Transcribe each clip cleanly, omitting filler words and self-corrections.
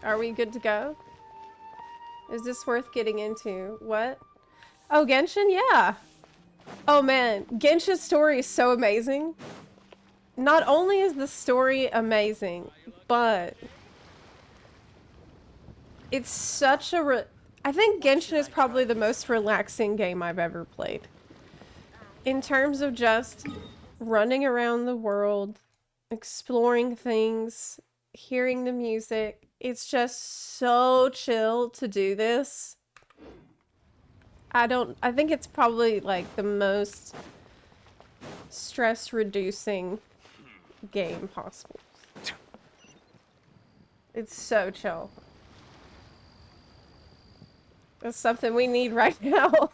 Are we good to go? Is this worth getting into? What? Oh, Genshin? Yeah. Oh man, Genshin's story is so amazing. Not only is the story amazing, but it's such a I think Genshin is probably the most relaxing game I've ever played. In terms of just running around the world, exploring things, hearing the music, it's just so chill to do this. I think it's probably like the most stress reducing game possible. It's so chill. It's something we need right now.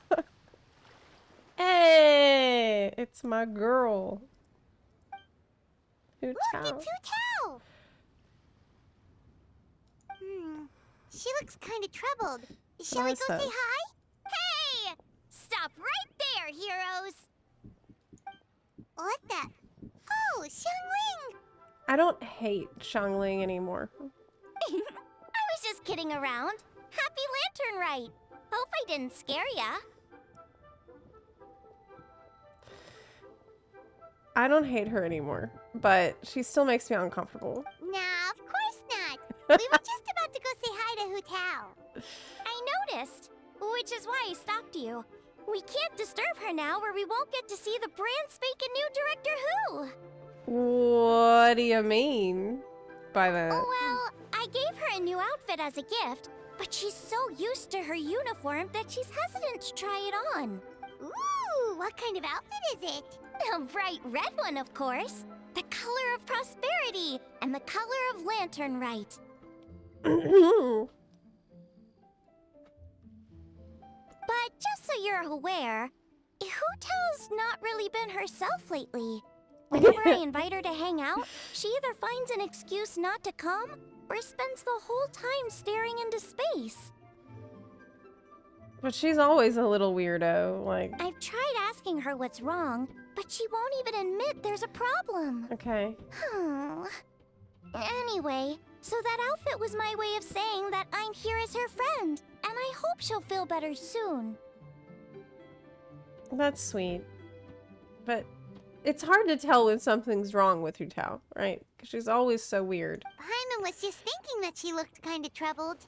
Hey, it's my girl. Hu Tao. Look, it's Hu Tao! She looks kind of troubled. Shall we go say hi? Hey! Stop right there, heroes! What the? Oh, Xiangling! I don't hate Xiangling anymore. I was just kidding around. Happy Lantern Rite. Hope I didn't scare ya. I don't hate her anymore, but she still makes me uncomfortable. Nah, of course not. We were just about to go say hi to Hu Tao. I noticed, which is why I stopped you. We can't disturb her now or we won't get to see the brand spanking new Director Hu. What do you mean by that? Well, I gave her a new outfit as a gift, but she's so used to her uniform that she's hesitant to try it on. Ooh, what kind of outfit is it? A bright red one, of course. The color of prosperity and the color of Lantern Rite. But just so you're aware, Hu Tao's not really been herself lately. Whenever I invite her to hang out, she either finds an excuse not to come or spends the whole time staring into space. But she's always a little weirdo, like... I've tried asking her what's wrong, but she won't even admit there's a problem. Okay. Anyway, so that outfit was my way of saying that I'm here as her friend, and I hope she'll feel better soon. That's sweet. But it's hard to tell when something's wrong with Hu Tao, right? Because she's always so weird. Paimon was just thinking that she looked kind of troubled.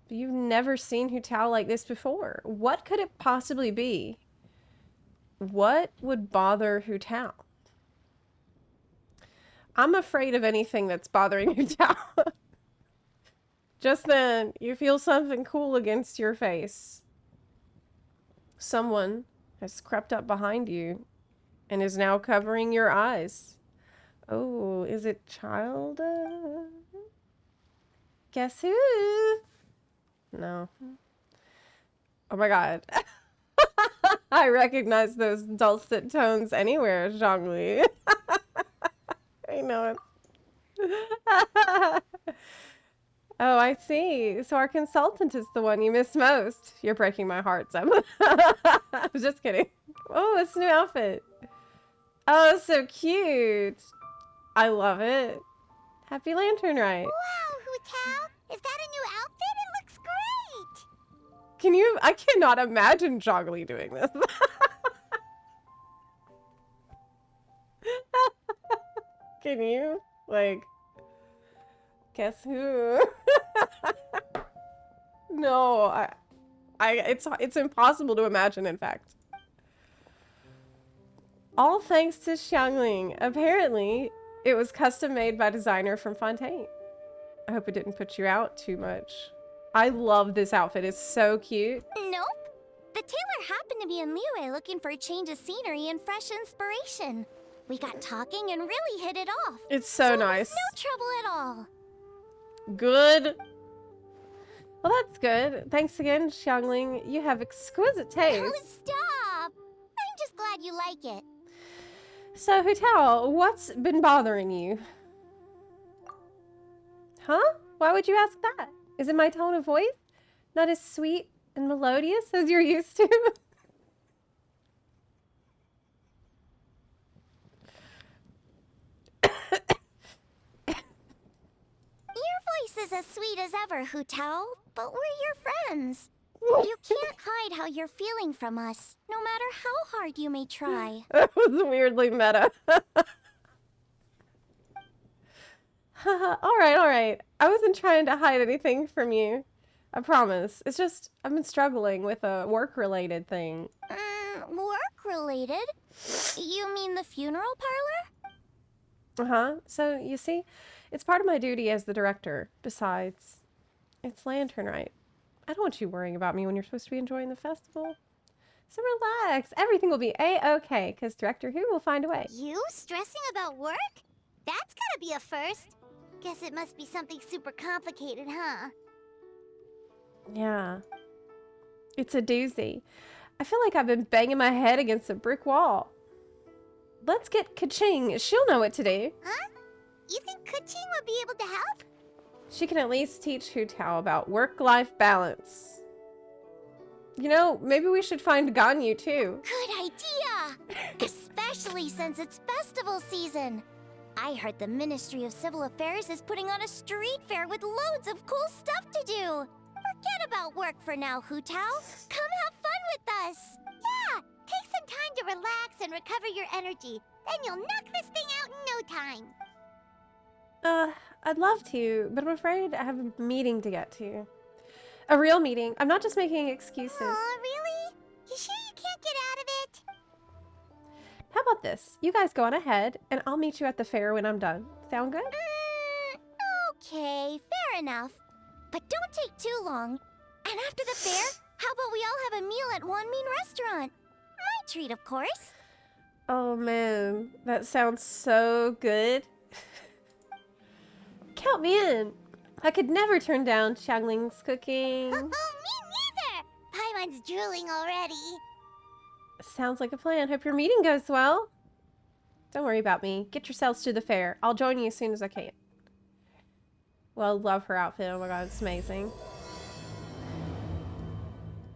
But you've never seen Hu Tao like this before. What could it possibly be? What would bother Hu Tao? I'm afraid of anything that's bothering Hu Tao. Just then, you feel something cool against your face. Someone has crept up behind you and is now covering your eyes. Oh, is it child? Guess who? No. Oh my god. I recognize those dulcet tones anywhere, Zhongli. I know it. Oh, I see. So our consultant is the one you miss most. You're breaking my heart, Zepla. I was just kidding. Oh, it's a new outfit. Oh, so cute. I love it. Happy Lantern Rite. Wow, Hu Tao! Is that a new outfit? It looks great! Can you... I cannot imagine Zhongli doing this. Can you? Like... Guess who? No, it's impossible to imagine, in fact. All thanks to Xiangling. Apparently, it was custom made by designer from Fontaine. I hope it didn't put you out too much. I love this outfit. It's so cute. Nope. The tailor happened to be in Liyue looking for a change of scenery and fresh inspiration. We got talking and really hit it off. It's so nice. No trouble at all. Good. Well, that's good. Thanks again, Xiangling. You have exquisite taste. Oh, stop! I'm just glad you like it. So, Hu Tao, what's been bothering you? Huh? Why would you ask that? Is it my tone of voice? Not as sweet and melodious as you're used to? Your just as sweet as ever, Hu Tao, but we're your friends. You can't hide how you're feeling from us, no matter how hard you may try. That was weirdly meta. Alright. I wasn't trying to hide anything from you. I promise. It's just, I've been struggling with a work-related thing. Work-related? You mean the funeral parlor? Uh-huh. So, you see, it's part of my duty as the director. Besides, it's Lantern Rite. I don't want you worrying about me when you're supposed to be enjoying the festival. So relax. Everything will be A-okay, because Director Hu will find a way. You stressing about work? That's gotta be a first. Guess it must be something super complicated, huh? Yeah. It's a doozy. I feel like I've been banging my head against a brick wall. Let's get Kaching. She'll know what to do. Huh? You think Kuching would be able to help? She can at least teach Hu Tao about work-life balance. You know, maybe we should find Ganyu too. Good idea! Especially since it's festival season. I heard the Ministry of Civil Affairs is putting on a street fair with loads of cool stuff to do. Forget about work for now, Hu Tao. Come have fun with us. Yeah, take some time to relax and recover your energy. Then you'll knock this thing out in no time. I'd love to, but I'm afraid I have a meeting to get to. A real meeting. I'm not just making excuses. Aw, really? You sure you can't get out of it? How about this? You guys go on ahead, and I'll meet you at the fair when I'm done. Sound good? Okay, fair enough. But don't take too long. And after the fair, how about we all have a meal at Wanmin Restaurant? My treat, of course. Oh man, that sounds so good. Count me in. I could never turn down Xiangling's cooking. Oh, me neither! Paimon's drooling already. Sounds like a plan. Hope your meeting goes well. Don't worry about me. Get yourselves to the fair. I'll join you as soon as I can. Well, love her outfit. Oh my god, it's amazing.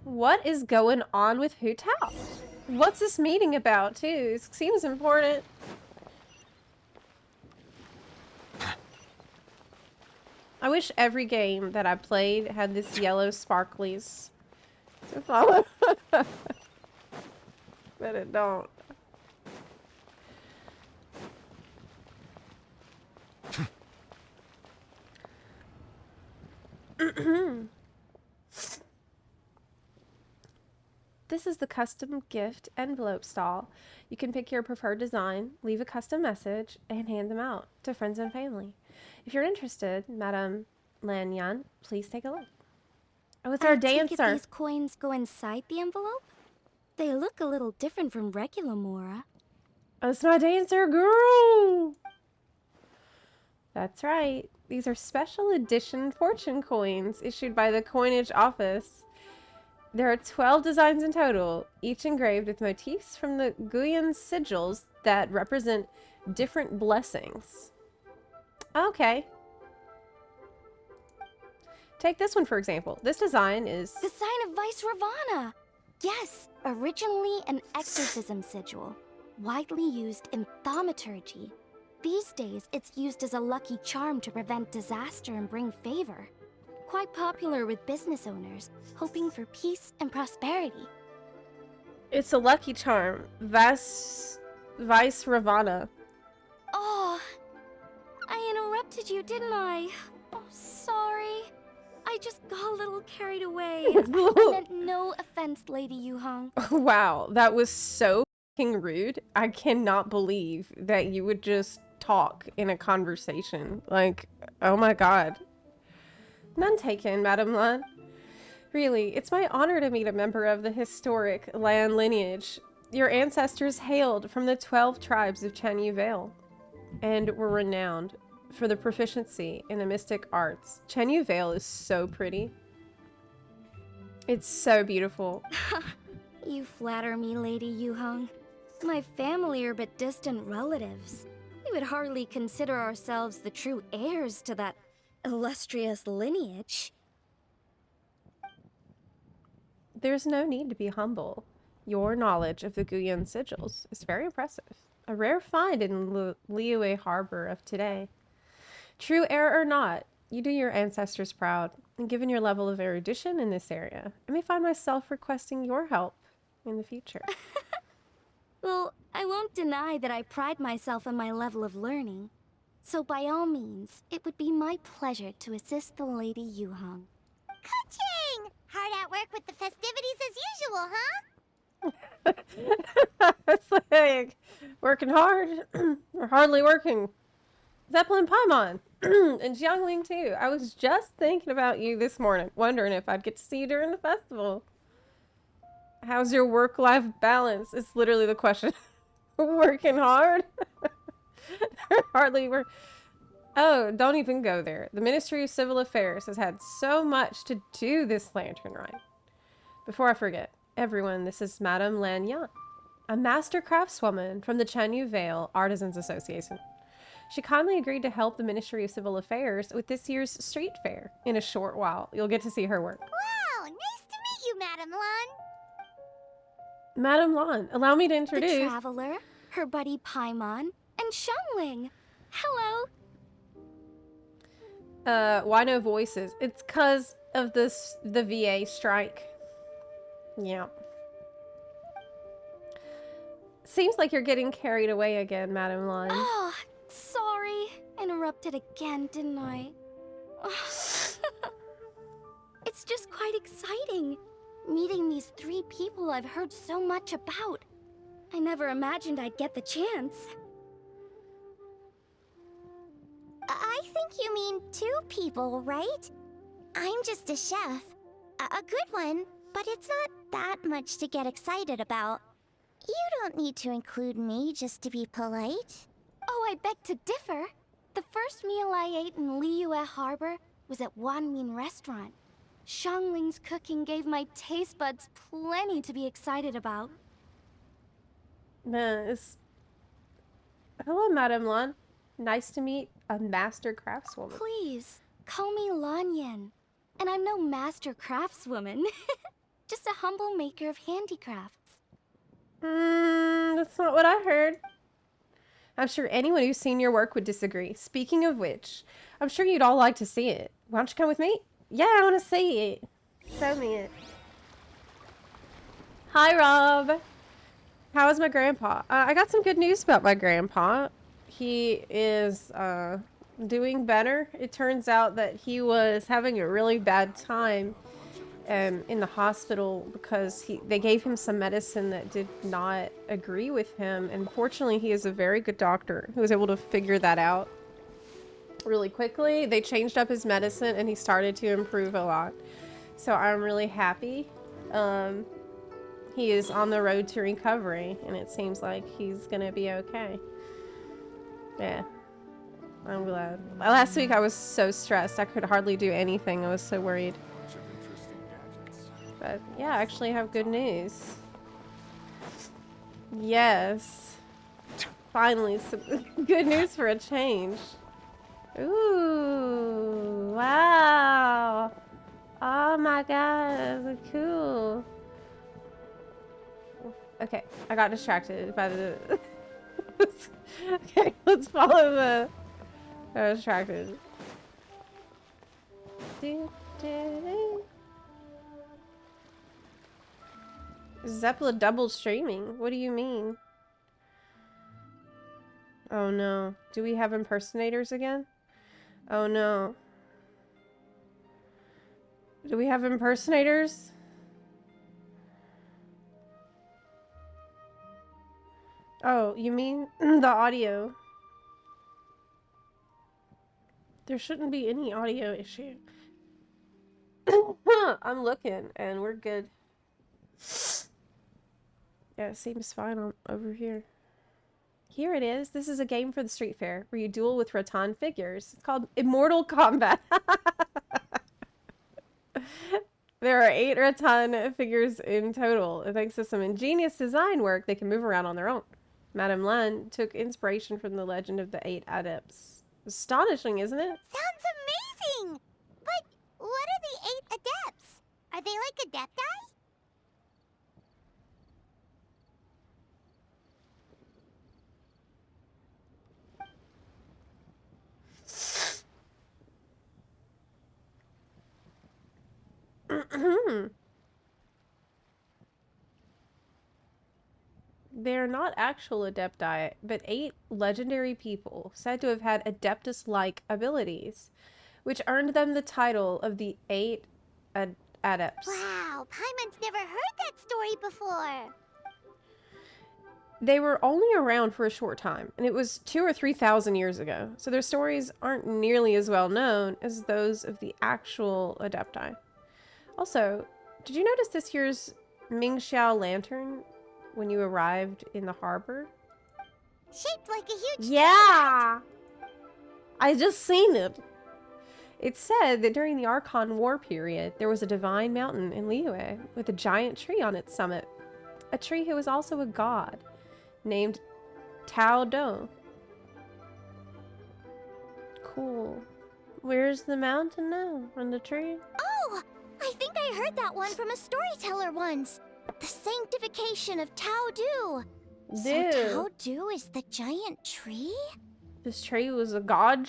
What is going on with Hu Tao? What's this meeting about, too? It seems important. I wish every game that I played had this yellow sparklies to follow. But it don't. This is the custom gift envelope stall. You can pick your preferred design, leave a custom message, and hand them out to friends and family. If you're interested, Madame Lan Yan, please take a look. Oh, it's our dancer. Take it these coins go inside the envelope? They look a little different from regular Mora. Oh, it's my dancer girl. That's right. These are special edition fortune coins issued by the coinage office. There are 12 designs in total, each engraved with motifs from the Guyan sigils that represent different blessings. Okay. Take this one, for example. This design is... The sign of Vice Ravana! Yes, originally an exorcism sigil, widely used in thaumaturgy. These days, it's used as a lucky charm to prevent disaster and bring favor. Quite popular with business owners, hoping for peace and prosperity. It's a lucky charm. Vice Ravana. Oh, I interrupted you, didn't I? Oh, sorry. I just got a little carried away. I meant no offense, Lady Yuhang. Wow, that was so fucking rude. I cannot believe that you would just talk in a conversation. Like, oh my god. None taken, Madame Lan. Really, it's my honor to meet a member of the historic Lan lineage. Your ancestors hailed from the 12 tribes of Chanyu Vale and were renowned for the proficiency in the mystic arts. Chanyu Vale is so pretty. It's so beautiful. You flatter me, Lady Yuhang. My family are but distant relatives. We would hardly consider ourselves the true heirs to that illustrious lineage. There's no need to be humble. Your knowledge of the Guyan sigils is very impressive. A rare find in Liyue harbor of today. True heir or not, You do your ancestors proud, and given your level of erudition in this area, I may find myself requesting your help in the future. Well, I won't deny that I pride myself on my level of learning. So by all means, it would be my pleasure to assist the Lady Yuhong. Ka-ching! Hard at work with the festivities as usual, huh? It's like working hard or hardly working. Zepla and Paimon and Xiangling too. I was just thinking about you this morning, wondering if I'd get to see you during the festival. How's your work-life balance? It's literally the question. Working hard? Hardly work. Oh, don't even go there. The Ministry of Civil Affairs has had so much to do this lantern ride. Before I forget, everyone, this is Madame Lan Yan, a master craftswoman from the Chenyu Vale Artisans Association. She kindly agreed to help the Ministry of Civil Affairs with this year's street fair. In a short while, you'll get to see her work. Wow, nice to meet you, Madame Lan. Madame Lan, allow me to introduce... The Traveler, her buddy Paimon, and Xiangling. Hello. Why no voices? It's 'cause of the VA strike. Yeah. Seems like you're getting carried away again, Madame Lan. Oh, sorry. Interrupted again, didn't I? It's just quite exciting. Meeting these 3 people I've heard so much about. I never imagined I'd get the chance. I think you mean 2 people, right? I'm just a chef. A good one, but it's not that much to get excited about. You don't need to include me just to be polite. Oh, I beg to differ. The first meal I ate in Liyue Harbor was at Wanmin Restaurant. Xiangling's cooking gave my taste buds plenty to be excited about. Nice. Hello, Madame Lan. Nice to meet a master craftswoman. Please, call me Lanyan. And I'm no master craftswoman. Just a humble maker of handicrafts. That's not what I heard. I'm sure anyone who's seen your work would disagree. Speaking of which, I'm sure you'd all like to see it. Why don't you come with me? Yeah, I want to see it. Show me it. Hi, Rob. How is my grandpa? I got some good news about my grandpa. He is doing better. It turns out that he was having a really bad time in the hospital because they gave him some medicine that did not agree with him. And fortunately, he is a very good doctor who was able to figure that out really quickly. They changed up his medicine and he started to improve a lot. So I'm really happy. He is on the road to recovery and it seems like he's gonna be okay. Yeah, I'm glad. Last week I was so stressed I could hardly do anything. I was so worried. But yeah, I actually have good news. Yes. Finally, some good news for a change. Ooh, wow. Oh my god, that's cool. Okay, I got distracted by the... Okay, let's follow the... I was distracted. Zepla double streaming? What do you mean? Oh no. Do we have impersonators again? Oh no. Do we have impersonators? Oh, you mean the audio? There shouldn't be any audio issue. I'm looking and we're good. Yeah, it seems fine over here. Here it is. This is a game for the street fair where you duel with rattan figures. It's called Immortal Combat. There are 8 rattan figures in total. And thanks to some ingenious design work, they can move around on their own. Madame Lan took inspiration from the legend of the 8 Adepts. Astonishing, isn't it? Sounds amazing! But what are the 8 Adepts? Are they like Adepti? They're not actual Adepti, but 8 legendary people said to have had Adeptus-like abilities, which earned them the title of the 8 Adepts. Wow, Paimon's never heard that story before. They were only around for a short time, and it was 2,000 or 3,000 years ago, so their stories aren't nearly as well known as those of the actual Adepti. Also, did you notice this year's Mingxiao lantern when you arrived in the harbor? Shaped like a huge Yeah! I just seen it. It's said that during the Archon War period, there was a divine mountain in Liyue with a giant tree on its summit. A tree who was also a god, named Tao Dou. Cool. Where's the mountain now? On the tree? Oh, I think I heard that one from a storyteller once. The sanctification of Tao Dou. So Tao Dou is the giant tree? This tree was a god?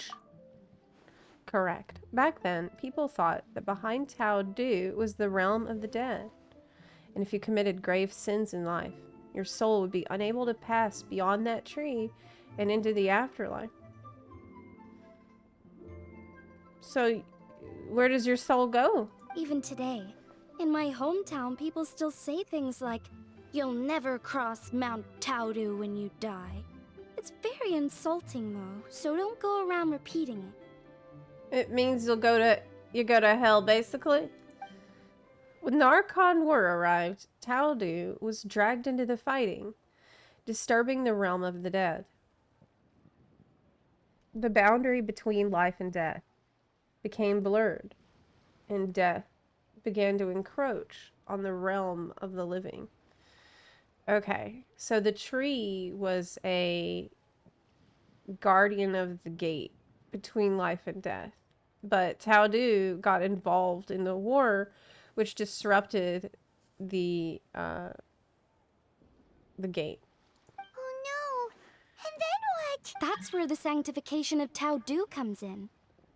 Correct. Back then, people thought that behind Tao Dou was the realm of the dead. And if you committed grave sins in life, your soul would be unable to pass beyond that tree and into the afterlife. So, where does your soul go? Even today, in my hometown, people still say things like, "You'll never cross Mount Tao Dou when you die." It's very insulting though, so don't go around repeating it. It means you go to hell, basically. When the Archon War arrived, Tao Dou was dragged into the fighting, disturbing the realm of the dead. The boundary between life and death became blurred, and death began to encroach on the realm of the living. Okay, so the tree was a guardian of the gate between life and death. But Tao Dou got involved in the war, which disrupted the gate. Oh no! And then what? That's where the sanctification of Tao Dou comes in.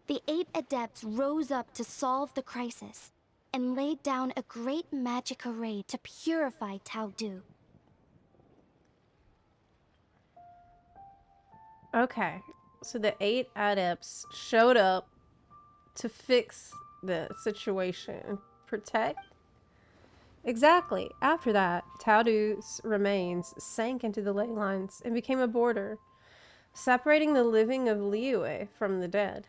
The 8 Adepts rose up to solve the crisis and laid down a great magic array to purify Tao Dou. Okay, so the 8 Adepts showed up to fix the situation and protect. Exactly. After that, Tao Dou's remains sank into the ley lines and became a border, separating the living of Liyue from the dead.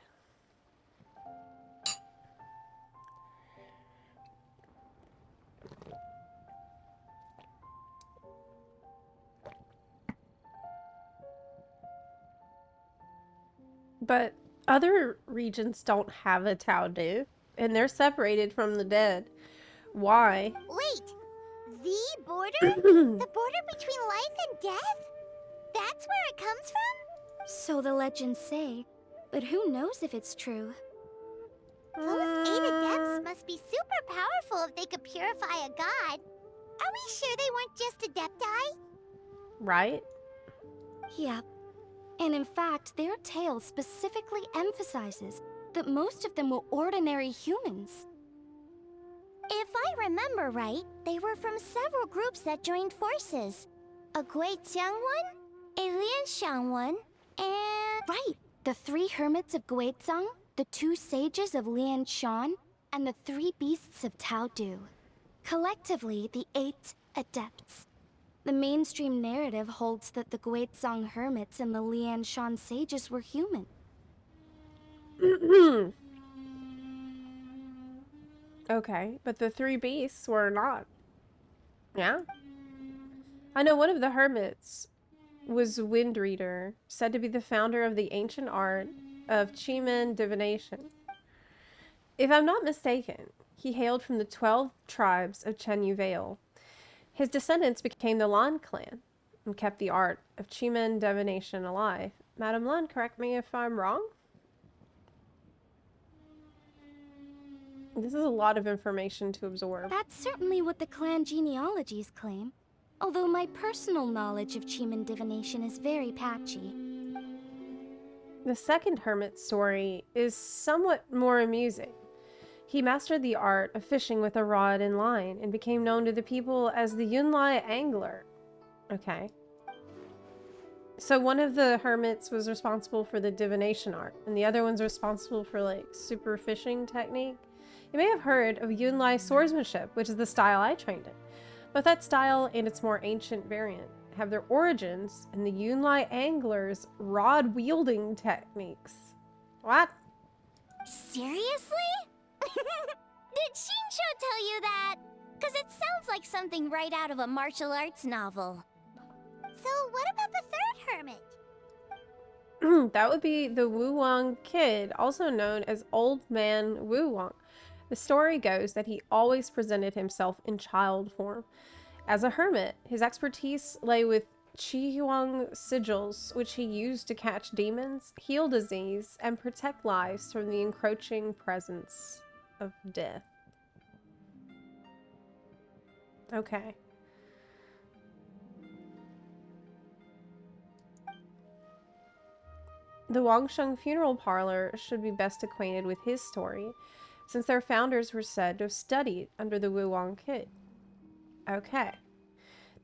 But other regions don't have a Tao Dou, and they're separated from the dead. Why? Wait, the border? The border between life and death? That's where it comes from? So the legends say, but who knows if it's true? Those 8 Adepts must be super powerful if they could purify a god. Are we sure they weren't just Adepti? Right? Yep. And in fact, their tale specifically emphasizes that most of them were ordinary humans. If I remember right, they were from several groups that joined forces. A Guixiang one, a Lianshan one, and... Right! The 3 hermits of Guizhang, the 2 sages of Lianshan, and the 3 beasts of Tao Dou. Collectively, the 8 Adepts. The mainstream narrative holds that the Guizhang hermits and the Lianshan sages were human. Okay, but the 3 beasts were not. Yeah? I know one of the hermits was Windreader, said to be the founder of the ancient art of Qimeng divination. If I'm not mistaken, he hailed from the 12 tribes of Chenyu Vale. His descendants became the Lan clan and kept the art of Qimeng divination alive. Madam Lan, correct me if I'm wrong? This is a lot of information to absorb. That's certainly what the clan genealogies claim, although my personal knowledge of Qimeng divination is very patchy. The second hermit's story is somewhat more amusing. He mastered the art of fishing with a rod and line and became known to the people as the Yunlai Angler. Okay. So one of the hermits was responsible for the divination art, and the other one's responsible for, like, super fishing technique. You may have heard of Yunlai swordsmanship, which is the style I trained in. But that style and its more ancient variant have their origins in the Yunlai Angler's rod-wielding techniques. What? Seriously? Did Shinsho tell you that? Because it sounds like something right out of a martial arts novel. So what about the third hermit? That would be the Wuwang Kid, also known as Old Man Wuwang. The story goes that he always presented himself in child form. As a hermit, his expertise lay with Qiyuan sigils, which he used to catch demons, heal disease, and protect lives from the encroaching presence of death. Okay. The Wangsheng funeral parlor should be best acquainted with his story, since their founders were said to have studied under the Wuwang Kid. Okay.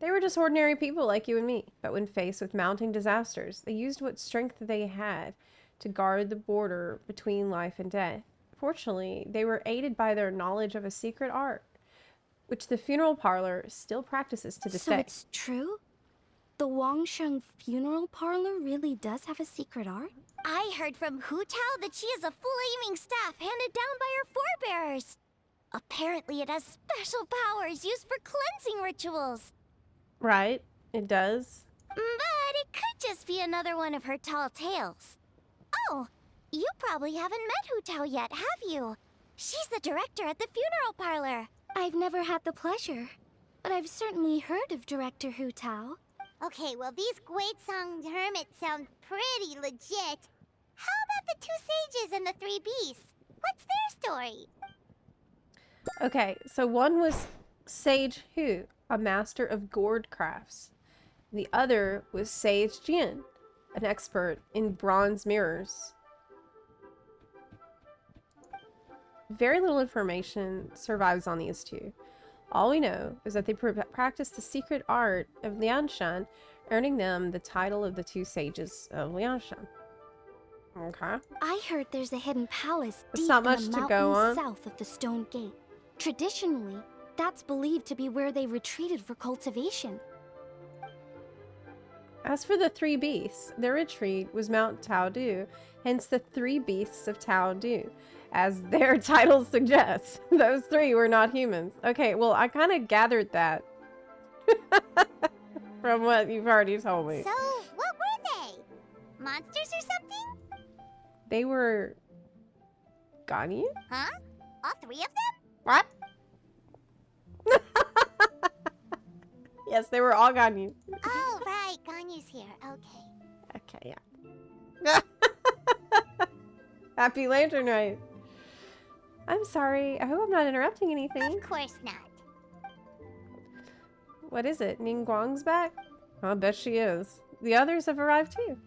They were just ordinary people like you and me, but when faced with mounting disasters, they used what strength they had to guard the border between life and death. Fortunately, they were aided by their knowledge of a secret art, which the funeral parlor still practices to this day. So it's true? The Wangsheng funeral parlor really does have a secret art? I heard from Hu Tao that she has a flaming staff handed down by her forebearers. Apparently it has special powers used for cleansing rituals. Right, it does. But it could just be another one of her tall tales. Oh, you probably haven't met Hu Tao yet, have you? She's the director at the funeral parlor. I've never had the pleasure, but I've certainly heard of Director Hu Tao. Okay, well these Guizhong hermits sound pretty legit. How about the two sages and the three beasts? What's their story? Okay, so one was Sage Hu, a master of gourd crafts. The other was Sage Jian, an expert in bronze mirrors. Very little information survives on these two. All we know is that they practiced the secret art of Lianshan, earning them the title of the two sages of Lianshan. Okay. I heard there's a hidden palace There's deep not in much the to go mountains on. south of the Stone Gate. Traditionally, that's believed to be where they retreated for cultivation. As for the three beasts, their retreat was Mount Tao Dou, hence the three beasts of Tao Dou. As their title suggests, those three were not humans. Okay, well, I kind of gathered that from what you've already told me. So, what were they? Monsters or something? They were... Ganyu? Huh? All three of them? What? Yes, they were all Ganyu. Oh, right. Ganyu's here. Okay. Okay, yeah. Happy Lantern Rite. I'm sorry. I hope I'm not interrupting anything. Of course not. What is it? Ningguang's back? I'll bet she is. The others have arrived too.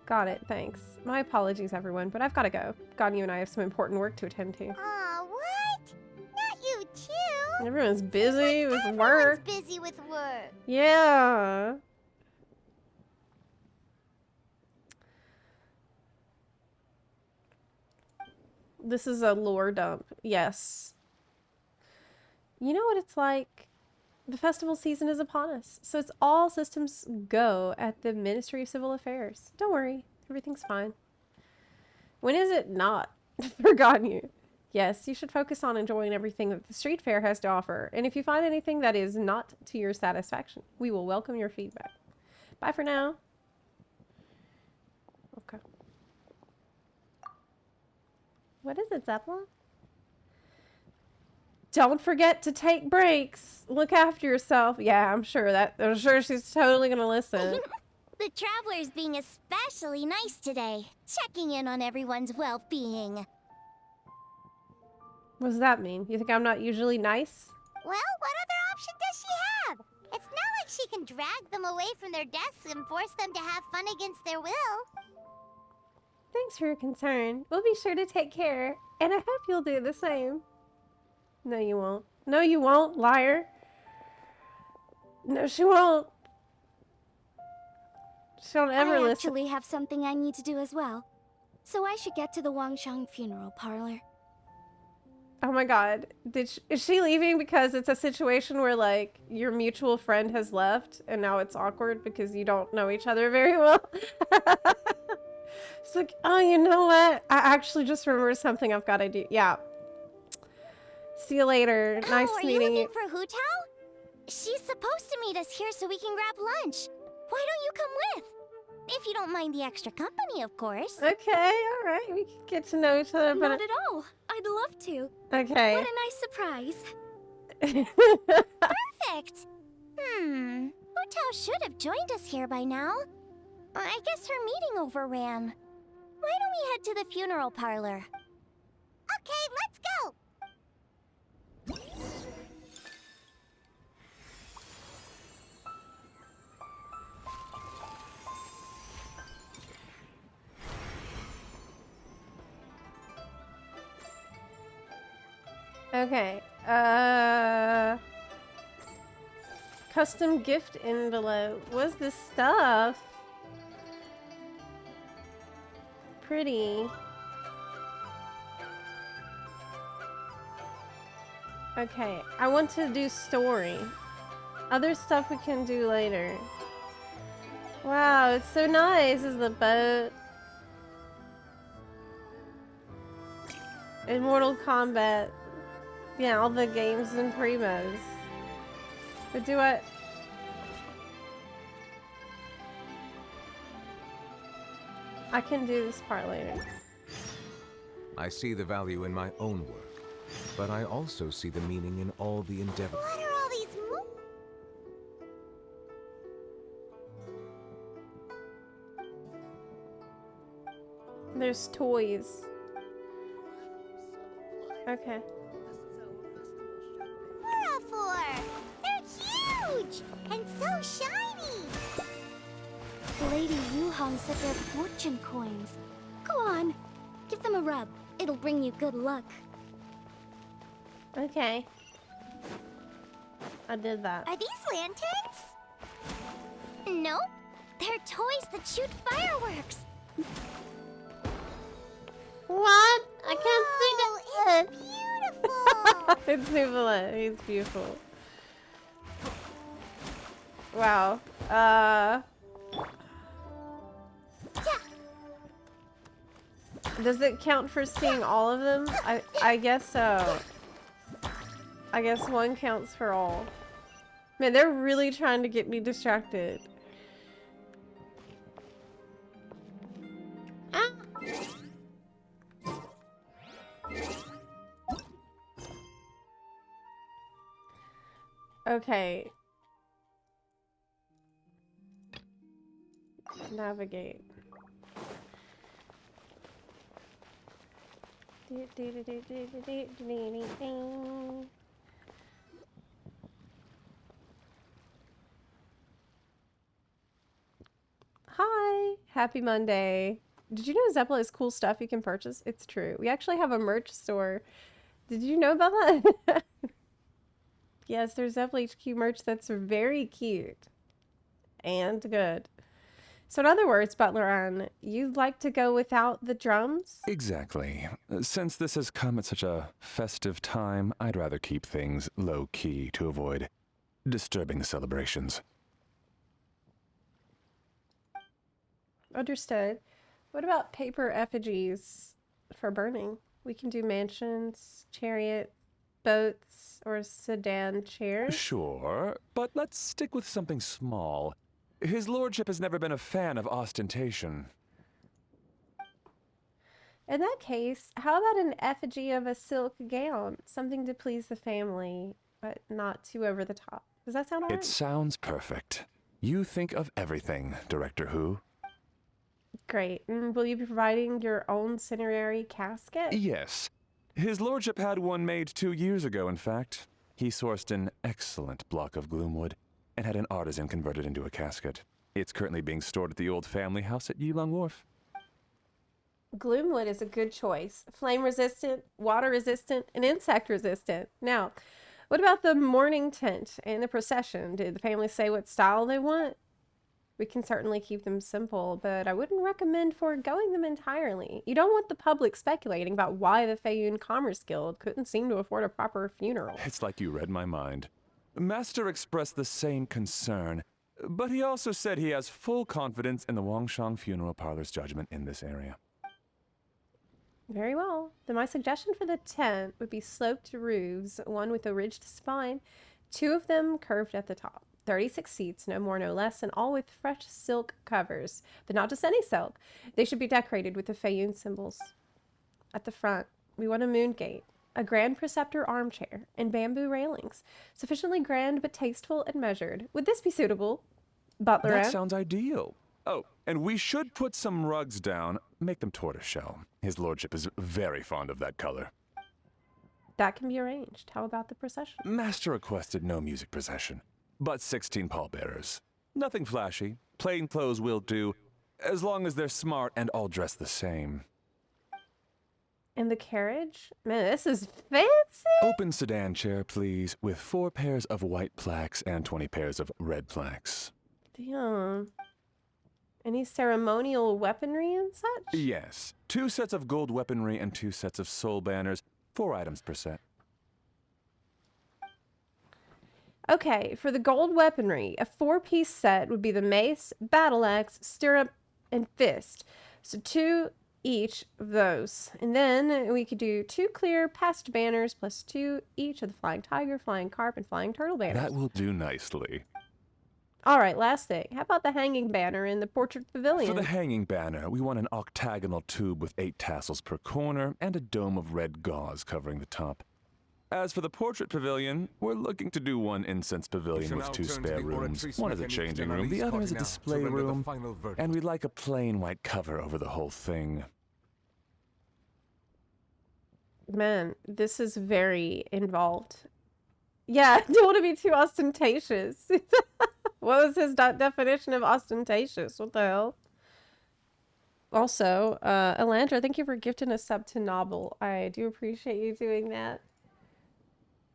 Got it, thanks. My apologies, everyone, but I've got to go. Ganyu and I have some important work to attend to. Aw, what? Not you too. Everyone's busy with Everyone's work. busy with work. Yeah. This is a lore dump. Yes. You know what it's like? The festival season is upon us, so it's all systems go at the Ministry of Civil Affairs. Don't worry, everything's fine. When is it not? Forgotten you. Yes, you should focus on enjoying everything that the street fair has to offer, and if you find anything that is not to your satisfaction, we will welcome your feedback. Bye for now. Okay. What is it, Zepla? Don't forget to take breaks. Look after yourself. Yeah, I'm sure she's totally gonna listen. The traveler's being especially nice today, checking in on everyone's well-being. What does that mean? You think I'm not usually nice? Well, what other option does she have? It's not like she can drag them away from their desks and force them to have fun against their will. Thanks for your concern. We'll be sure to take care. And I hope you'll do the same. No, you won't. No, you won't, liar. No, she won't. She don't ever I listen. actually have something I need to do as well. So I should get to the Wangshang funeral parlor. Oh my god. Is she leaving because it's a situation where, like, your mutual friend has left and now it's awkward because you don't know each other very well? It's like, oh, you know what? I actually just remembered something I've got to do. Yeah. See you later. Nice Are you meeting you. looking for Hu Tao? She's supposed to meet us here so we can grab lunch. Why don't you come with? If you don't mind the extra company, of course. Okay, alright. We can get to know each other, but... Not at all. I'd love to. Okay. What a nice surprise. Perfect. Hu Tao should have joined us here by now. I guess her meeting overran. Why don't we head to the funeral parlor? Okay, let's go. Okay. Custom gift envelope. What's this stuff? Pretty. Okay, I want to do story. Other stuff we can do later. Wow, it's so nice. This is the boat. Immortal Kombat. Yeah, all the games and primos. But do I... I can do this part later. I see the value in my own work, but I also see the meaning in all the endeavor. What are all these There's toys. Okay. for? They're huge and so shiny. Lady Yuhong said they're fortune coins. Go on, give them a rub. It'll bring you good luck. Okay. I did that. Are these lanterns? Nope. They're toys that shoot fireworks. What? I can't see It's that. beautiful. It's Nuvula. He's beautiful. Wow. Does it count for seeing all of them? I guess so. I guess one counts for all. Man, they're really trying to get me distracted. Ah. Okay. Navigate. Hi, happy Monday. Did you know Zepla is cool stuff you can purchase? It's true. We actually have a merch store. Did you know about that? Yes, there's Zepla HQ merch that's very cute and good. So in other words, Butler Ann, you'd like to go without the drums? Exactly. Since this has come at such a festive time, I'd rather keep things low-key to avoid disturbing the celebrations. Understood. What about paper effigies for burning? We can do mansions, chariot, boats, or sedan chairs. Sure, but let's stick with something small. His lordship has never been a fan of ostentation. In that case, how about an effigy of a silk gown? Something to please the family, but not too over the top. Does that sound alright? It sounds perfect. You think of everything, Director Hu. Great. And will you be providing your own cinerary casket? Yes. His lordship had one made 2 years ago, in fact. He sourced an excellent block of gloomwood and had an artisan convert it into a casket. It's currently being stored at the old family house at Yilong Wharf. Gloomwood is a good choice. Flame resistant, water resistant, and insect resistant. Now, what about the mourning tent and the procession? Did the family say what style they want? We can certainly keep them simple, but I wouldn't recommend foregoing them entirely. You don't want the public speculating about why the Feiyun Commerce Guild couldn't seem to afford a proper funeral. It's like you read my mind. Master expressed the same concern, but he also said he has full confidence in the Wangshang Funeral Parlor's judgment in this area. Very well. Then my suggestion for the tent would be sloped roofs, one with a ridged spine, 2 of them curved at the top. 36 seats, no more, no less, and all with fresh silk covers. But not just any silk. They should be decorated with the Feiyun symbols. At the front, we want a moon gate, a grand preceptor armchair, and bamboo railings. Sufficiently grand but tasteful and measured. Would this be suitable, Butler? That sounds ideal. Oh, and we should put some rugs down. Make them tortoiseshell. His lordship is very fond of that color. That can be arranged. How about the procession? Master requested no music procession, but 16 pallbearers. Nothing flashy. Plain clothes will do, as long as they're smart and all dressed the same. And the carriage? Man, this is fancy! Open sedan chair, please, with 4 pairs of white plaques and 20 pairs of red plaques. Damn. Any ceremonial weaponry and such? Yes. 2 sets of gold weaponry and 2 sets of soul banners. 4 items per set. Okay, for the gold weaponry, a 4-piece set would be the mace, battle axe, stirrup, and fist. So 2 each of those. And then we could do 2 clear passed banners plus 2 each of the flying tiger, flying carp, and flying turtle banners. That will do nicely. All right, last thing. How about the hanging banner in the portrait pavilion? For the hanging banner, we want an octagonal tube with 8 tassels per corner and a dome of red gauze covering the top. As for the portrait pavilion, we're looking to do 1 incense pavilion with 2 spare rooms. One is a changing room, the other is a display room, and we'd like a plain white cover over the whole thing. Man, this is very involved. Yeah, don't want to be too ostentatious. What was his definition of ostentatious? What the hell? Also, Elandra, thank you for gifting a sub to Nobble. I do appreciate you doing that.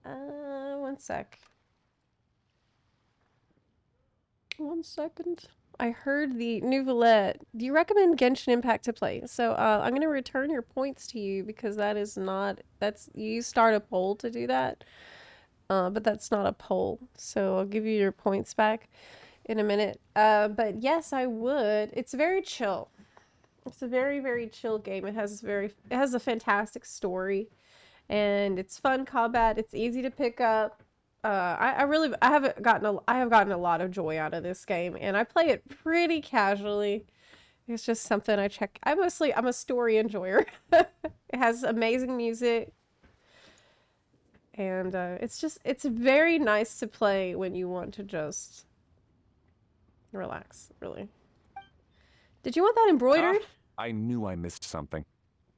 One sec. 1 second. I heard the Nouvelette. Do you recommend Genshin Impact to play? So, I'm going to return your points to you because that is not... You start a poll to do that. But that's not a poll. So I'll give you your points back in a minute. But yes, I would. It's very chill. It's a very, very chill game. It has a fantastic story. And it's fun combat. It's easy to pick up. I have gotten a lot of joy out of this game, and I play it pretty casually. It's just something I check. I'm a story enjoyer. It has amazing music. And it's very nice to play when you want to just relax, really. Did you want that embroidered? I knew I missed something.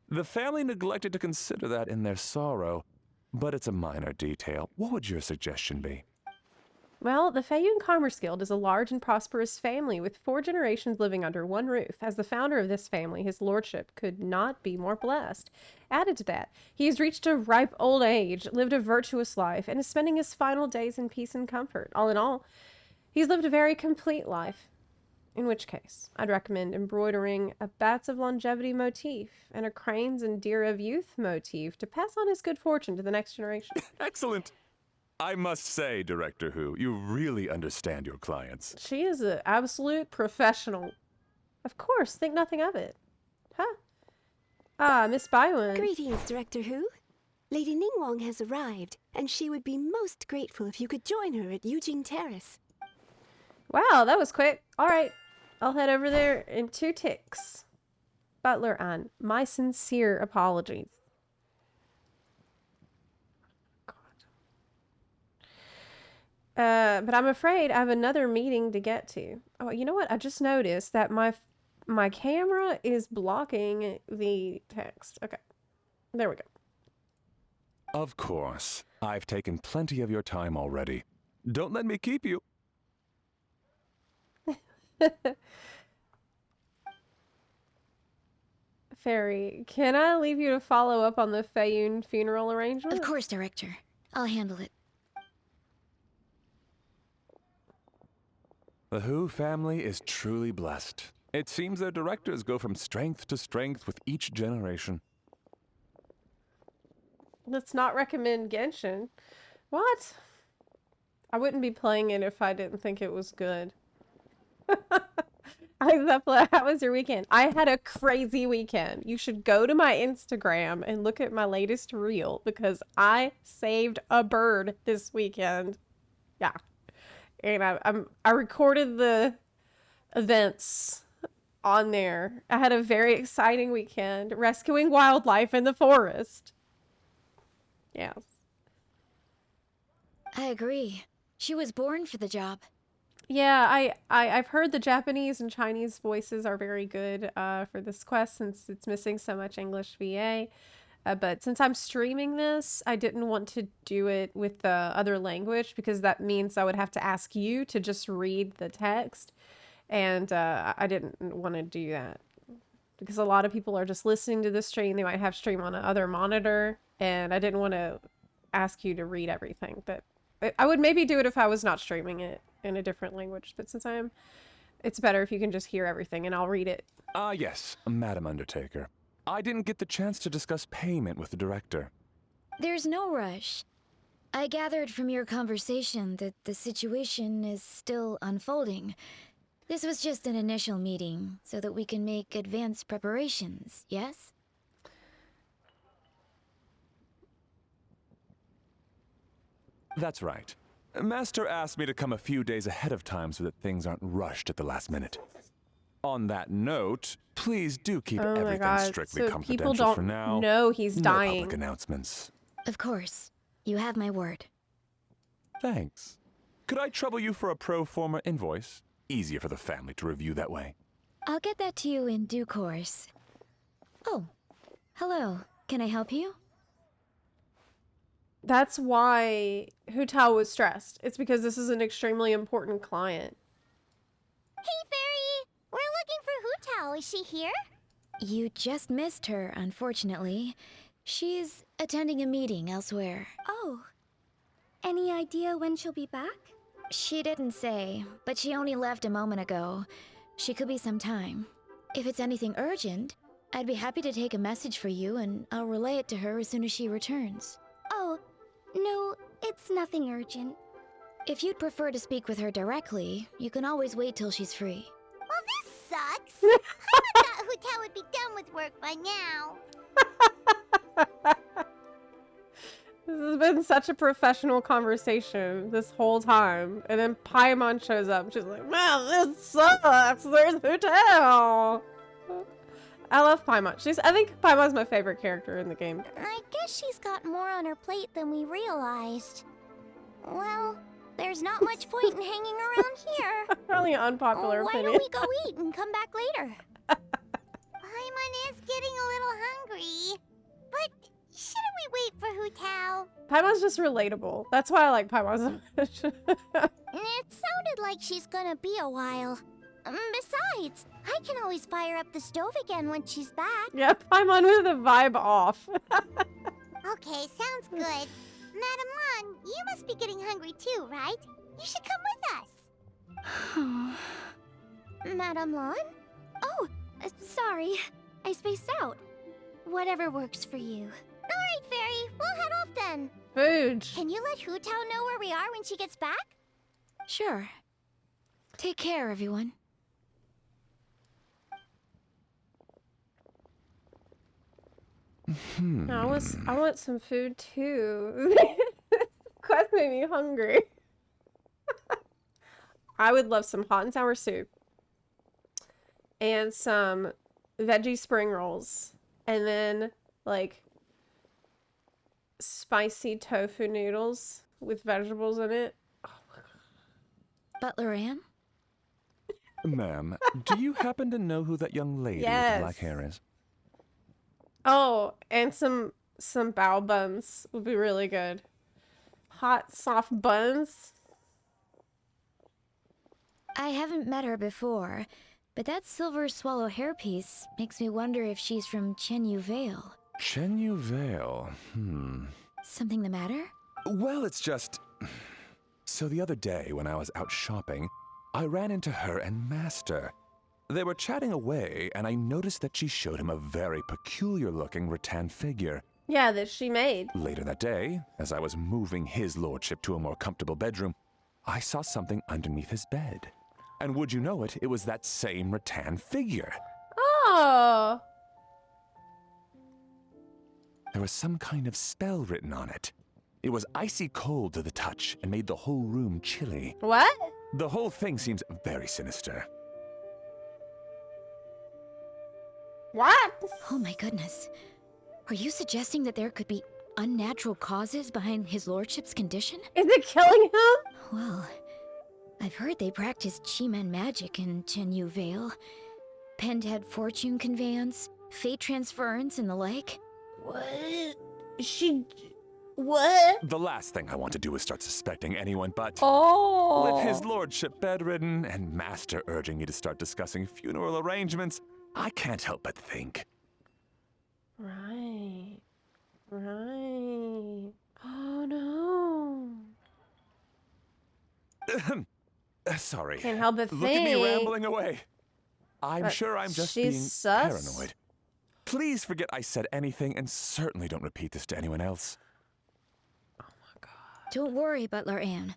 The family neglected to consider that in their sorrow, but it's a minor detail. What would your suggestion be? Well, the Feiyun Commerce Guild is a large and prosperous family with 4 generations living under one roof. As the founder of this family, his lordship could not be more blessed. Added to that, he has reached a ripe old age, lived a virtuous life, and is spending his final days in peace and comfort. All in all, he's lived a very complete life. In which case, I'd recommend embroidering a Bats of Longevity motif and a Cranes and Deer of Youth motif to pass on his good fortune to the next generation. Excellent! I must say, Director Hu, you really understand your clients. She is an absolute professional. Of course, think nothing of it. Huh? Ah, Miss Baiwen. Greetings, Director Hu. Lady Ningguang has arrived, and she would be most grateful if you could join her at Yujing Terrace. Wow, that was quick. All right, I'll head over there in 2 ticks. Butler Ann, my sincere apologies. But I'm afraid I have another meeting to get to. Oh, you know what? I just noticed that my camera is blocking the text. Okay. There we go. Of course. I've taken plenty of your time already. Don't let me keep you. Fairy, can I leave you to follow up on the Feiyun funeral arrangement? Of course, Director. I'll handle it. The Hu family is truly blessed. It seems their directors go from strength to strength with each generation. Let's not recommend Genshin. What? I wouldn't be playing it if I didn't think it was good. Hi Zepla, how was your weekend? I had a crazy weekend. You should go to my Instagram and look at my latest reel because I saved a bird this weekend. Yeah. And I recorded the events on there. I had a very exciting weekend rescuing wildlife in the forest. Yes. I agree. She was born for the job. Yeah, I've heard the Japanese and Chinese voices are very good for this quest since it's missing so much English VA. But since I'm streaming this, I didn't want to do it with the other language because that means I would have to ask you to just read the text. And I didn't want to do that because a lot of people are just listening to the stream. They might have stream on another monitor. And I didn't want to ask you to read everything. But I would maybe do it if I was not streaming it in a different language, but since it's better if you can just hear everything and I'll read it. Yes, Madam Undertaker. I didn't get the chance to discuss payment with the director. There's no rush. I gathered from your conversation that the situation is still unfolding. This was just an initial meeting so that we can make advanced preparations, yes? That's right. Master asked me to come a few days ahead of time so that things aren't rushed at the last minute. On that note, please do keep everything strictly confidential people don't for now. know he's dying. No public announcements. Of course. You have my word. Thanks. Could I trouble you for a pro forma invoice? Easier for the family to review that way. I'll get that to you in due course. Oh, hello. Can I help you? That's why Hu Tao was stressed. It's because this is an extremely important client. Hey, Fairy! We're looking for Hu Tao. Is she here? You just missed her, unfortunately. She's attending a meeting elsewhere. Oh. Any idea when she'll be back? She didn't say, but she only left a moment ago. She could be some time. If it's anything urgent, I'd be happy to take a message for you and I'll relay it to her as soon as she returns. Oh, no, it's nothing urgent. If you'd prefer to speak with her directly, you can always wait till she's free. Well, this sucks. I thought Hu Tao would be done with work by now. This has been such a professional conversation this whole time. And then Paimon shows up. She's like, man, this sucks. There's Hu Tao. I love Paimon. I think Paimon's my favorite character in the game. I guess she's got more on her plate than we realized. Well, there's not much point in hanging around here. Really unpopular Why opinion. don't we go eat and come back later? Paimon is getting a little hungry. But shouldn't we wait for Hu Tao? Paimon's just relatable. That's why I like Paimon so much. It sounded like she's gonna be a while. Besides, I can always fire up the stove again when she's back. Yeah, Paimon with the vibe off. Okay, sounds good. Madam Lan, you must be getting hungry too, right? You should come with us. Madam Lan? Oh, sorry. I spaced out. Whatever works for you. Alright, Fairy, we'll head off then. Food. Can you let Hu Tao know where we are when she gets back? Sure. Take care, everyone. I want some food too. Quest made me hungry. I would love some hot and sour soup. And some veggie spring rolls. And then, like, spicy tofu noodles with vegetables in it. Butler Ann? Ma'am, do you happen to know who that young lady with the black hair is? Oh, and some bao buns would be really good. Hot, soft buns. I haven't met her before, But that silver swallow hairpiece makes me wonder if she's from Chenyu Vale. Chenyu Vale, Something the matter? Well, it's just... So the other day, when I was out shopping, I ran into her and Master. They were chatting away, and I noticed that she showed him a very peculiar-looking rattan figure. Yeah, that she made. Later that day, as I was moving his lordship to a more comfortable bedroom, I saw something underneath his bed. And would you know it, it was that same rattan figure. Oh. There was some kind of spell written on it. It was icy cold to the touch and made the whole room chilly. What? The whole thing seems very sinister. What? Oh my goodness. Are you suggesting that there could be unnatural causes behind his lordship's condition? Is it killing him? Well, I've heard they practice Chi-Men magic in Chenyu Vale. Pendhead fortune conveyance, fate transference, and the like. What? What? The last thing I want to do is start suspecting anyone, but... Oh. With his lordship bedridden and Master urging me to start discussing funeral arrangements, I can't help but think. Right. Right. Oh no. Sorry. Can't help but Look at me think. rambling away. I'm sure I'm just she's being sus. paranoid. Please forget I said anything, and certainly don't repeat this to anyone else. Don't worry, Butler Anne.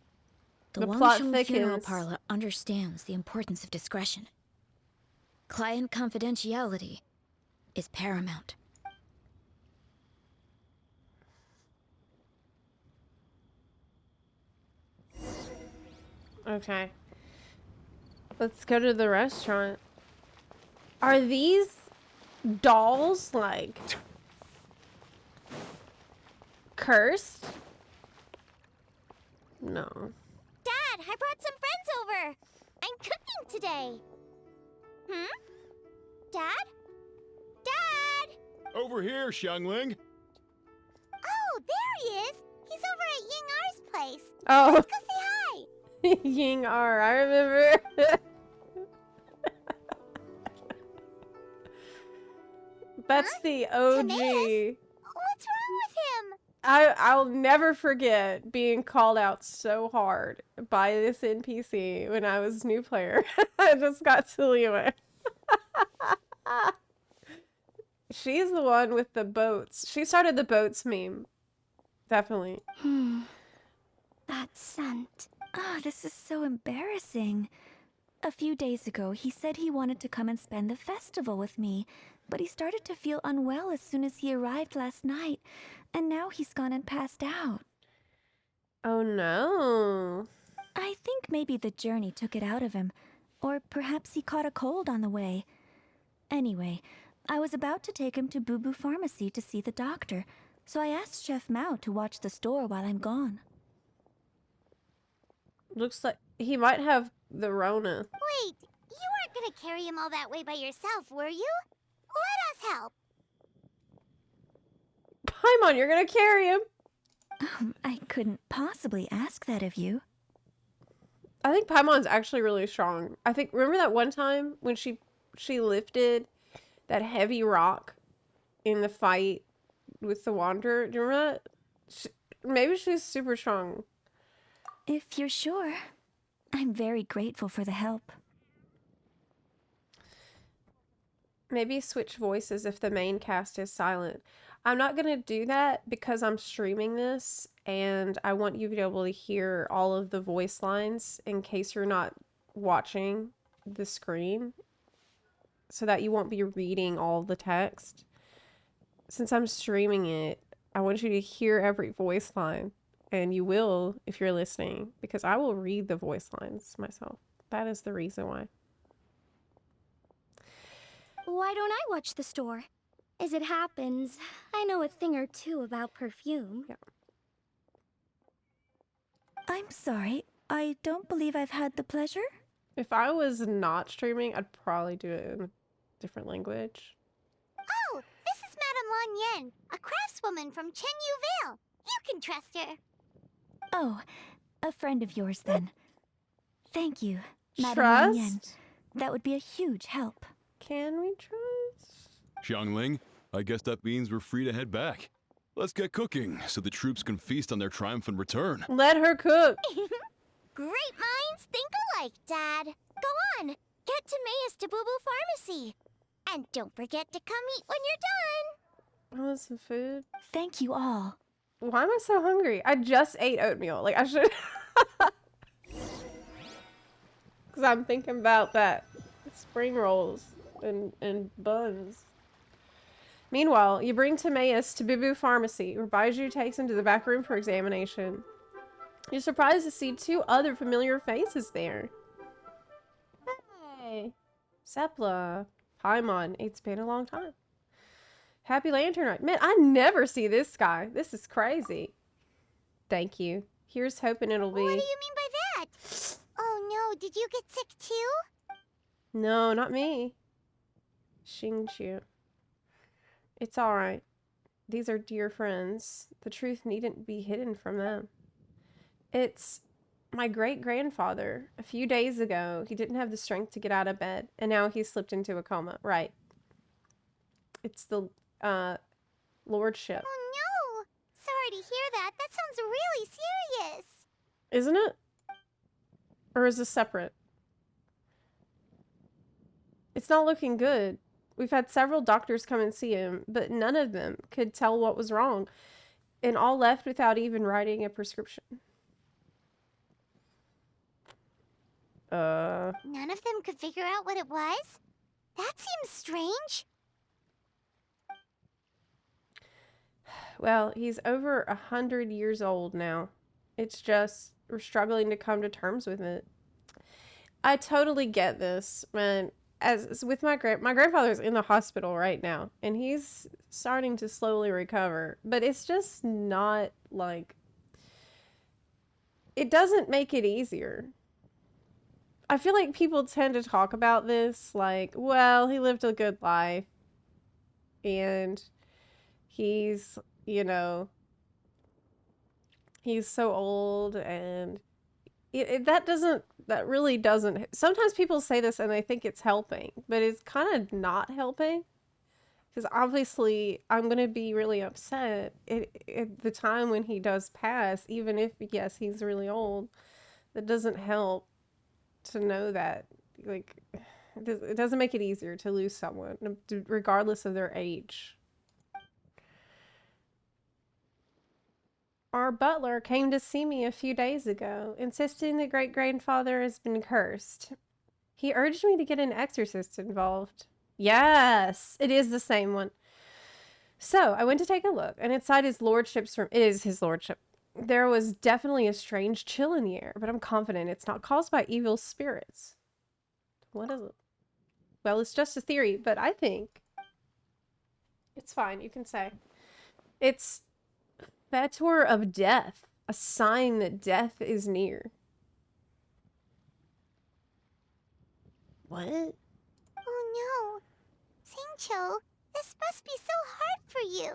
The The plot Wangsheng Funeral thickens. Parlor understands the importance of discretion. Client confidentiality is paramount. Okay. Let's go to the restaurant. Are these dolls like cursed? No. Dad, I brought some friends over. I'm cooking today. Dad? Dad? Over here, Xiangling. Oh, there he is. He's over at Ying R's place. Oh, Let's go say hi. Ying R. I remember. That's the OG. Timaeus? What's wrong with him? I'll never forget being called out so hard by this NPC when I was new player. I just got to Liyue. She's the one with the boats. She started the boats meme. Definitely. That scent. Oh, this is so embarrassing. A few days ago, he said he wanted to come and spend the festival with me, but he started to feel unwell as soon as he arrived last night, and now he's gone and passed out. Oh no. I think maybe the journey took it out of him, or perhaps he caught a cold on the way. Anyway, I was about to take him to Boo Boo Pharmacy to see the doctor, so I asked Chef Mao to watch the store while I'm gone. Looks like he might have the Rona. Wait, you weren't gonna carry him all that way by yourself, were you? Let us help. Paimon, you're gonna carry him. I couldn't possibly ask that of you. I think Paimon's actually really strong. I think, remember that one time when she lifted that heavy rock in the fight with the Wanderer? Do you remember that? Maybe she's super strong. If you're sure, I'm very grateful for the help. Maybe switch voices if the main cast is silent. I'm not going to do that because I'm streaming this and I want you to be able to hear all of the voice lines in case you're not watching the screen, so that you won't be reading all the text. Since I'm streaming it, I want you to hear every voice line, and you will if you're listening, because I will read the voice lines myself. That is the reason why. Why don't I watch the store? As it happens, I know a thing or two about perfume. Yeah. I'm sorry, I don't believe I've had the pleasure. If I was not streaming, I'd probably do it in a different language. Oh, this is Madame Lan Yen, a craftswoman from Chenyu Vale. You can trust her. Oh, a friend of yours then. Thank you, Madame Lan Yen. Trust? That would be a huge help. Can we trust? Xiangling, I guess that means we're free to head back. Let's get cooking so the troops can feast on their triumphant return. Let her cook. Great minds think alike, Dad. Go on, get Timaeus to Boo Boo Pharmacy. And don't forget to come eat when you're done. Oh, some food. Thank you all. Why am I so hungry? I just ate oatmeal. Like, I should... Because I'm thinking about that spring rolls and buns. Meanwhile, you bring Timaeus to Boo Boo Pharmacy, where Baizhu takes him to the back room for examination. You're surprised to see 2 other familiar faces there. Hey, Zepla, Paimon, it's been a long time. Happy Lantern Night. Man, I never see this guy. This is crazy. Thank you. Here's hoping it'll be... What do you mean by that? Oh no, did you get sick too? No, not me. Xingqiu. It's alright. These are dear friends. The truth needn't be hidden from them. It's my great-grandfather. A few days ago, he didn't have the strength to get out of bed, and now he's slipped into a coma. Right. It's the, lordship. Oh no! Sorry to hear that. That sounds really serious. Isn't it? Or is this separate? It's not looking good. We've had several doctors come and see him, but none of them could tell what was wrong, and all left without even writing a prescription. None of them could figure out what it was? That seems strange. Well, he's over 100 years old now. It's just, we're struggling to come to terms with it. I totally get this, man. As with my grandfather's in the hospital right now, and he's starting to slowly recover, but it's just not like, it doesn't make it easier. I feel like people tend to talk about this like, well, he lived a good life and he's, you know, he's so old, and that really doesn't, sometimes people say this and they think it's helping, but it's kind of not helping, because obviously I'm going to be really upset at the time when he does pass, even if, yes, he's really old. That doesn't help to know that, like, it doesn't make it easier to lose someone, regardless of their age. Our butler came to see me a few days ago, insisting that great-grandfather has been cursed. He urged me to get an exorcist involved. Yes, it is the same one. So, I went to take a look, and inside his lordship's room, it is his lordship, there was definitely a strange chill in the air, but I'm confident it's not caused by evil spirits. What is it? Well, it's just a theory, but I think it's fine, you can say. It's Fetor of death, a sign that death is near. What? Oh no. Xingqiu, this must be so hard for you.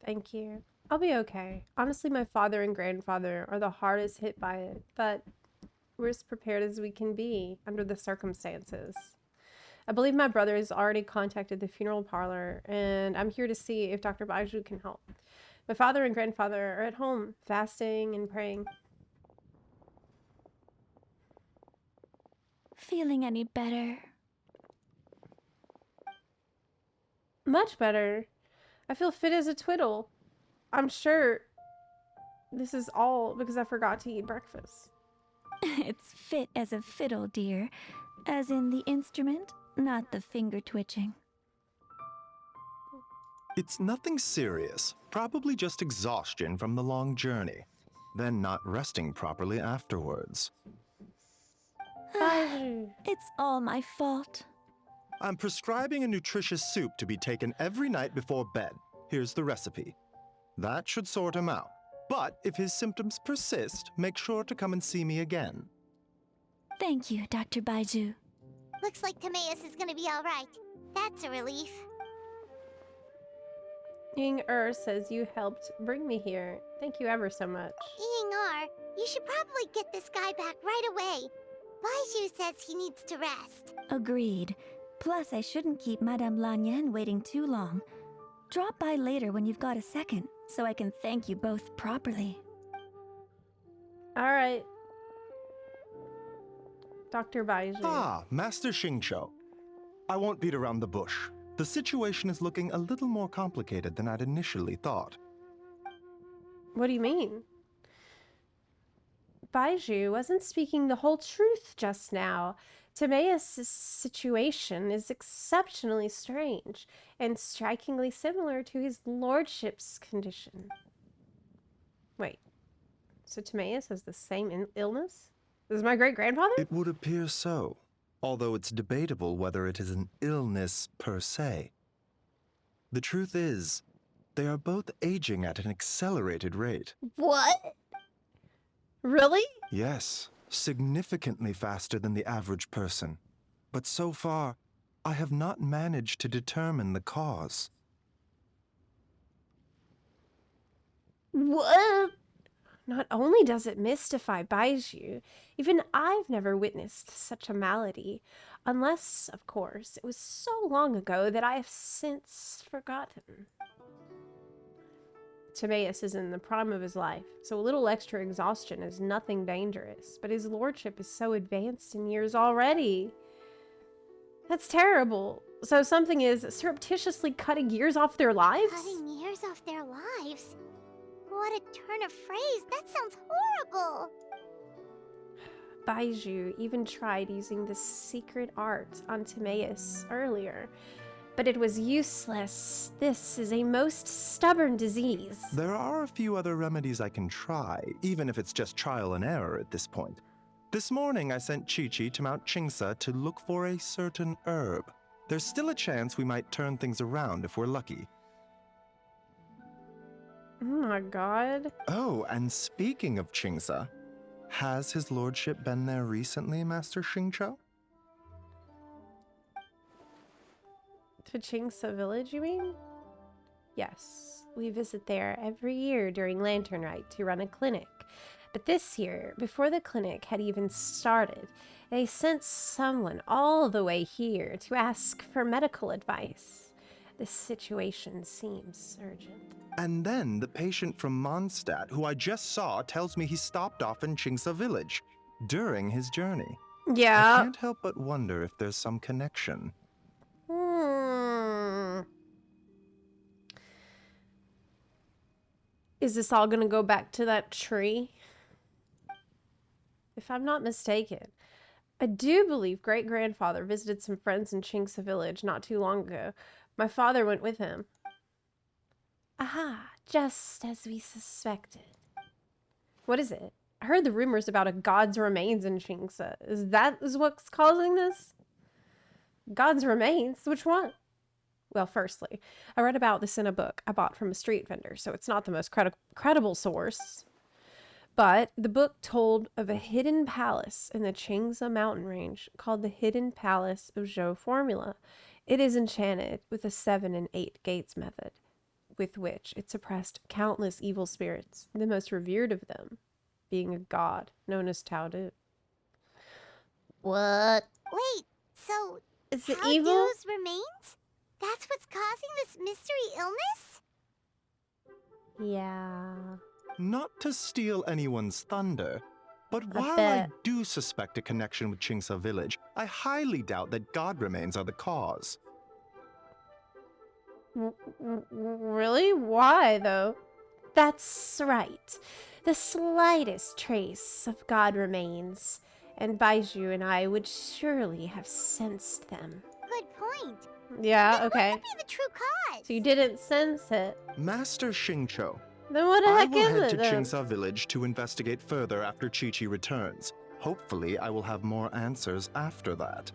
Thank you. I'll be okay. Honestly, my father and grandfather are the hardest hit by it, but we're as prepared as we can be under the circumstances. I believe my brother has already contacted the funeral parlor, and I'm here to see if Dr. Baizhu can help. My father and grandfather are at home, fasting and praying. Feeling any better? Much better. I feel fit as a twiddle. I'm sure this is all because I forgot to eat breakfast. It's fit as a fiddle, dear. As in the instrument, not the finger twitching. It's nothing serious. Probably just exhaustion from the long journey. Then not resting properly afterwards. It's all my fault. I'm prescribing a nutritious soup to be taken every night before bed. Here's the recipe. That should sort him out. But if his symptoms persist, make sure to come and see me again. Thank you, Dr. Baizhu. Looks like Timaeus is gonna be alright. That's a relief. Ying says you helped bring me here. Thank you ever so much. Ying, you should probably get this guy back right away. Baizhu says he needs to rest. Agreed. Plus, I shouldn't keep Madame Lanyan waiting too long. Drop by later when you've got a second, so I can thank you both properly. Alright. Dr. Baizhu. Ah, Master Xingqiu. I won't beat around the bush. The situation is looking a little more complicated than I'd initially thought. What do you mean? Baizhu wasn't speaking the whole truth just now. Timaeus' situation is exceptionally strange and strikingly similar to his lordship's condition. Wait, so Timaeus has the same illness as my great-grandfather? It would appear so, although it's debatable whether it is an illness per se. The truth is, they are both aging at an accelerated rate. What? Really? Yes, significantly faster than the average person. But so far, I have not managed to determine the cause. What? Not only does it mystify Baizhu, even I've never witnessed such a malady. Unless, of course, it was so long ago that I have since forgotten. Timaeus is in the prime of his life, so a little extra exhaustion is nothing dangerous, but his lordship is so advanced in years already. That's terrible. So something is surreptitiously cutting years off their lives? Cutting years off their lives? What a turn of phrase. That sounds horrible. Baizhu even tried using the secret art on Timaeus earlier, but it was useless. This is a most stubborn disease. There are a few other remedies I can try, even if it's just trial and error at this point. This morning I sent Chi-Chi to Mount Qingsa to look for a certain herb. There's still a chance we might turn things around if we're lucky. Oh my god. Oh, and speaking of Qingsa, has his lordship been there recently, Master Xingqiu? To Qingsa village, you mean? Yes, we visit there every year during Lantern Rite to run a clinic. But this year, before the clinic had even started, they sent someone all the way here to ask for medical advice. This situation seems urgent. And then the patient from Mondstadt, who I just saw, tells me he stopped off in Qingsa village during his journey. Yeah. I can't help but wonder if there's some connection. Is this all gonna go back to that tree? If I'm not mistaken, I do believe great-grandfather visited some friends in Qingsa village not too long ago. My father went with him. Aha, just as we suspected. What is it? I heard the rumors about a god's remains in Qingsa. Is what's causing this? God's remains? Which one? Well, firstly, I read about this in a book I bought from a street vendor, so it's not the most credible source. But the book told of a hidden palace in the Qingsa mountain range called the Hidden Palace of Zhou Formula. It is enchanted with the 7 and 8 gates method, with which it suppressed countless evil spirits, the most revered of them being a god known as Tao Dou. What? Wait, so Is it Tao evil? Dou's remains? That's what's causing this mystery illness? Yeah. Not to steal anyone's thunder, but while I bet. do suspect a connection with Qingsa village, I highly doubt that god remains are the cause. Really? Why, though? That's right. The slightest trace of God remains, and Baizhu and I would surely have sensed them. Good point. Yeah, Then okay. what could be the true cause? So you didn't sense it. Master Xingqiu, Then what the I heck will is head it to then? Qingsa village to investigate further after Chi-Chi returns. Hopefully, I will have more answers after that.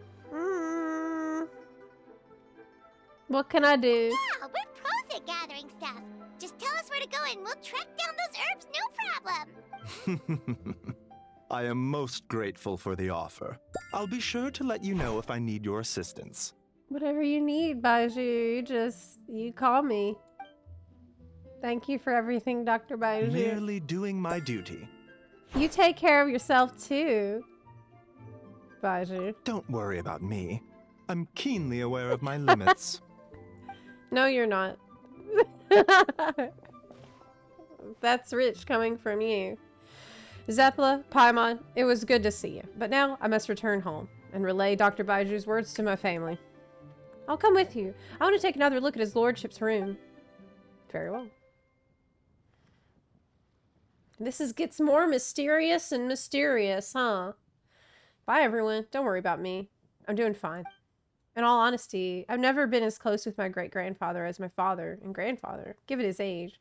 What can I do? Yeah, we're pros at gathering stuff. Just tell us where to go and we'll track down those herbs, no problem. I am most grateful for the offer. I'll be sure to let you know if I need your assistance. Whatever you need, Baizhu, you call me. Thank you for everything, Dr. Baizhu. Merely doing my duty. You take care of yourself too, Baizhu. Don't worry about me. I'm keenly aware of my limits. No, you're not. That's rich coming from you. Zepla, Paimon, it was good to see you, but now I must return home and relay Dr. Baizhu's words to my family. I'll come with you. I want to take another look at his lordship's room. Very well. Gets more mysterious and mysterious, huh? Bye, everyone. Don't worry about me. I'm doing fine. In all honesty, I've never been as close with my great-grandfather as my father and grandfather, given his age.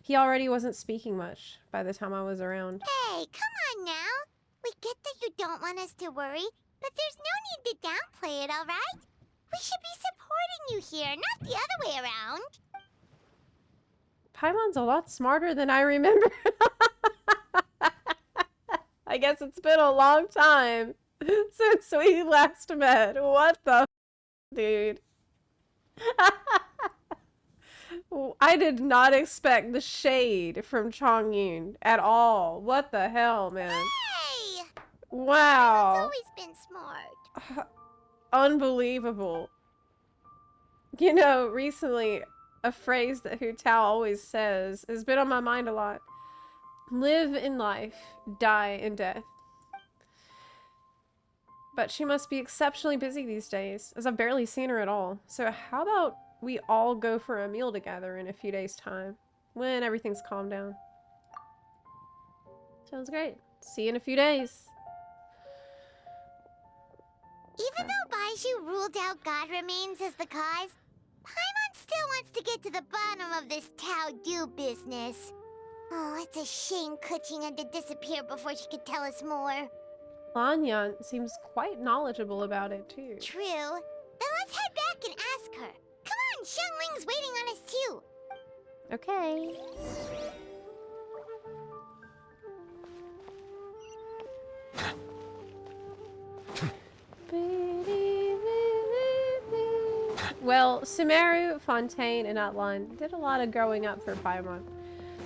He already wasn't speaking much by the time I was around. Hey, come on now. We get that you don't want us to worry, but there's no need to downplay it, all right? We should be supporting you here, not the other way around. Paimon's a lot smarter than I remember. I guess it's been a long time since we last met. What the dude? I did not expect the shade from Chongyun at all. What the hell, man? Hey! Wow. It's always been smart. Unbelievable. You know, recently, a phrase that Hu Tao always says has been on my mind a lot. Live in life, die in death. But she must be exceptionally busy these days, as I've barely seen her at all. So how about we all go for a meal together in a few days' time, when everything's calmed down? Sounds great. See you in a few days. Even though Baizhu ruled out God remains as the cause, Paimon still wants to get to the bottom of this Tao Dou business. Oh, it's a shame Kuching had to disappear before she could tell us more. Lanyan seems quite knowledgeable about it, too. True. Then let's head back and ask her. Come on, Xiangling's waiting on us, too. Okay. Well, Sumeru, Fontaine, and Atlan did a lot of growing up for Paimon.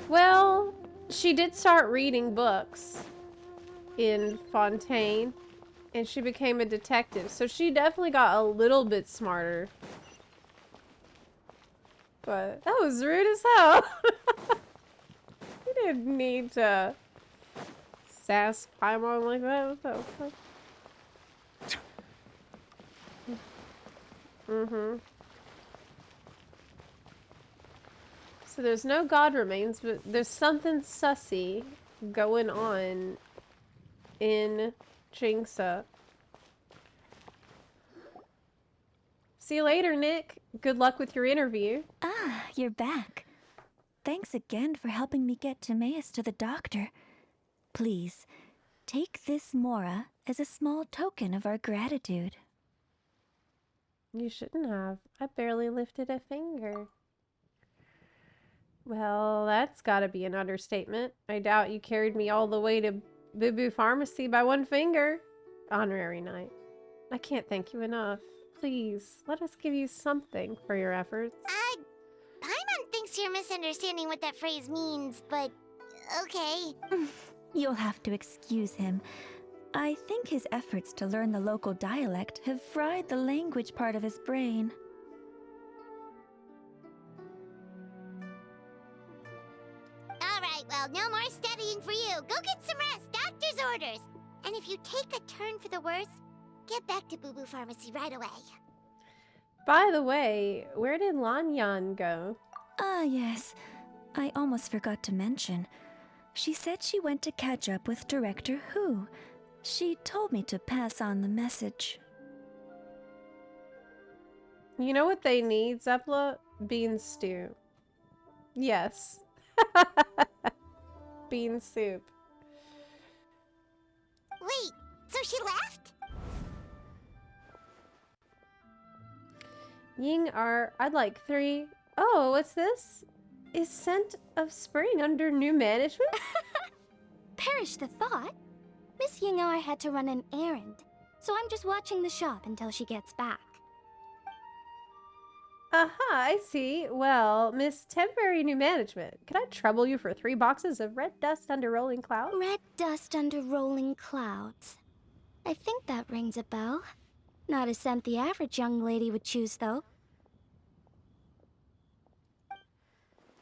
Well, she did start reading books in Fontaine, and she became a detective, so she definitely got a little bit smarter. But that was rude as hell. You didn't need to sass Paimon like that. What the fuck? So there's no god remains, but there's something sussy going on in Jingsa. See you later, Nick. Good luck with your interview. Ah, you're back. Thanks again for helping me get Timaeus to the doctor. Please, take this Mora as a small token of our gratitude. You shouldn't have. I barely lifted a finger. Well, that's gotta be an understatement. I doubt you carried me all the way to Boo Boo Pharmacy by one finger. Honorary knight. I can't thank you enough. Please, let us give you something for your efforts. Paimon thinks you're misunderstanding what that phrase means, but okay. You'll have to excuse him. I think his efforts to learn the local dialect have fried the language part of his brain. Alright, well, no more studying for you. Go get some rest. Doctor's orders. And if you take a turn for the worse, get back to Boo Boo Pharmacy right away. By the way, where did Lanyan go? Ah, yes. I almost forgot to mention. She said she went to catch up with Director Hu. She told me to pass on the message. You know what they need, Zepla? Bean stew. Yes. Bean soup. Wait, so she left? Ying are, I'd like 3. Oh, what's this? Is Scent of Spring under new management? Perish the thought. Miss Ying'ar had to run an errand, so I'm just watching the shop until she gets back. Aha, I see. Well, Miss Temporary New Management, could I trouble you for 3 boxes of red dust under rolling clouds? Red dust under rolling clouds. I think that rings a bell. Not a scent the average young lady would choose, though.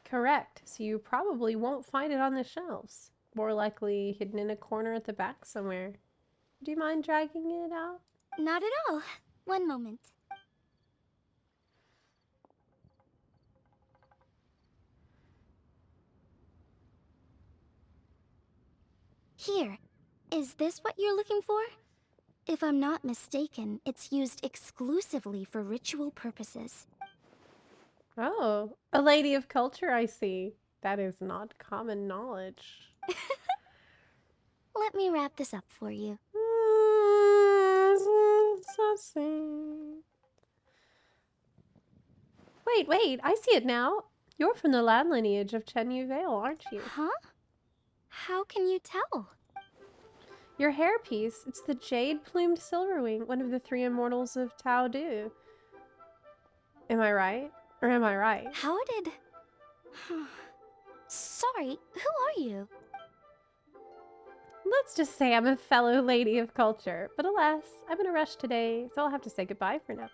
Correct. So you probably won't find it on the shelves. More likely hidden in a corner at the back somewhere. Do you mind dragging it out? Not at all. One moment. Here. Is this what you're looking for? If I'm not mistaken, it's used exclusively for ritual purposes. Oh, a lady of culture, I see. That is not common knowledge. Let me wrap this up for you. Wait, I see it now. You're from the land lineage of Chen Yu Vale, aren't you? Huh? How can you tell? Your hairpiece, it's the jade-plumed Silverwing, one of the 3 immortals of Tao Dou. Am I right? Or am I right? How did... Sorry, who are you? Let's just say I'm a fellow lady of culture, but alas, I'm in a rush today, so I'll have to say goodbye for now.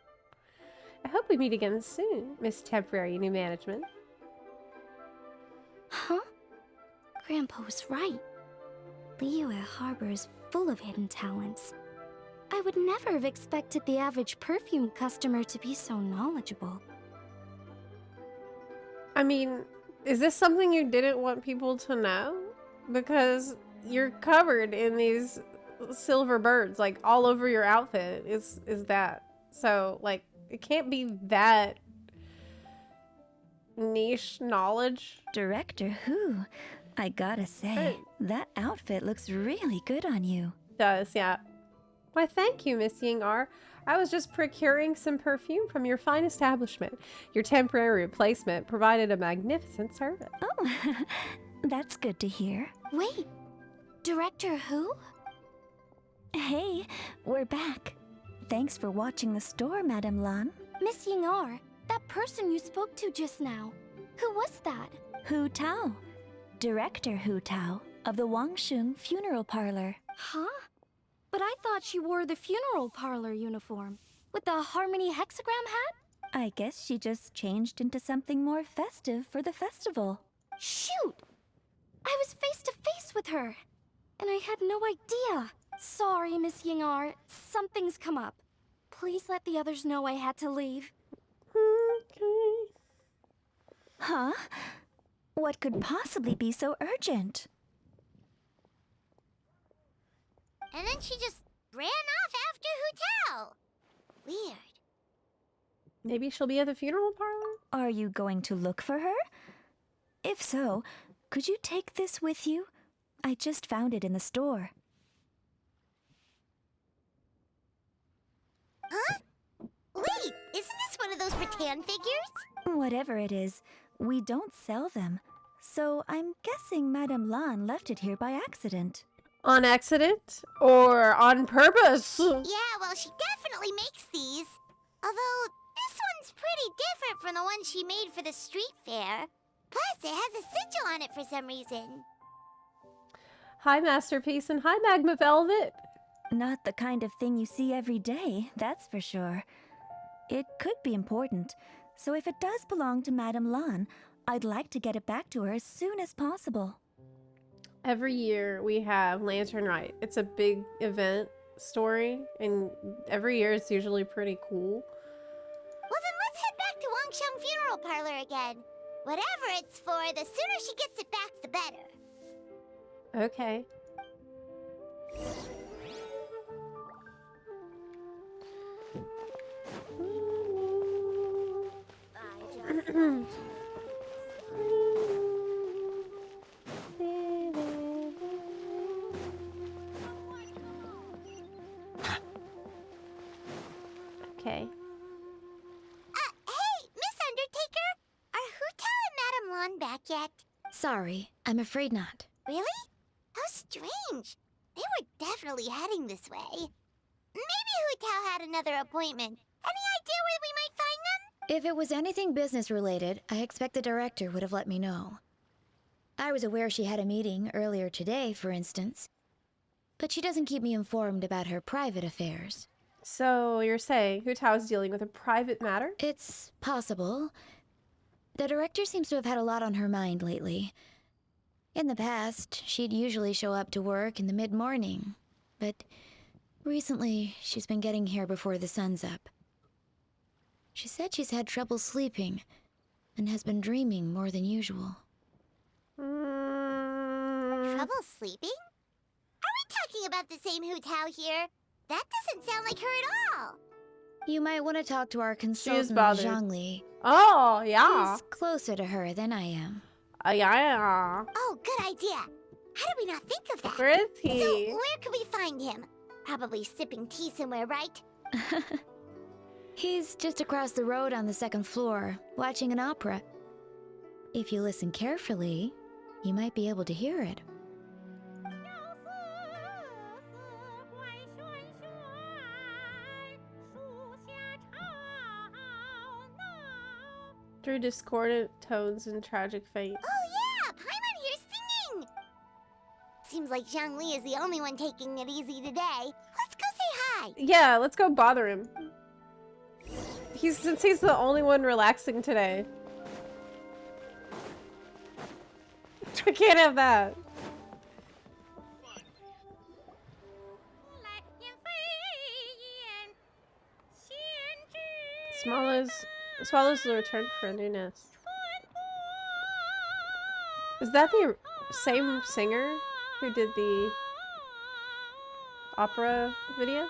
I hope we meet again soon, Miss Temporary New Management. Huh? Grandpa was right. Liyue Harbor is full of hidden talents. I would never have expected the average perfume customer to be so knowledgeable. I mean, is this something you didn't want people to know? Because you're covered in these silver birds, like, all over your outfit is that. So, like, it can't be that niche knowledge. Director Hu, I gotta say, that outfit looks really good on you. Does, yeah. Why, thank you, Miss Ying-R. I was just procuring some perfume from your fine establishment. Your temporary replacement provided a magnificent service. Oh, that's good to hear. Wait, Director Hu? Hey, we're back. Thanks for watching the store, Madame Lan. Miss Ying-R, that person you spoke to just now. Who was that? Hu Tao. Director Hu Tao of the Wangsheng Funeral Parlor. Huh? But I thought she wore the funeral parlor uniform. With the Harmony hexagram hat? I guess she just changed into something more festive for the festival. Shoot! I was face to face with her. And I had no idea. Sorry, Miss Ying-R. Something's come up. Please let the others know I had to leave. Okay. Huh? What could possibly be so urgent? And then she just ran off after Hu Tao. Weird. Maybe she'll be at the funeral parlor? Are you going to look for her? If so, could you take this with you? I just found it in the store. Huh? Wait, isn't this one of those rattan figures? Whatever it is, we don't sell them. So I'm guessing Madame Lan left it here by accident. On accident? Or on purpose? Yeah, well, she definitely makes these. Although, this one's pretty different from the one she made for the street fair. Plus, it has a sigil on it for some reason. Hi, Masterpiece, and hi, Magma Velvet. Not the kind of thing you see every day, that's for sure. It could be important, so if it does belong to Madame Lan, I'd like to get it back to her as soon as possible. Every year we have Lantern Rite. It's a big event story, and every year it's usually pretty cool. Well, then let's head back to Wangsheng Funeral Parlor again. Whatever it's for, the sooner she gets it back, the better. Okay. Okay. Hey, Miss Undertaker! Are Hu Tao and Madame Lan back yet? Sorry, I'm afraid not. Really? How strange. They were definitely heading this way. Maybe Hu Tao had another appointment. Any idea where we might find them? If it was anything business related, I expect the director would have let me know. I was aware she had a meeting earlier today, for instance. But she doesn't keep me informed about her private affairs. So you're saying Hu Tao is dealing with a private matter? It's possible. The director seems to have had a lot on her mind lately. In the past, she'd usually show up to work in the mid-morning. But recently, she's been getting here before the sun's up. She said she's had trouble sleeping and has been dreaming more than usual. Trouble sleeping? Are we talking about the same Hu Tao here? That doesn't sound like her at all. You might want to talk to our consultant, bothered. Zhongli. Oh, yeah. He's closer to her than I am. Yeah. Oh, good idea. How did we not think of that? Where is he? So, where can we find him? Probably sipping tea somewhere, right? He's just across the road on the second floor, watching an opera. If you listen carefully, you might be able to hear it. Through discordant tones and tragic fate. Oh yeah, Paimon here's singing! Seems like Zhongli is the only one taking it easy today. Let's go say hi! Yeah, let's go bother him. Since he's the only one relaxing today. I can't have that. Swallows the return for a new nest. Is that the same singer who did the opera video?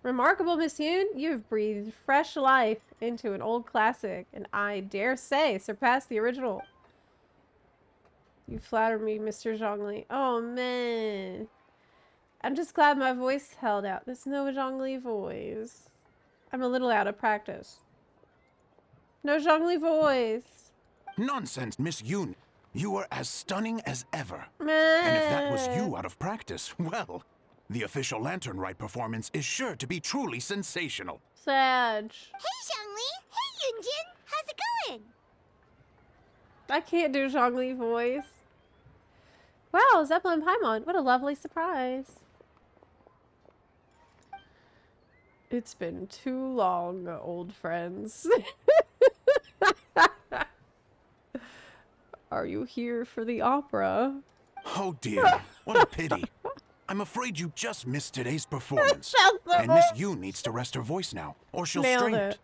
Remarkable, Miss Yoon. You have breathed fresh life into an old classic, and I dare say surpassed the original. You flatter me, Mr. Zhongli. Oh, man. I'm just glad my voice held out. There's no Zhongli voice. I'm a little out of practice. No Zhongli voice. Nonsense, Miss Yoon. You were as stunning as ever. Man. And if that was you out of practice, well, the official Lantern Rite performance is sure to be truly sensational. Sag. Hey, Zhongli! Hey, Yunjin! How's it going? I can't do Zhongli voice. Wow, Zepla and Paimon. What a lovely surprise. It's been too long, old friends. Are you here for the opera? Oh dear, what a pity. I'm afraid you just missed today's performance. And Miss Yoon needs to rest her voice now, or she'll strain it.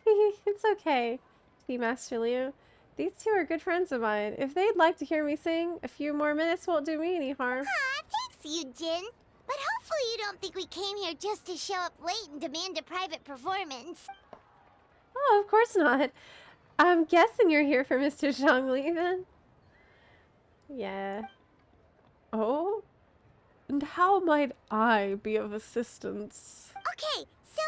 It's okay, Tea Master Liyue. These two are good friends of mine. If they'd like to hear me sing, a few more minutes won't do me any harm. Thanks, Yunjin. But hopefully you don't think we came here just to show up late and demand a private performance. Oh, of course not. I'm guessing you're here for Mr. Zhongli, then? Yeah. Oh? And how might I be of assistance? Okay, so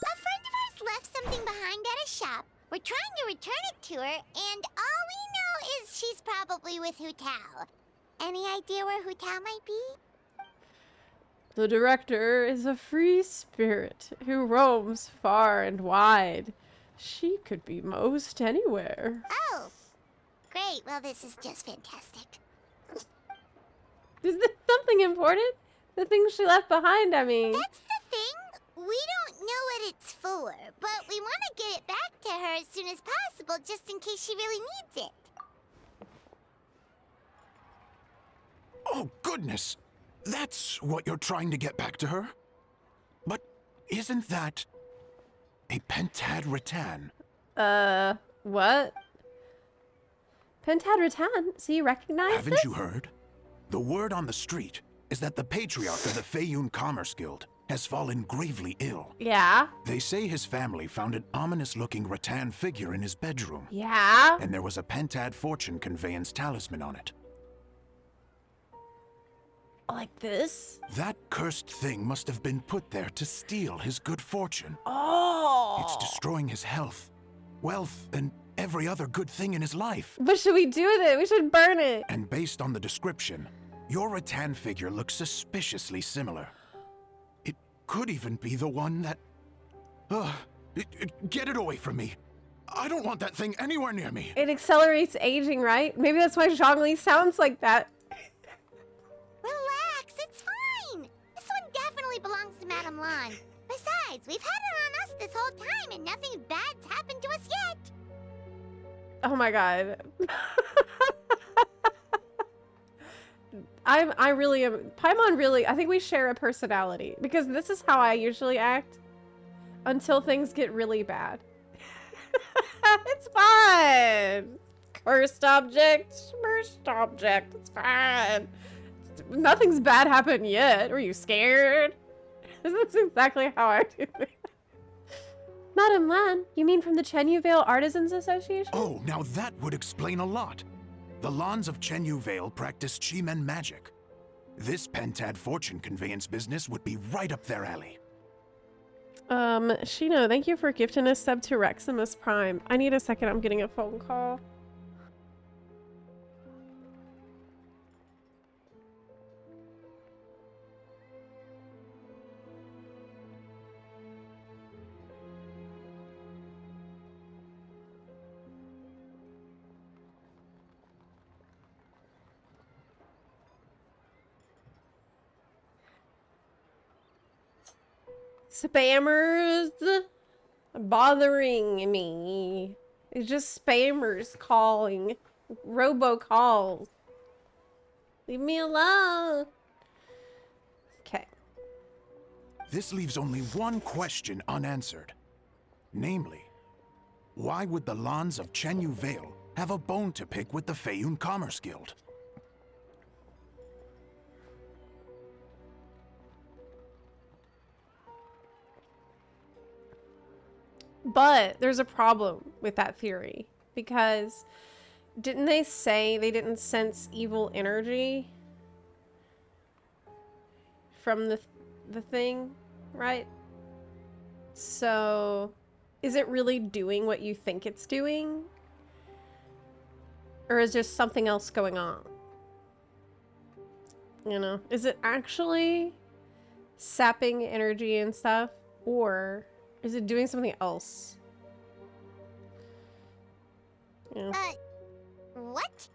a friend of ours left something behind at a shop. We're trying to return it to her, and all we know is she's probably with Hu Tao. Any idea where Hu Tao might be? The director is a free spirit who roams far and wide. She could be most anywhere. Oh, great. Well, this is just fantastic. Is this something important? The things she left behind, I mean. That's the thing. We don't know what it's for, but we want to get it back to her as soon as possible just in case she really needs it. Oh, goodness. That's what you're trying to get back to her? But isn't that a pentad rattan? What? Pentad rattan? So you recognize Haven't this? you heard? The word on the street is that the patriarch of the Feiyun Commerce Guild has fallen gravely ill. Yeah. They say his family found an ominous-looking rattan figure in his bedroom. Yeah. And there was a pentad fortune conveyance talisman on it. Like this? That cursed thing must have been put there to steal his good fortune. Oh. It's destroying his health, wealth, and every other good thing in his life. What should we do with it? We should burn it. And based on the description, your rattan figure looks suspiciously similar. could even be the one that... get it away from me. I don't want that thing anywhere near me. It accelerates aging, right? Maybe that's why Zhongli sounds like that. Relax, it's fine. This one definitely belongs to Madame Lan. Besides, we've had it on us this whole time and nothing bad's happened to us yet. Oh my god. I really am. Paimon really, I think we share a personality because this is how I usually act until things get really bad. It's fine. Cursed object. It's fine. Nothing's bad happened yet. Were you scared? This is exactly how I do it. Madame Lan, you mean from the Chenyu Vale Artisans Association? Oh, now that would explain a lot. The Lans of Chenyu Vale practice Chi-Men magic. This Pentad fortune conveyance business would be right up their alley. Shino, thank you for gifting us sub to Reximus Prime. I need a second, I'm getting a phone call. Spammers bothering me. It's just spammers calling. Robocalls. Leave me alone. Okay. This leaves only one question unanswered. Namely, why would the Lans of Chenyu Vale have a bone to pick with the Feiyun Commerce Guild? But there's a problem with that theory because didn't they say they didn't sense evil energy from the thing, right? So is it really doing what you think it's doing? Or is there something else going on? You know, is it actually sapping energy and stuff, or is it doing something else? Yeah. What?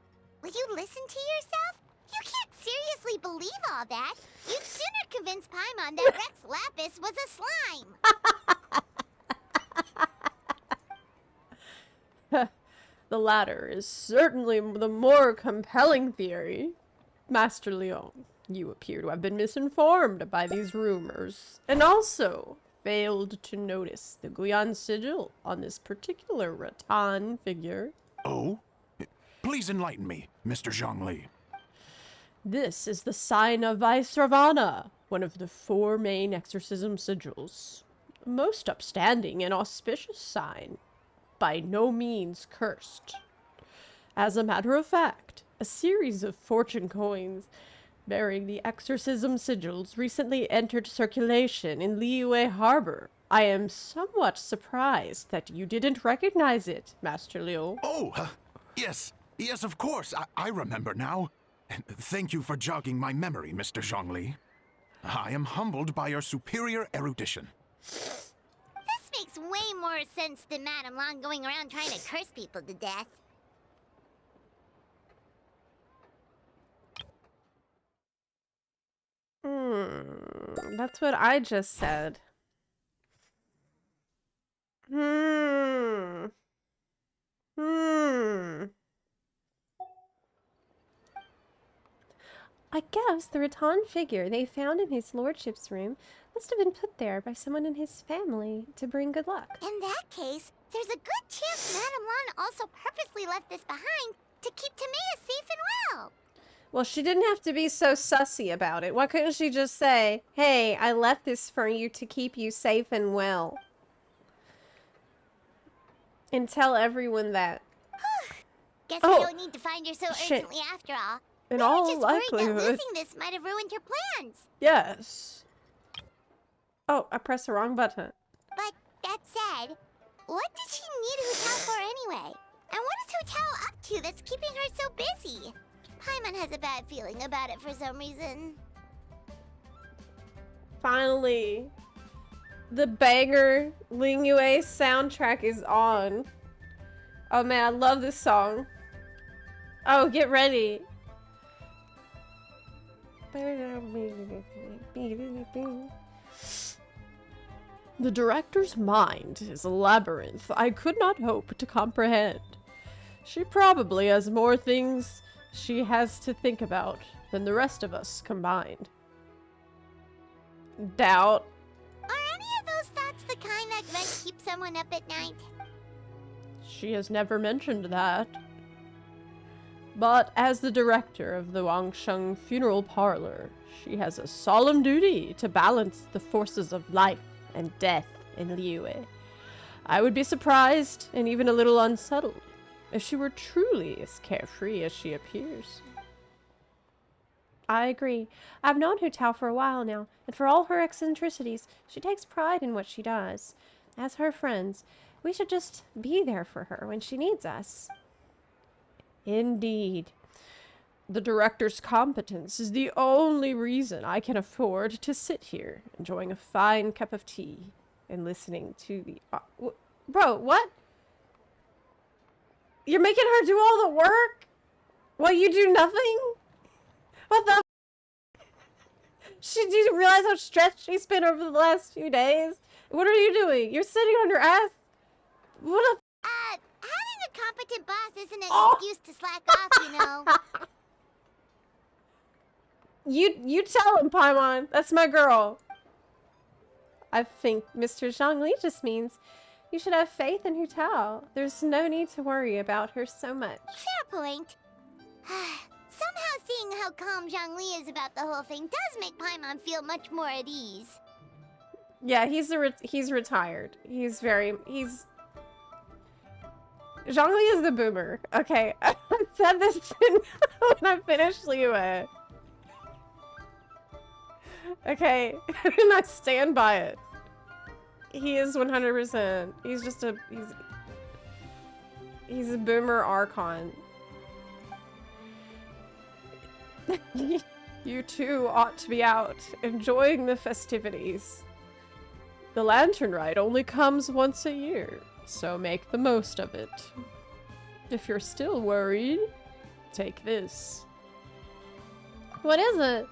Will you listen to yourself? You can't seriously believe all that. You'd sooner convince Paimon that Rex Lapis was a slime. The latter is certainly the more compelling theory. Master Liyue, you appear to have been misinformed by these rumors, and also failed to notice the Guyan sigil on this particular rattan figure. Oh? Please enlighten me, Mr. Zhongli. This is the sign of Vaisravana, one of the 4 main exorcism sigils. A most upstanding and auspicious sign. By no means cursed. As a matter of fact, a series of fortune coins bearing the exorcism sigils recently entered circulation in Liyue Harbor. I am somewhat surprised that you didn't recognize it, Master Liu. Oh, yes, of course, I remember now. Thank you for jogging my memory, Mr. Zhongli. I am humbled by your superior erudition. This makes way more sense than Madame Lan going around trying to curse people to death. That's what I just said. I guess the rattan figure they found in his lordship's room must have been put there by someone in his family to bring good luck. In that case, there's a good chance Madame Lan also purposely left this behind to keep Timaeus safe and well. Well, she didn't have to be so sussy about it. Why couldn't she just say, hey, I left this for you to keep you safe and well? And tell everyone that. Guess we don't need to find her so urgently after all. In we were all just worried likelihood. that losing this might have ruined your plans. Yes. Oh, I pressed the wrong button. But that said, what did she need Hu Tao for anyway? And what is Hu Tao up to that's keeping her so busy? Paimon has a bad feeling about it for some reason. Finally. The banger Liyue soundtrack is on. Oh man, I love this song. Oh, get ready. The director's mind is a labyrinth I could not hope to comprehend. She probably has more things she has to think about than the rest of us combined. Doubt. Are any of those thoughts the kind that might keep someone up at night? She has never mentioned that. But as the director of the Wangsheng funeral parlor, she has a solemn duty to balance the forces of life and death in Liyue. I would be surprised and even a little unsettled if she were truly as carefree as she appears. I agree. I've known Hu Tao for a while now, and for all her eccentricities, she takes pride in what she does. As her friends, we should just be there for her when she needs us. Indeed. The director's competence is the only reason I can afford to sit here, enjoying a fine cup of tea and listening to the... Bro, what? You're making her do all the work? While you do nothing? What the... Do you realize how stressed she's been over the last few days? What are you doing? You're sitting on your ass? What a... Having a competent boss isn't an excuse to slack off, you know. You tell him, Paimon. That's my girl. I think Mr. Zhongli just means you should have faith in Hu Tao. There's no need to worry about her so much. Fair point. Somehow seeing how calm Zhongli is about the whole thing does make Paimon feel much more at ease. Yeah, he's retired. Zhongli is the boomer. Okay, I said this when I finished Liyue. Okay, and I stand by it. He is 100%. He's just a... He's a boomer archon. You two ought to be out, enjoying the festivities. The lantern rite only comes once a year, so make the most of it. If you're still worried, take this. What is it?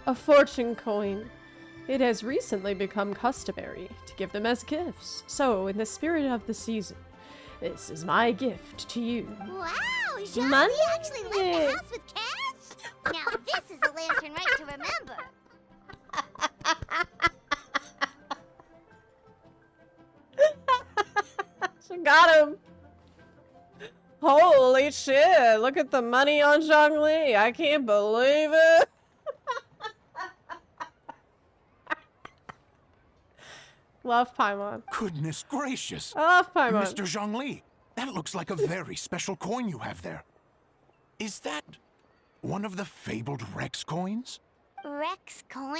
A fortune coin. It has recently become customary to give them as gifts, so in the spirit of the season, this is my gift to you. Wow, Zhongli actually left the house with cash? Now this is a lantern rite to remember. She got him. Holy shit, look at the money on Zhongli. I can't believe it. Love Paimon. Goodness gracious. I love Paimon. Mr. Zhongli, that looks like a very special coin you have there. Is that one of the fabled Rex coins? Rex coin?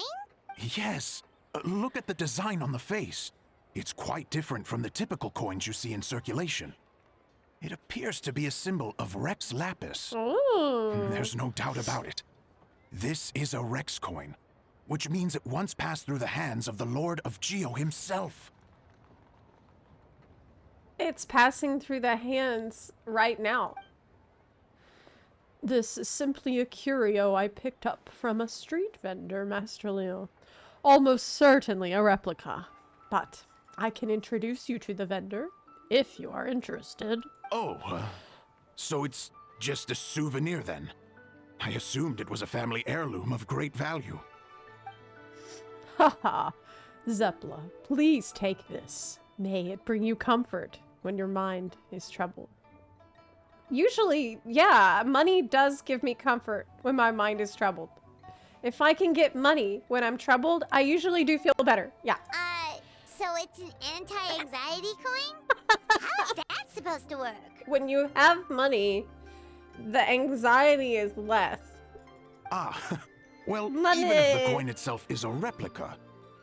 Yes. Look at the design on the face. It's quite different from the typical coins you see in circulation. It appears to be a symbol of Rex Lapis. Ooh. There's no doubt about it. This is a Rex coin, which means it once passed through the hands of the Lord of Geo himself. It's passing through the hands right now. This is simply a curio I picked up from a street vendor, Master Liyue. Almost certainly a replica, but I can introduce you to the vendor if you are interested. Oh, so it's just a souvenir then? I assumed it was a family heirloom of great value. Haha, Zepla, please take this. May it bring you comfort when your mind is troubled. Usually, yeah, money does give me comfort when my mind is troubled. If I can get money when I'm troubled, I usually do feel better. Yeah. So it's an anti-anxiety coin? How's that supposed to work? When you have money, the anxiety is less. Ah, well, Money. even if the coin itself is a replica,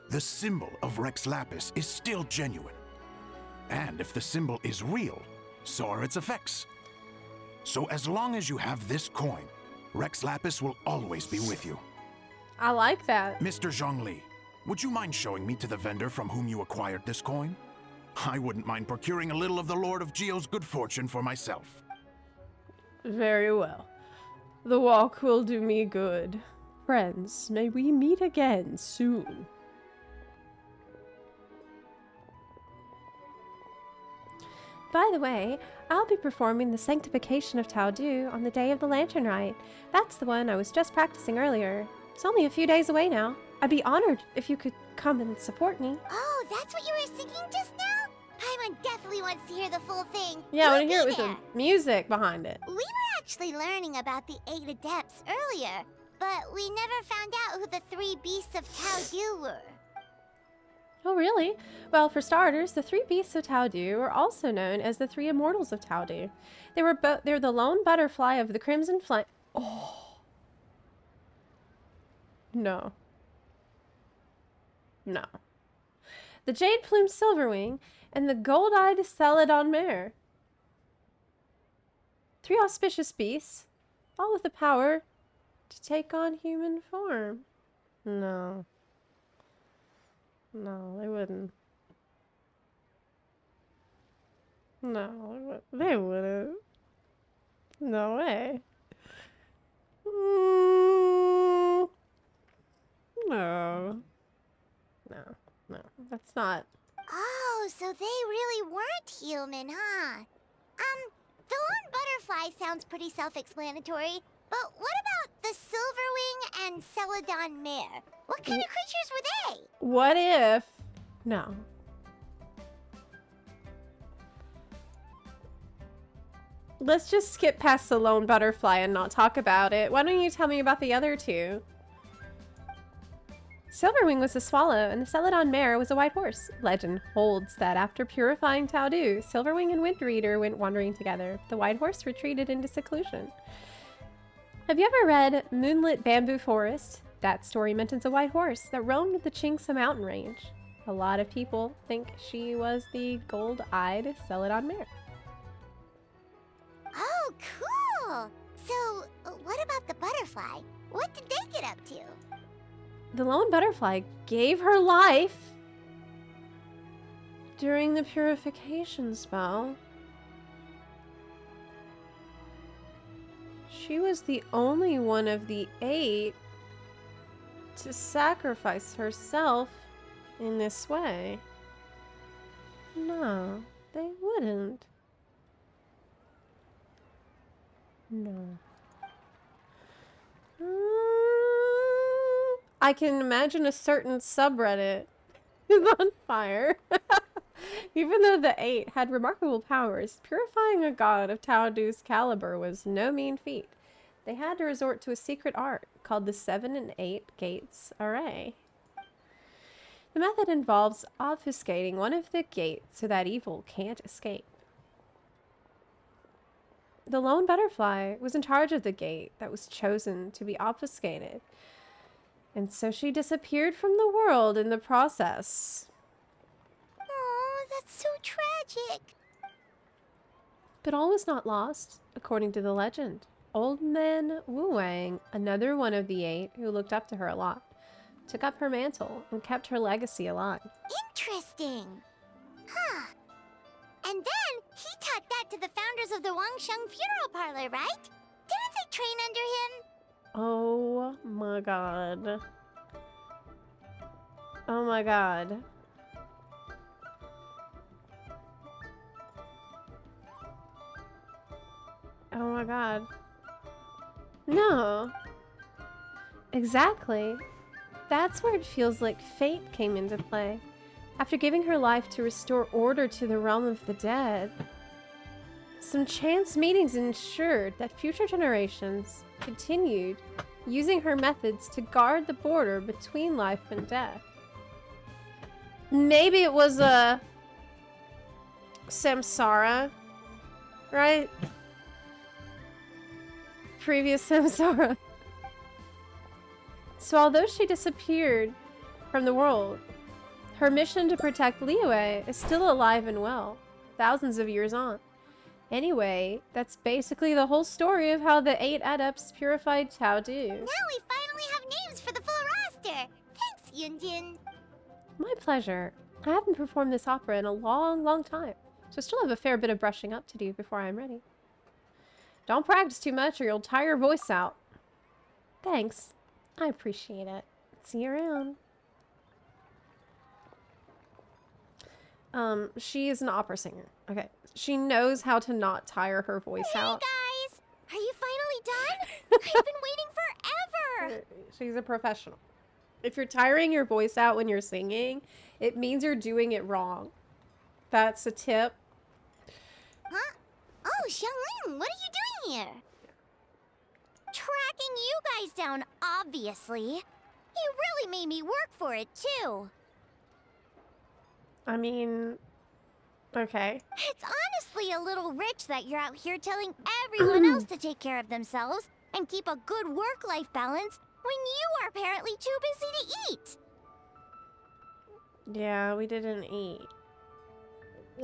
the symbol of Rex Lapis is still genuine. And if the symbol is real, so are its effects. So as long as you have this coin, Rex Lapis will always be with you. I like that. Mr. Zhongli, would you mind showing me to the vendor from whom you acquired this coin? I wouldn't mind procuring a little of the Lord of Geo's good fortune for myself. Very well. The walk will do me good. Friends, may we meet again soon. By the way, I'll be performing the Sanctification of Tao Dou on the day of the Lantern Rite. That's the one I was just practicing earlier. It's only a few days away now. I'd be honored if you could come and support me. Oh, that's what you were singing just now? Paimon definitely wants to hear the full thing. Yeah, I want to We'll hear it be with there. the music behind it. We were actually learning about the 8 Adepts earlier, but we never found out who the 3 beasts of Tao Dou were. Oh, really? Well, for starters, the 3 beasts of Tao Dou are also known as the 3 immortals of Tao Dou. They're the lone butterfly of the Crimson Flame. Oh. No. No. The Jade Plume Silverwing and the Gold-Eyed Celadon Mare. 3 auspicious beasts, all with the power to take on human form. No. No, they wouldn't. No, they wouldn't. No way. No. No, that's not. Oh, so they really weren't human, huh? The lone butterfly sounds pretty self-explanatory, but what about the Silverwing and Celadon Mare? What kind of creatures were they? What if... No. Let's just skip past the lone butterfly and not talk about it. Why don't you tell me about the other 2? Silverwing was a swallow, and the Celadon Mare was a white horse. Legend holds that after purifying Tao Dou, Silverwing and Wind Eater went wandering together. The white horse retreated into seclusion. Have you ever read Moonlit Bamboo Forest? That story mentions a white horse that roamed the Chingsa mountain range. A lot of people think she was the gold-eyed Celadon Mare. Oh, cool! So, what about the butterfly? What did they get up to? The lone butterfly gave her life during the purification spell. She was the only one of the 8 to sacrifice herself in this way. No, they wouldn't. No. I can imagine a certain subreddit is on fire. Even though the 8 had remarkable powers, purifying a god of Tao Dou's caliber was no mean feat. They had to resort to a secret art called the 7 and 8 Gates Array. The method involves obfuscating one of the gates so that evil can't escape. The lone butterfly was in charge of the gate that was chosen to be obfuscated, and so she disappeared from the world in the process. Oh, that's so tragic. But all was not lost, according to the legend. Old man Wu Wang, another one of the 8 who looked up to her a lot, took up her mantle and kept her legacy alive. Interesting. Huh. And then he taught that to the founders of the Wangsheng Funeral Parlor, right? Didn't they train under him? Oh my god. Oh my god. Oh my god. No. Exactly. That's where it feels like fate came into play. After giving her life to restore order to the realm of the dead, some chance meetings ensured that future generations continued using her methods to guard the border between life and death. Maybe it was a samsara, right? Previous samsara. So although she disappeared from the world, her mission to protect Liyue is still alive and well, thousands of years on. Anyway, that's basically the whole story of how the 8 Adepts purified Tao Dou. Now we finally have names for the full roster. Thanks, Yunjin. My pleasure. I haven't performed this opera in a long, long time, so I still have a fair bit of brushing up to do before I'm ready. Don't practice too much or you'll tire your voice out. Thanks. I appreciate it. See you around. She is an opera singer. Okay. She knows how to not tire her voice out. Hey guys! Are you finally done? I've been waiting forever! She's a professional. If you're tiring your voice out when you're singing, it means you're doing it wrong. That's a tip. Huh? Oh, Xiangling, what are you doing here? Tracking you guys down, obviously. You really made me work for it, too. I mean, okay. It's honestly a little rich that you're out here telling everyone else to take care of themselves and keep a good work-life balance when you are apparently too busy to eat. Yeah, we didn't eat.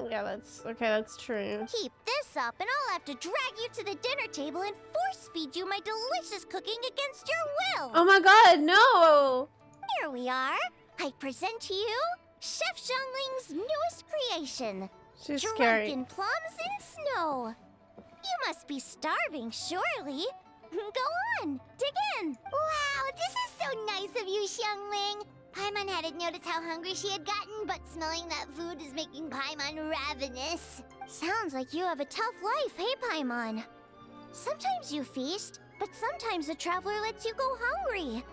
Yeah, that's true. Keep this up and I'll have to drag you to the dinner table and force feed you my delicious cooking against your will. Oh my god, no! Here we are. I present to you Chef Xiangling's newest creation. She's Drunken scary. plums in snow. You must be starving, surely. Go on, dig in. Wow, this is so nice of you, Xiangling. Paimon hadn't noticed how hungry she had gotten, but smelling that food is making Paimon ravenous. Sounds like you have a tough life, hey, Paimon? Sometimes you feast, but sometimes the traveler lets you go hungry.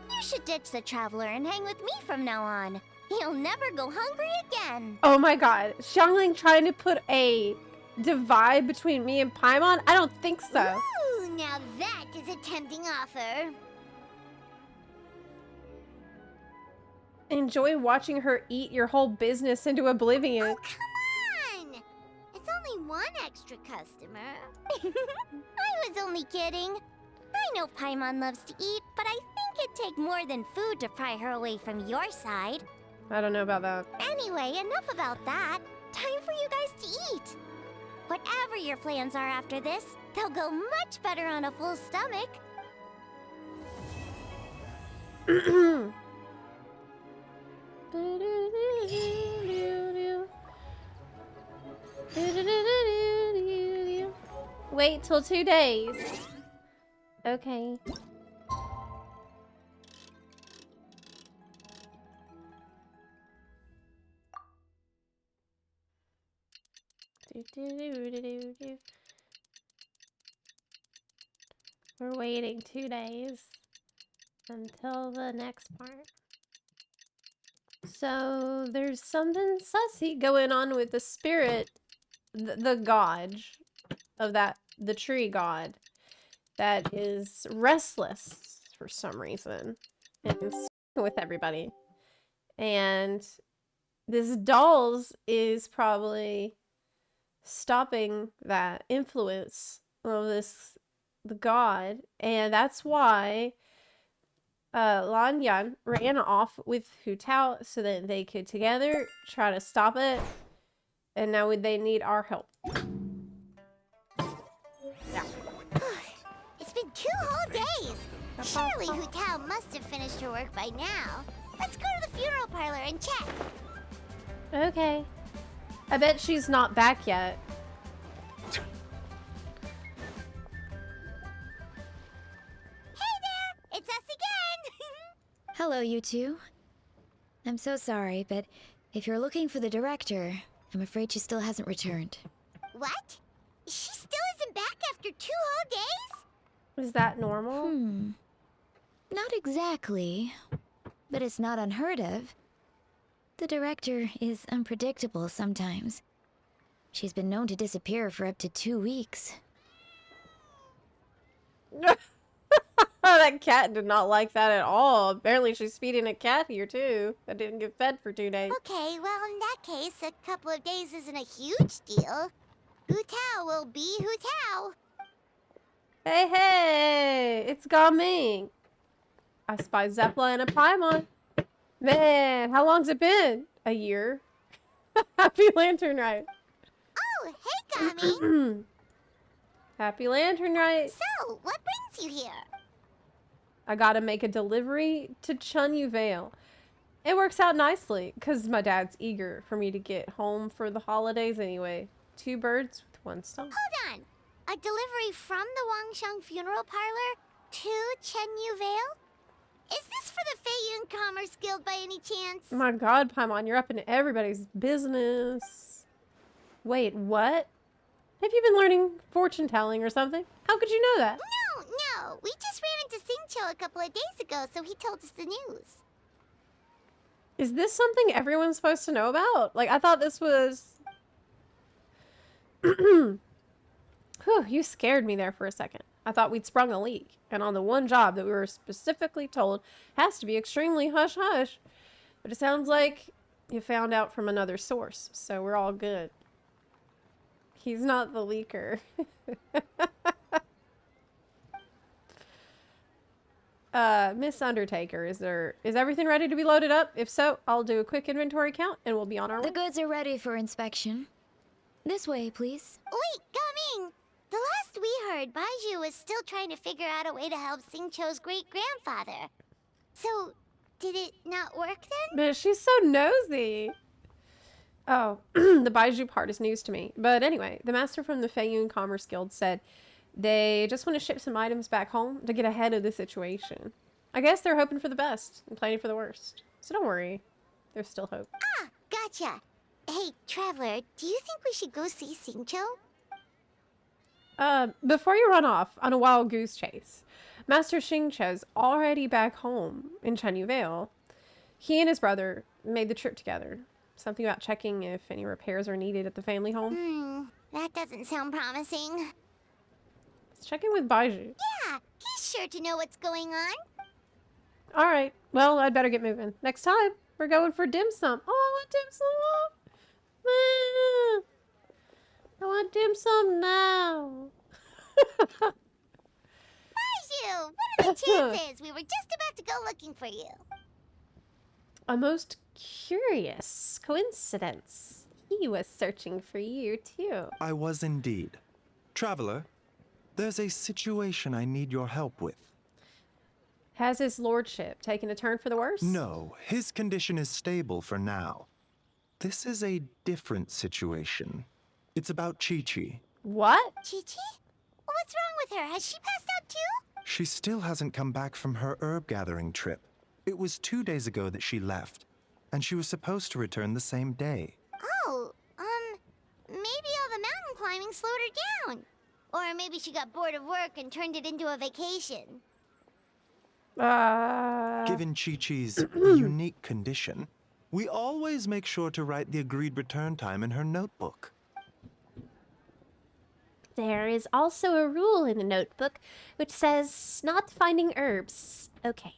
You should ditch the traveler and hang with me from now on. You'll never go hungry again. Oh my god. Xiangling trying to put a divide between me and Paimon? I don't think so. Ooh, now that is a tempting offer. Enjoy watching her eat your whole business into oblivion. Oh, come on! It's only one extra customer. I was only kidding. I know Paimon loves to eat, but I think it'd take more than food to pry her away from your side. I don't know about that. Anyway, enough about that. Time for you guys to eat. Whatever your plans are after this, they'll go much better on a full stomach. Wait till 2 days. Okay. We're waiting 2 days until the next part. So there's something sussy going on with the spirit, the god of the tree god, that is restless for some reason and with everybody. And this dolls is probably stopping that influence of the god, and that's why Lan Yan ran off with Hu Tao so that they could together try to stop it, and now they need our help. Yeah. It's been 2 whole days. Surely Hu Tao must have finished her work by now. Let's go to the funeral parlor and check. Okay. I bet she's not back yet. Hey there! It's us again! Hello, you two. I'm so sorry, but if you're looking for the director, I'm afraid she still hasn't returned. What? She still isn't back after 2 whole days? Is that normal? Not exactly, but it's not unheard of. The director is unpredictable sometimes. She's been known to disappear for up to 2 weeks. That cat did not like that at all. Apparently she's feeding a cat here too. That didn't get fed for 2 days. Okay, well in that case, a couple of days isn't a huge deal. Hu Tao will be Hu Tao. Hey, hey! It's Gaming. I spy Zepla and a Paimon. Man, how long's it been? A year. Happy Lantern Rite. Oh, hey, Gami. Happy Lantern Rite. So, what brings you here? I gotta make a delivery to Chunyu Vale. It works out nicely, because my dad's eager for me to get home for the holidays anyway. 2 birds with 1 stone. Hold on! A delivery from the Wangsheng funeral parlor to Chenyu Vale? Is this for the Feiyun Commerce Guild by any chance? My god, Paimon, you're up in everybody's business. Wait, what? Have you been learning fortune telling or something? How could you know that? No. We just ran into Xingqiu a couple of days ago, so he told us the news. Is this something everyone's supposed to know about? Like, I thought this was... Whew, you scared me there for a second. I thought we'd sprung a leak. And on the one job that we were specifically told has to be extremely hush-hush. But it sounds like you found out from another source, so we're all good. He's not the leaker. Miss Undertaker, is everything ready to be loaded up? If so, I'll do a quick inventory count and we'll be on our way. The goods are ready for inspection. This way, please. Wait, Gaming! The last we heard, Baizhu was still trying to figure out a way to help Xingqiu's great-grandfather. So, did it not work then? But she's so nosy. Oh, the Baizhu part is news to me. But anyway, the master from the Feiyun Commerce Guild said they just want to ship some items back home to get ahead of the situation. I guess they're hoping for the best and planning for the worst. So don't worry. There's still hope. Ah, gotcha. Hey, Traveler, do you think we should go see Xingqiu? Before you run off on a wild goose chase, Master Xingqiu's already back home in Chenyu Vale. He and his brother made the trip together. Something about checking if any repairs are needed at the family home. That doesn't sound promising. Let's check in with Baizhu. Yeah, he's sure to know what's going on. Alright, well, I'd better get moving. Next time, we're going for dim sum. Oh, I want dim sum! I want dim sum now. Baizhu, what are the chances? We were just about to go looking for you. A most curious coincidence. He was searching for you, too. I was indeed. Traveler, there's a situation I need your help with. Has his lordship taken a turn for the worse? No, his condition is stable for now. This is a different situation. It's about Chi-Chi. What? Chi-Chi? What's wrong with her? Has she passed out too? She still hasn't come back from her herb gathering trip. It was 2 days ago that she left, and she was supposed to return the same day. Oh, maybe all the mountain climbing slowed her down. Or maybe she got bored of work and turned it into a vacation. Given Chi-Chi's unique condition, we always make sure to write the agreed return time in her notebook. There is also a rule in the notebook which says not finding herbs. Okay.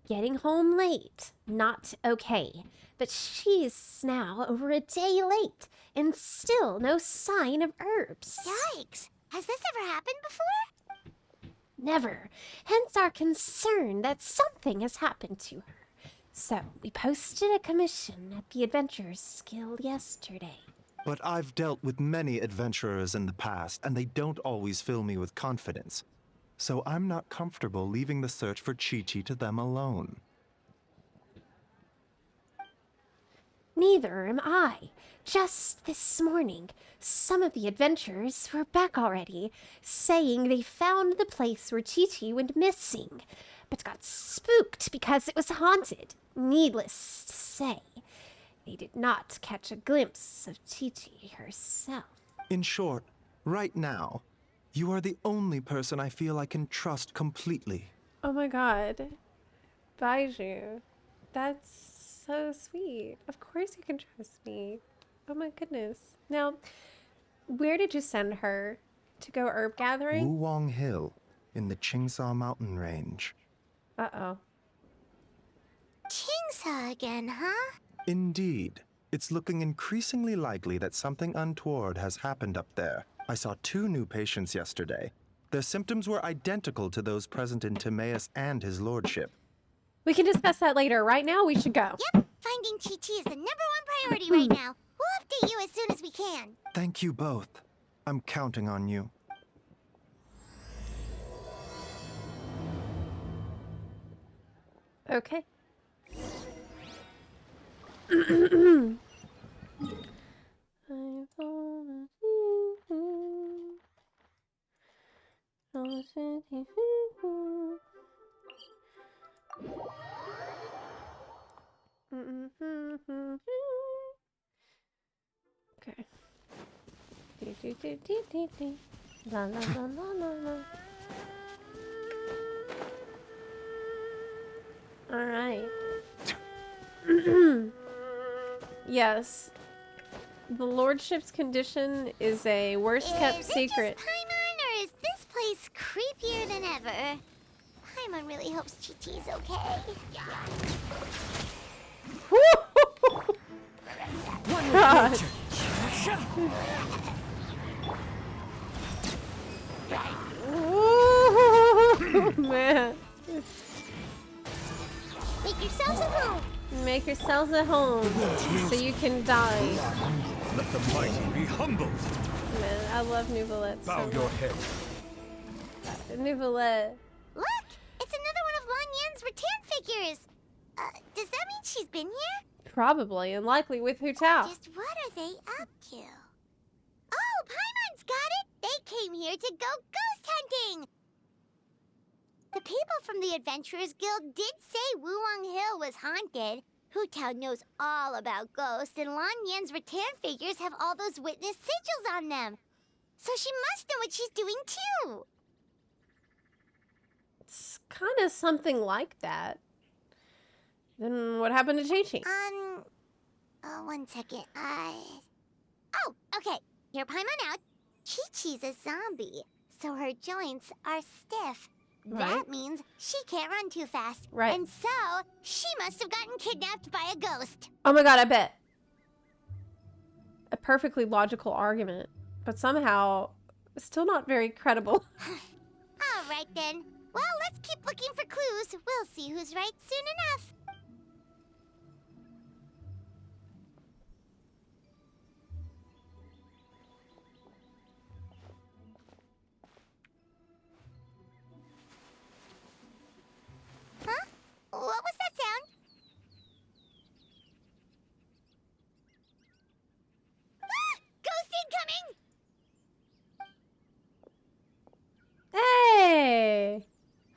Getting home late. Not okay. But she's now over a day late and still no sign of herbs. Yikes! Has this ever happened before? Never. Hence our concern that something has happened to her. So, we posted a commission at the Adventurers Guild yesterday. But I've dealt with many adventurers in the past, and they don't always fill me with confidence. So I'm not comfortable leaving the search for Chi-Chi to them alone. Neither am I. Just this morning, some of the adventurers were back already, saying they found the place where Chi-Chi went missing, but got spooked because it was haunted. Needless to say, they did not catch a glimpse of Chi-Chi herself. In short, right now, you are the only person I feel I can trust completely. Oh my god. Baizhu. That's so sweet. Of course you can trust me. Oh my goodness. Now, where did you send her? To go herb gathering? Wuwang Hill, in the Qingsa mountain range. Uh-oh. Qingsa again, huh? Indeed. It's looking increasingly likely that something untoward has happened up there. I saw 2 new patients yesterday. Their symptoms were identical to those present in Timaeus and his lordship. We can discuss that later. Right now, we should go. Yep, finding Chi-Chi is the #1 priority right now. We'll update you as soon as we can. Thank you both. I'm counting on you. Okay. Okay. La, la, la, la, la, la. All right. Yes. The lordship's condition is a worst-kept secret. Is it just Paimon, or is this place creepier than ever? Paimon really hopes Chi-Chi's okay. God. Ooh, man. Make yourselves at home. Make yourselves at home so you can die. Let the mighty be humbled. Man, I love Nouvelette Bow so your much. head. Nouvelette. Look, it's another one of Lan Yan's rattan figures. Does that mean she's been here? Probably, and likely with Hu Tao. Just what are they up to? Oh, Paimon's got it! They came here to go ghost hunting! The people from the Adventurers Guild did say Wuwang Hill was haunted. Hu Tao knows all about ghosts, and Lan Yan's rattan figures have all those witness sigils on them. So she must know what she's doing too. It's kind of something like that. Then what happened to Chi-Chi? One second. Oh, okay. Hear Paimon out. Chi-Chi's a zombie, so her joints are stiff. Right. That means she can't run too fast. Right. And so, she must have gotten kidnapped by a ghost. Oh my god, I bet. A perfectly logical argument, but somehow still not very credible. All right then. Well, let's keep looking for clues. We'll see who's right soon enough. Huh? What was that sound? Ah! Ghost incoming! Hey!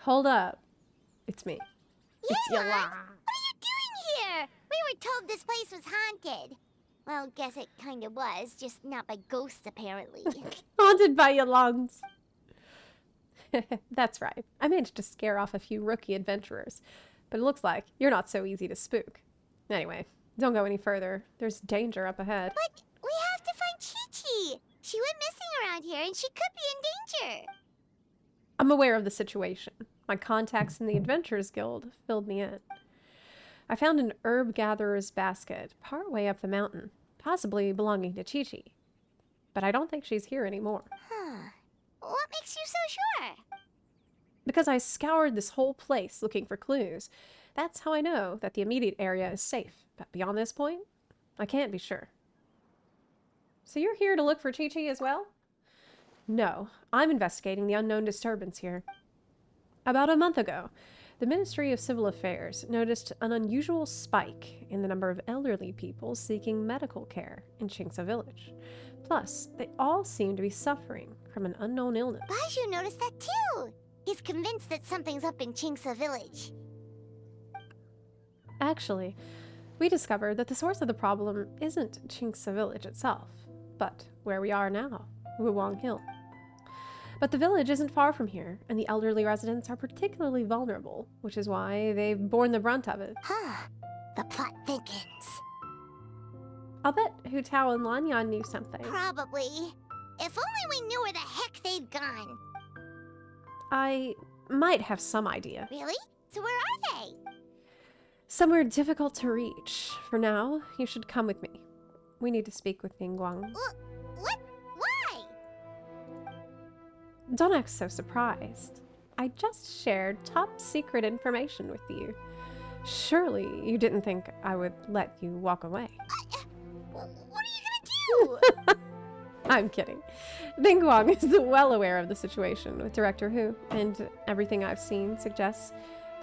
Hold up. It's me. It's Yelan, Yelan. what are you doing here? We were told this place was haunted. Well, guess it kind of was, just not by ghosts, apparently. Haunted by Yelans. That's right. I managed to scare off a few rookie adventurers. But it looks like you're not so easy to spook. Anyway, don't go any further. There's danger up ahead. But we have to find Chi-Chi. She went missing around here, and she could be in danger. I'm aware of the situation. My contacts in the Adventurers Guild filled me in. I found an herb gatherer's basket partway up the mountain, possibly belonging to Chi-Chi. But I don't think she's here anymore. Huh. What makes you so sure? Because I scoured this whole place looking for clues. That's how I know that the immediate area is safe. But beyond this point, I can't be sure. So you're here to look for Chi-Chi as well? No, I'm investigating the unknown disturbance here. About a month ago, the Ministry of Civil Affairs noticed an unusual spike in the number of elderly people seeking medical care in Qingce Village. Plus, they all seem to be suffering from an unknown illness. Baizhu noticed that too. He's convinced that something's up in Qingce Village. Actually, we discovered that the source of the problem isn't Qingce Village itself, but where we are now, Wuwang Hill. But the village isn't far from here, and the elderly residents are particularly vulnerable, which is why they've borne the brunt of it. Huh. The plot thickens. I'll bet Hu Tao and Lan Yan knew something. Probably. If only we knew where the heck they'd gone. I might have some idea. Really? So where are they? Somewhere difficult to reach. For now, you should come with me. We need to speak with Ningguang. What? Why? Don't act so surprised. I just shared top secret information with you. Surely you didn't think I would let you walk away. What are you gonna do? I'm kidding. Ningguang is well aware of the situation with Director Hu, and everything I've seen suggests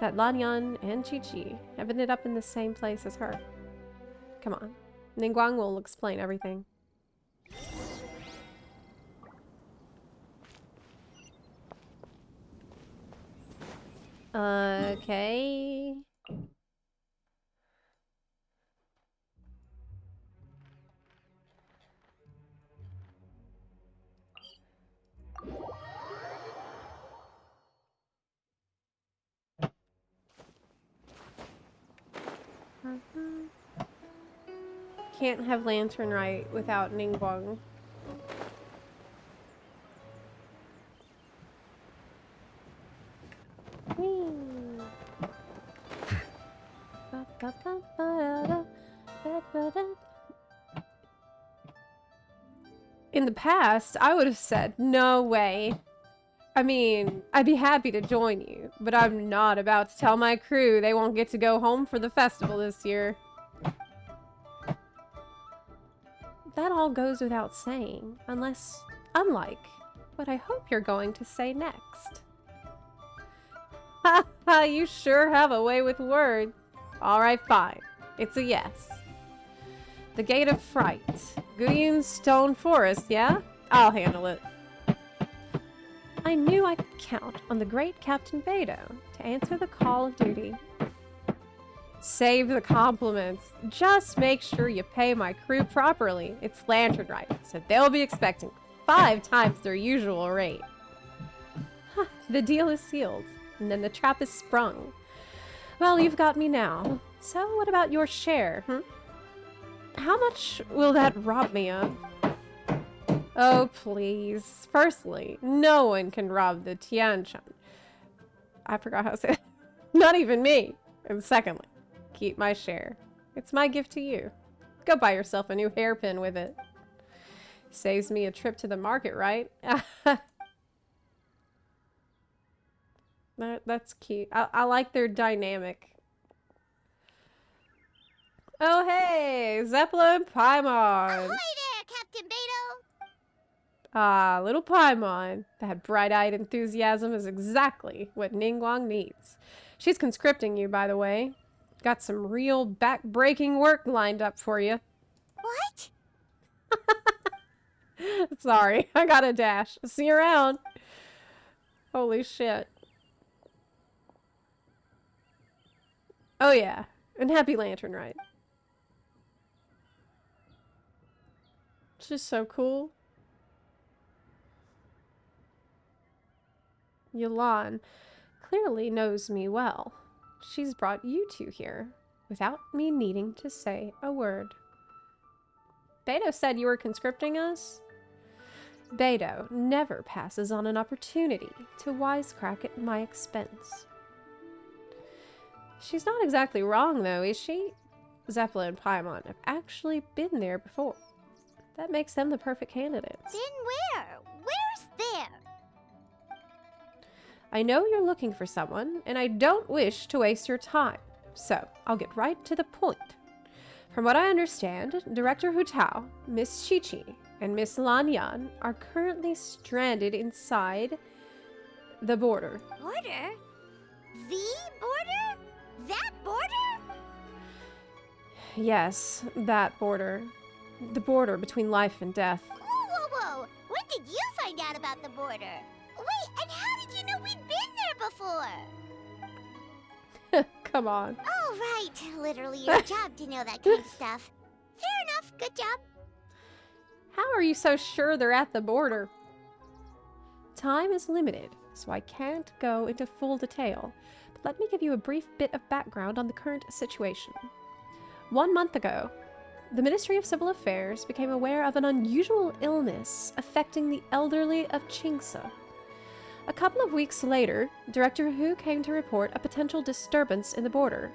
that Lan Yan and Chi-Chi have ended up in the same place as her. Come on. Ningguang will explain everything. Okay. Can't have Lantern Rite without Ningguang. In the past, I would have said, no way. I mean, I'd be happy to join you, but I'm not about to tell my crew they won't get to go home for the festival this year. That all goes without saying, unlike what I hope you're going to say next. Ha ha, you sure have a way with words. Alright, fine. It's a yes. The Gate of Fright. Guyun Stone Forest, yeah? I'll handle it. I knew I could count on the great Captain Beidou to answer the call of duty. Save the compliments. Just make sure you pay my crew properly. It's Lantern Rite, so they'll be expecting 5 times their usual rate. Huh, the deal is sealed, and then the trap is sprung. Well, you've got me now. So what about your share, How much will that rob me of? Oh, please. Firstly, no one can rob the Tianshan. I forgot how to say that. Not even me. And secondly, keep my share. It's my gift to you. Go buy yourself a new hairpin with it. Saves me a trip to the market, right? That's cute. I like their dynamic. Oh, hey! Zepla and Paimon! Ahoy there, Captain Beidou! Ah, little Paimon. That bright-eyed enthusiasm is exactly what Ningguang needs. She's conscripting you, by the way. Got some real back-breaking work lined up for you. What? Sorry, I got a dash. See you around. Holy shit. Oh yeah, and happy Lantern Rite. It's just so cool. Yulan clearly knows me well. She's brought you two here without me needing to say a word. Beidou said you were conscripting us? Beidou never passes on an opportunity to wisecrack at my expense. She's not exactly wrong, though, is she? Zepla and Paimon have actually been there before. That makes them the perfect candidates. Been where? Where's there? I know you're looking for someone, and I don't wish to waste your time, so I'll get right to the point. From what I understand, Director Hu Tao, Miss Chi-Chi, and Miss Lan Yan are currently stranded inside the border. Border? The border? That border? Yes, that border. The border between life and death. Whoa, whoa, whoa! When did you find out about the border? Wait, and how did you know we'd been there before? Come on. Oh, right. Literally your job to know that kind of stuff. Fair enough. Good job. How are you so sure they're at the border? Time is limited, so I can't go into full detail. But let me give you a brief bit of background on the current situation. 1 month ago, the Ministry of Civil Affairs became aware of an unusual illness affecting the elderly of Qingse. A couple of weeks later, Director Hu came to report a potential disturbance in the border.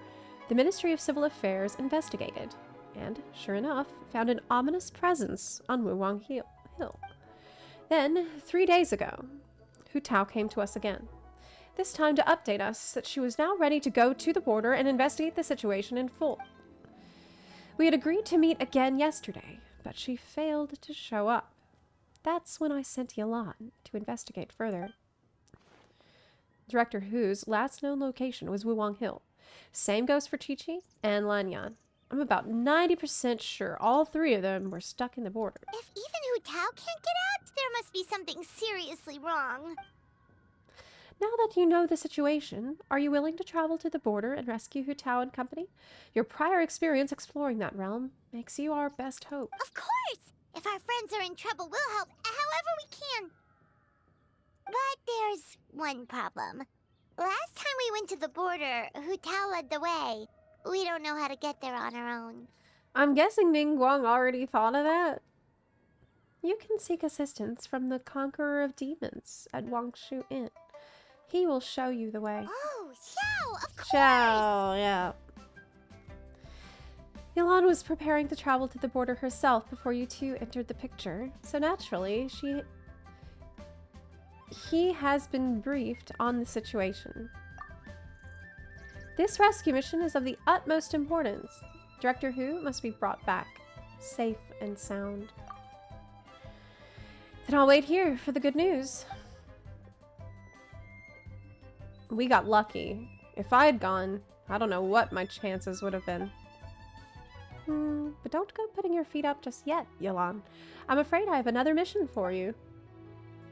The Ministry of Civil Affairs investigated, and, sure enough, found an ominous presence on Wuwang Hill. Then, 3 days ago, Hu Tao came to us again, this time to update us that she was now ready to go to the border and investigate the situation in full. We had agreed to meet again yesterday, but she failed to show up. That's when I sent Yulan to investigate further. Director Hu's last known location was Wuwang Hill. Same goes for Chi-Chi and Lanyan. I'm about 90% sure all 3 of them were stuck in the border. If even Hu Tao can't get out, there must be something seriously wrong. Now that you know the situation, are you willing to travel to the border and rescue Hu Tao and company? Your prior experience exploring that realm makes you our best hope. Of course! If our friends are in trouble, we'll help however we can. But there's one problem. Last time we went to the border, Hu Tao led the way. We don't know how to get there on our own. I'm guessing Ningguang already thought of that. You can seek assistance from the Conqueror of Demons at Wangshu Inn. He will show you the way. Oh, Xiao, of course! Xiao, yeah. Yolan was preparing to travel to the border herself before you two entered the picture, so naturally, he has been briefed on the situation. This rescue mission is of the utmost importance. Director Hu must be brought back, safe and sound. Then I'll wait here for the good news. We got lucky. If I had gone, I don't know what my chances would have been. But don't go putting your feet up just yet, Yolan. I'm afraid I have another mission for you.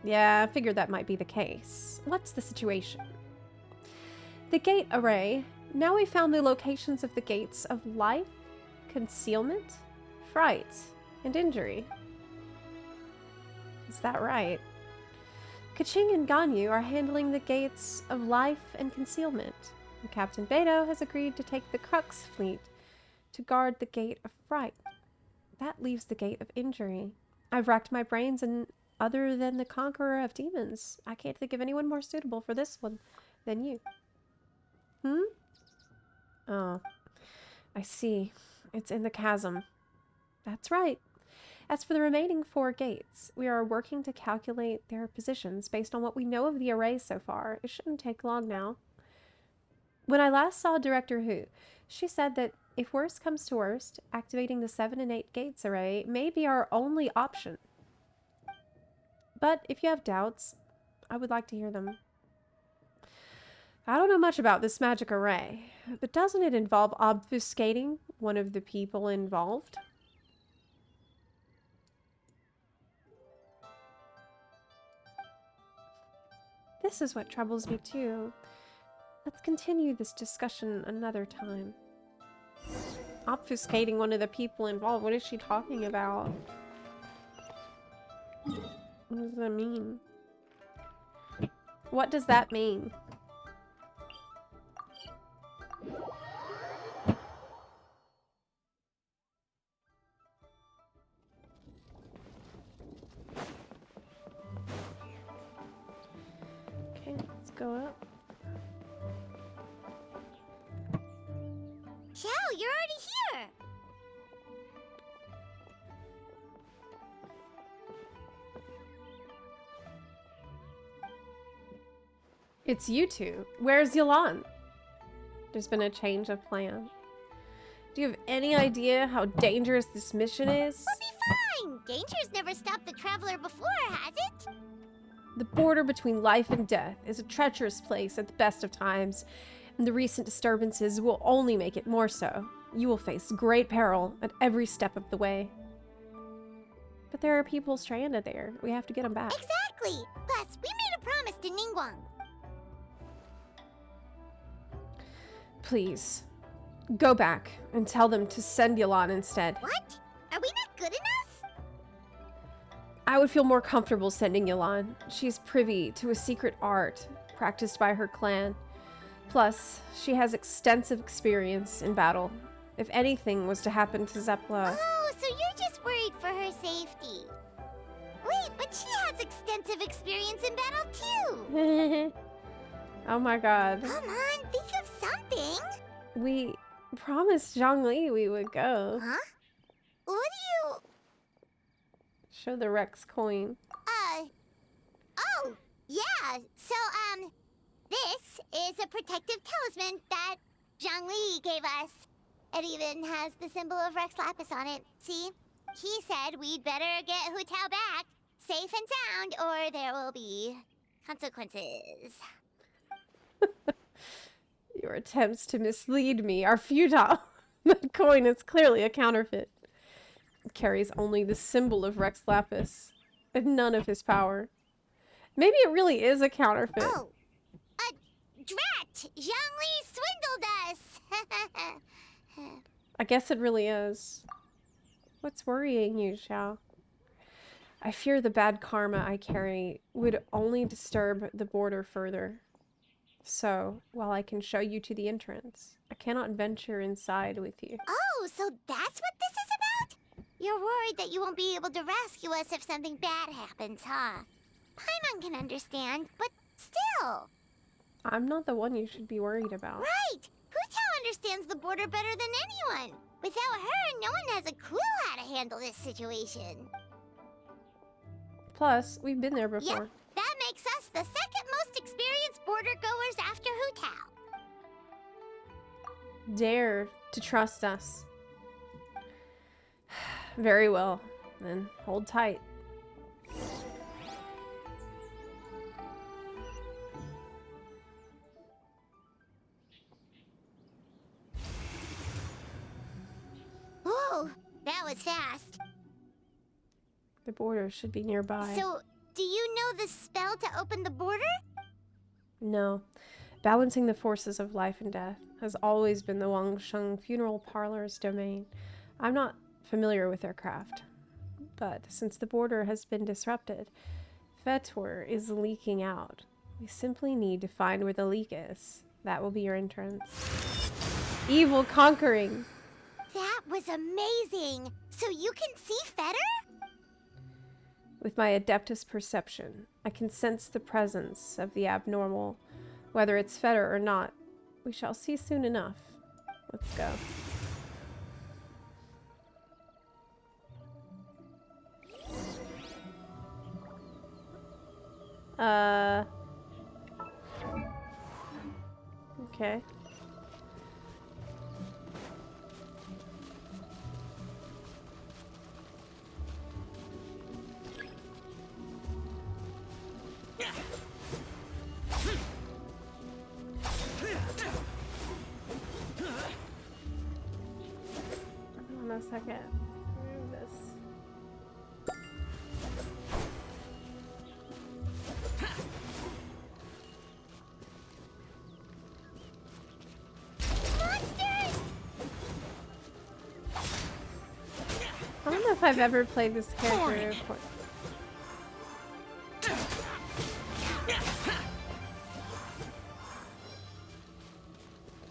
Yeah, I figured that might be the case. What's the situation? The gate array. Now we found the locations of the gates of life, concealment, fright, and injury. Is that right? Kaching and Ganyu are handling the gates of life and concealment, and Captain Beidou has agreed to take the Crux fleet to guard the gate of fright. That leaves the gate of injury. I've racked my brains, and other than the Conqueror of Demons, I can't think of anyone more suitable for this one than you. Oh, I see. It's in the chasm. That's right. As for the remaining 4 gates, we are working to calculate their positions based on what we know of the array so far. It shouldn't take long now. When I last saw Director Hu, she said that if worst comes to worst, activating the 7 and 8 gates array may be our only option. But if you have doubts, I would like to hear them. I don't know much about this magic array, but doesn't it involve obfuscating one of the people involved? This is what troubles me too. Let's continue this discussion another time. Obfuscating one of the people involved? What is she talking about? What does that mean? What does that mean? Okay, let's go up. Xiao, you're already here! It's you two. Where's Yolan? There's been a change of plan. Do you have any idea how dangerous this mission is? We'll be fine! Danger's never stopped the traveler before, has it? The border between life and death is a treacherous place at the best of times, and the recent disturbances will only make it more so. You will face great peril at every step of the way. But there are people stranded there. We have to get them back. Exactly! Plus, we made a promise to Ningguang. Please, go back and tell them to send Yolan instead. What? Are we not good enough? I would feel more comfortable sending Yolan. She's privy to a secret art practiced by her clan. Plus, she has extensive experience in battle. If anything was to happen to Zepla... Oh, so you're just worried for her safety. Wait, but she has extensive experience in battle too! Oh my god. Come on, think of something! We promised Zhongli we would go. Huh? What do you... Show the Rex coin. Oh, yeah, so, this is a protective talisman that Zhongli gave us. It even has the symbol of Rex Lapis on it, see? He said we'd better get Hu Tao back, safe and sound, or there will be consequences. Your attempts to mislead me are futile. That coin is clearly a counterfeit. It carries only the symbol of Rex Lapis, and none of his power. Maybe it really is a counterfeit. Oh, drat! Zhongli swindled us! I guess it really is. What's worrying you, Xiao? I fear the bad karma I carry would only disturb the border further. So, while I can show you to the entrance, I cannot venture inside with you. Oh, so that's what this is about? You're worried that you won't be able to rescue us if something bad happens, huh? Paimon can understand, but still. I'm not the one you should be worried about. Right! Hu Tao understands the border better than anyone. Without her, no one has a clue how to handle this situation. Plus, we've been there before. Yep, that makes us the second most experienced border goers after Hu Tao. Dare to trust us. Very well. Then hold tight. Whoa, that was fast. The border should be nearby. So, do you know the spell to open the border? No. Balancing the forces of life and death has always been the Wangsheng funeral parlor's domain. I'm not familiar with their craft, but since the border has been disrupted, Fetor is leaking out. We simply need to find where the leak is. That will be your entrance. Evil conquering! That was amazing! So you can see Fetor? With my Adeptus perception, I can sense the presence of the abnormal. Whether it's Fetor or not, we shall see soon enough. Let's go. Okay. Hold on a second. Remove this. I don't know if I've ever played this character before.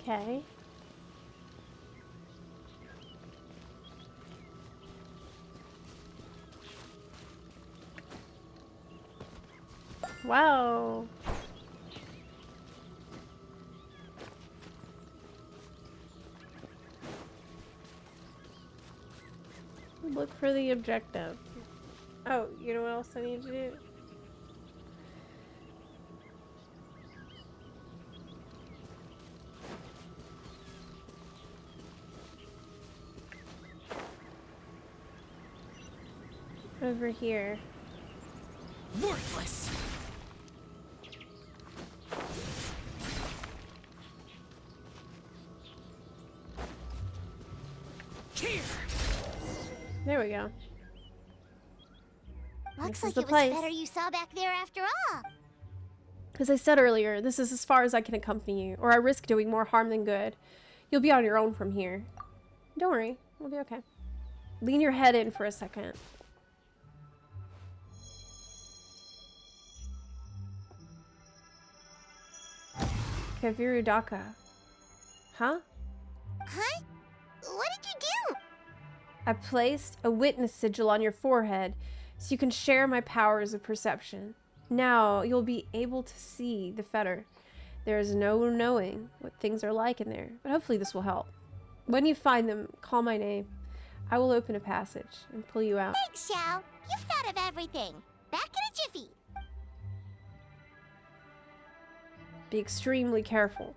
Okay. Wow. Look for the objective. Oh, you know what else I need to do? Over here. Worthless. Here. There we go. Looks This like is the it was place. Fetor you saw back there after all. As I said earlier, this is as far as I can accompany you, or I risk doing more harm than good. You'll be on your own from here. Don't worry, we'll be okay. Lean your head in for a second. Kaviru Daka. Huh? Huh? What did you do? I placed a witness sigil on your forehead so you can share my powers of perception. Now you'll be able to see the Fetor. There is no knowing what things are like in there, but hopefully this will help. When you find them, call my name. I will open a passage and pull you out. Thanks, Xiao. You've thought of everything. Back in a jiffy. Be extremely careful.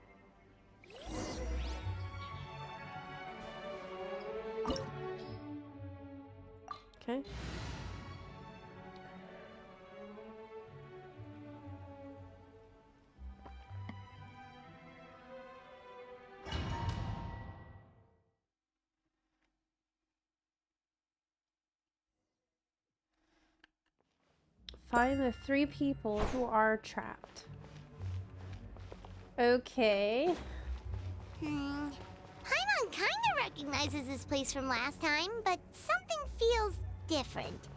Okay. Find the 3 people who are trapped. Okay. Paimon kinda recognizes this place from last time, but something feels different.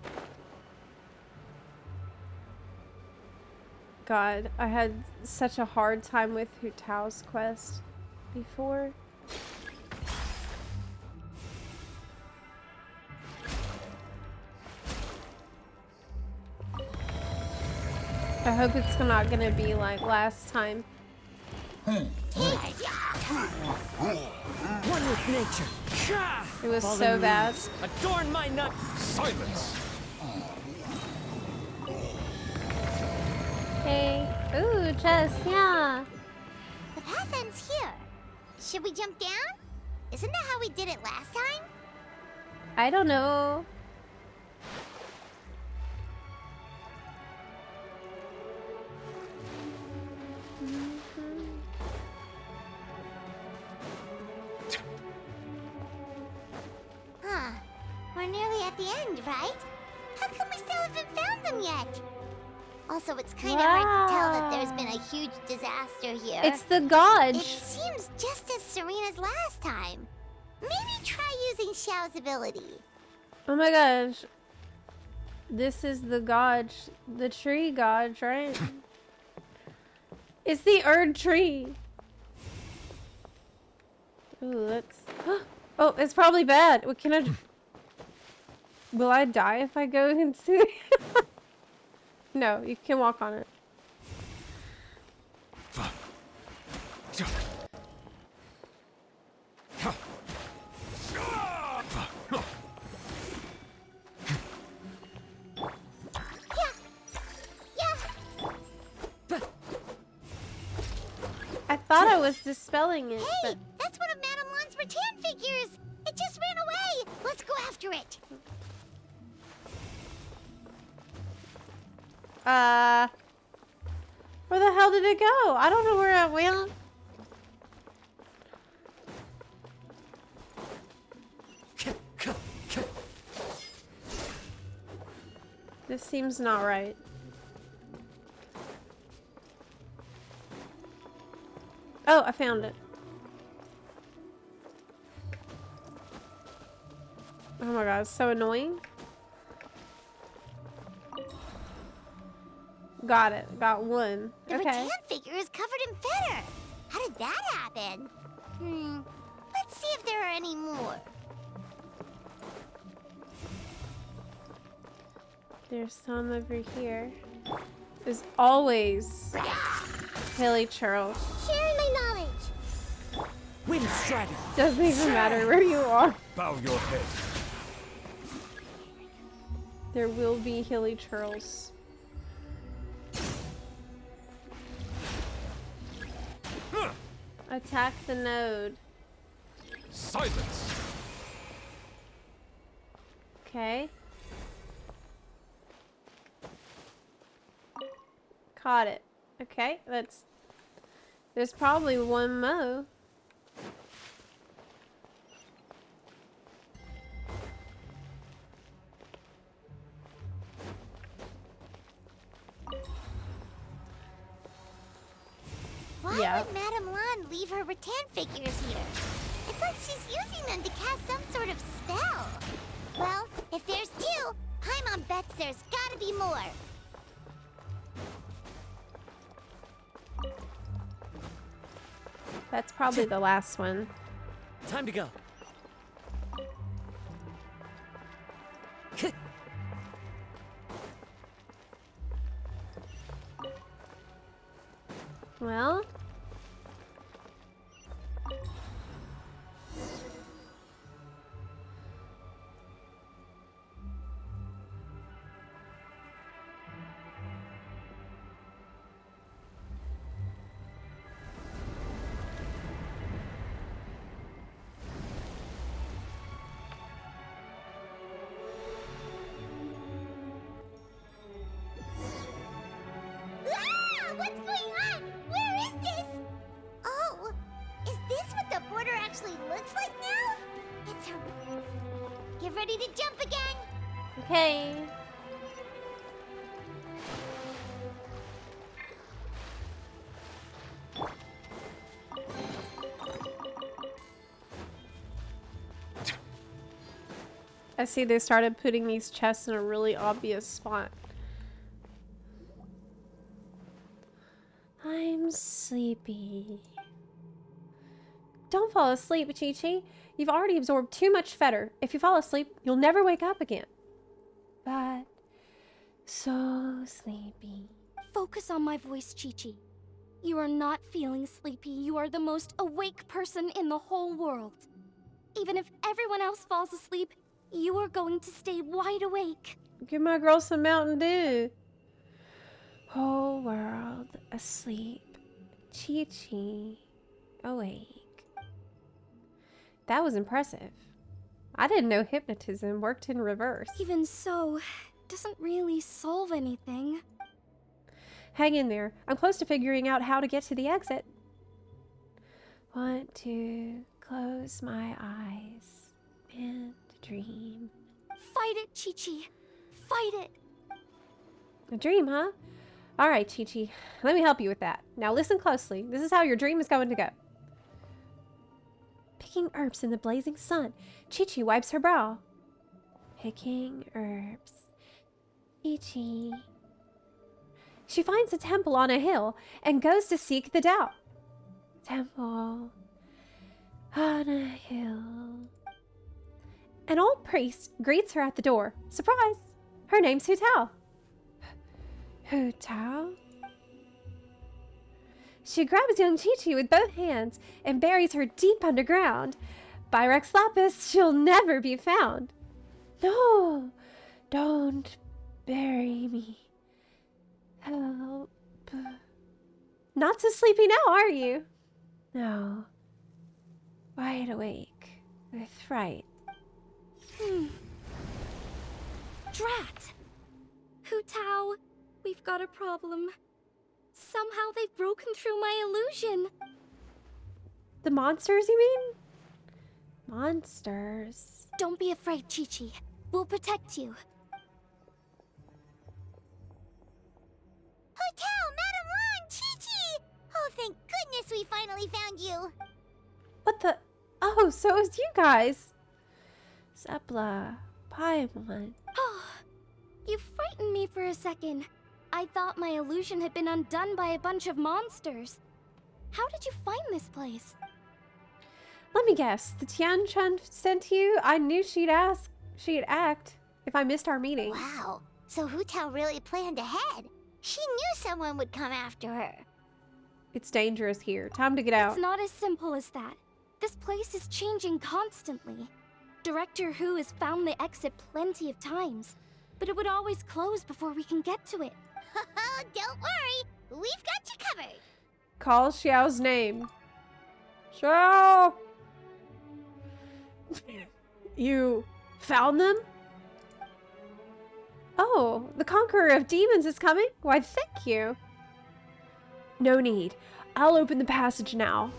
God, I had such a hard time with Hu Tao's quest before. I hope it's not gonna be like last time. One with nature. It was so bad. Adorn my nut. Silence. Hey. Ooh, Jess, yeah. The path ends here. Should we jump down? Isn't that how we did it last time? I don't know. Huh. We're nearly at the end, right? How come we still haven't found them yet? Also, it's kind of hard to tell that there's been a huge disaster here. It's the Gauge. It seems just as serene as last time. Maybe try using Xiao's ability. Oh my gosh. This is the Gauge. The tree Gauge, right? It's the Erd tree. Ooh, let's... Oh, it's probably bad. What can I... Will I die if I go and see? No, you can walk on it. I thought I was dispelling it. Hey, that's one of Madame Lan's rattan figures. It just ran away. Let's go after it. Where the hell did it go? I don't know where it went. This seems not right. Oh, I found it. Oh my god, it's so annoying. Got it. Got one. The rattan figure is covered in feather. How did that happen? Let's see if there are any more. There's some over here. There's always Hilly Churl. Sharing my knowledge. Wind strategy. Doesn't even matter where you are. Bow your head. There will be Hilly Churls. Attack the node. Silence. Okay. Caught it. Okay, that's... There's probably one more. Why would Madame Lan leave her rattan figures here? It's like she's using them to cast some sort of spell. Well, if there's two, Paimon bets there's gotta be more. That's probably the last one. Time to go. Well... What's going on? Where is this? Oh, is this what the border actually looks like now? It's a... Get ready to jump again. Okay. I see they started putting these chests in a really obvious spot. sleepy. Don't fall asleep, Chi-Chi. You've already absorbed too much fetter. If you fall asleep, you'll never wake up again. But so sleepy. Focus on my voice, Chi-Chi. You are not feeling sleepy. You are the most awake person in the whole world. Even if everyone else falls asleep, you are going to stay wide awake. Give my girl some Mountain Dew. Whole world asleep. Chi-Chi awake. That was impressive. I didn't know hypnotism worked in reverse. Even so, it doesn't really solve anything. Hang in there. I'm close to figuring out how to get to the exit. Want to close my eyes and dream. Fight it, Chi-Chi. Fight it. A dream, huh? Alright, Chi-Chi. Let me help you with that. Now listen closely. This is how your dream is going to go. Picking herbs in the blazing sun. Chi-Chi wipes her brow. Picking herbs. Chi-Chi. She finds a temple on a hill and goes to seek the Tao. Temple on a hill. An old priest greets her at the door. Surprise! Her name's Hu Tao. Hu Tao? She grabs young Chi-Chi with both hands and buries her deep underground. By Rex Lapis, she'll never be found. No, don't bury me. Help. Not so sleepy now, are you? No. Wide awake with fright. Drat! Hu Tao, we've got a problem. Somehow they've broken through my illusion. The monsters, you mean? Monsters. Don't be afraid, Chi-Chi. We'll protect you. Hu Tao, Madame Lan, Chi-Chi! Oh, thank goodness we finally found you. What the? Oh, so it was you guys. Zepla, Paimon. Oh, you frightened me for a second. I thought my illusion had been undone by a bunch of monsters. How did you find this place? Let me guess. The Tian-Chun sent you? I knew she'd act if I missed our meeting. Wow, so Hu Tao really planned ahead. She knew someone would come after her. It's dangerous here. Time to get out. It's not as simple as that. This place is changing constantly. Director Hu has found the exit plenty of times, but it would always close before we can get to it. Don't worry, we've got you covered. Call Xiao's name. Xiao! You found them? Oh, the Conqueror of Demons is coming? Why, thank you. No need. I'll open the passage now.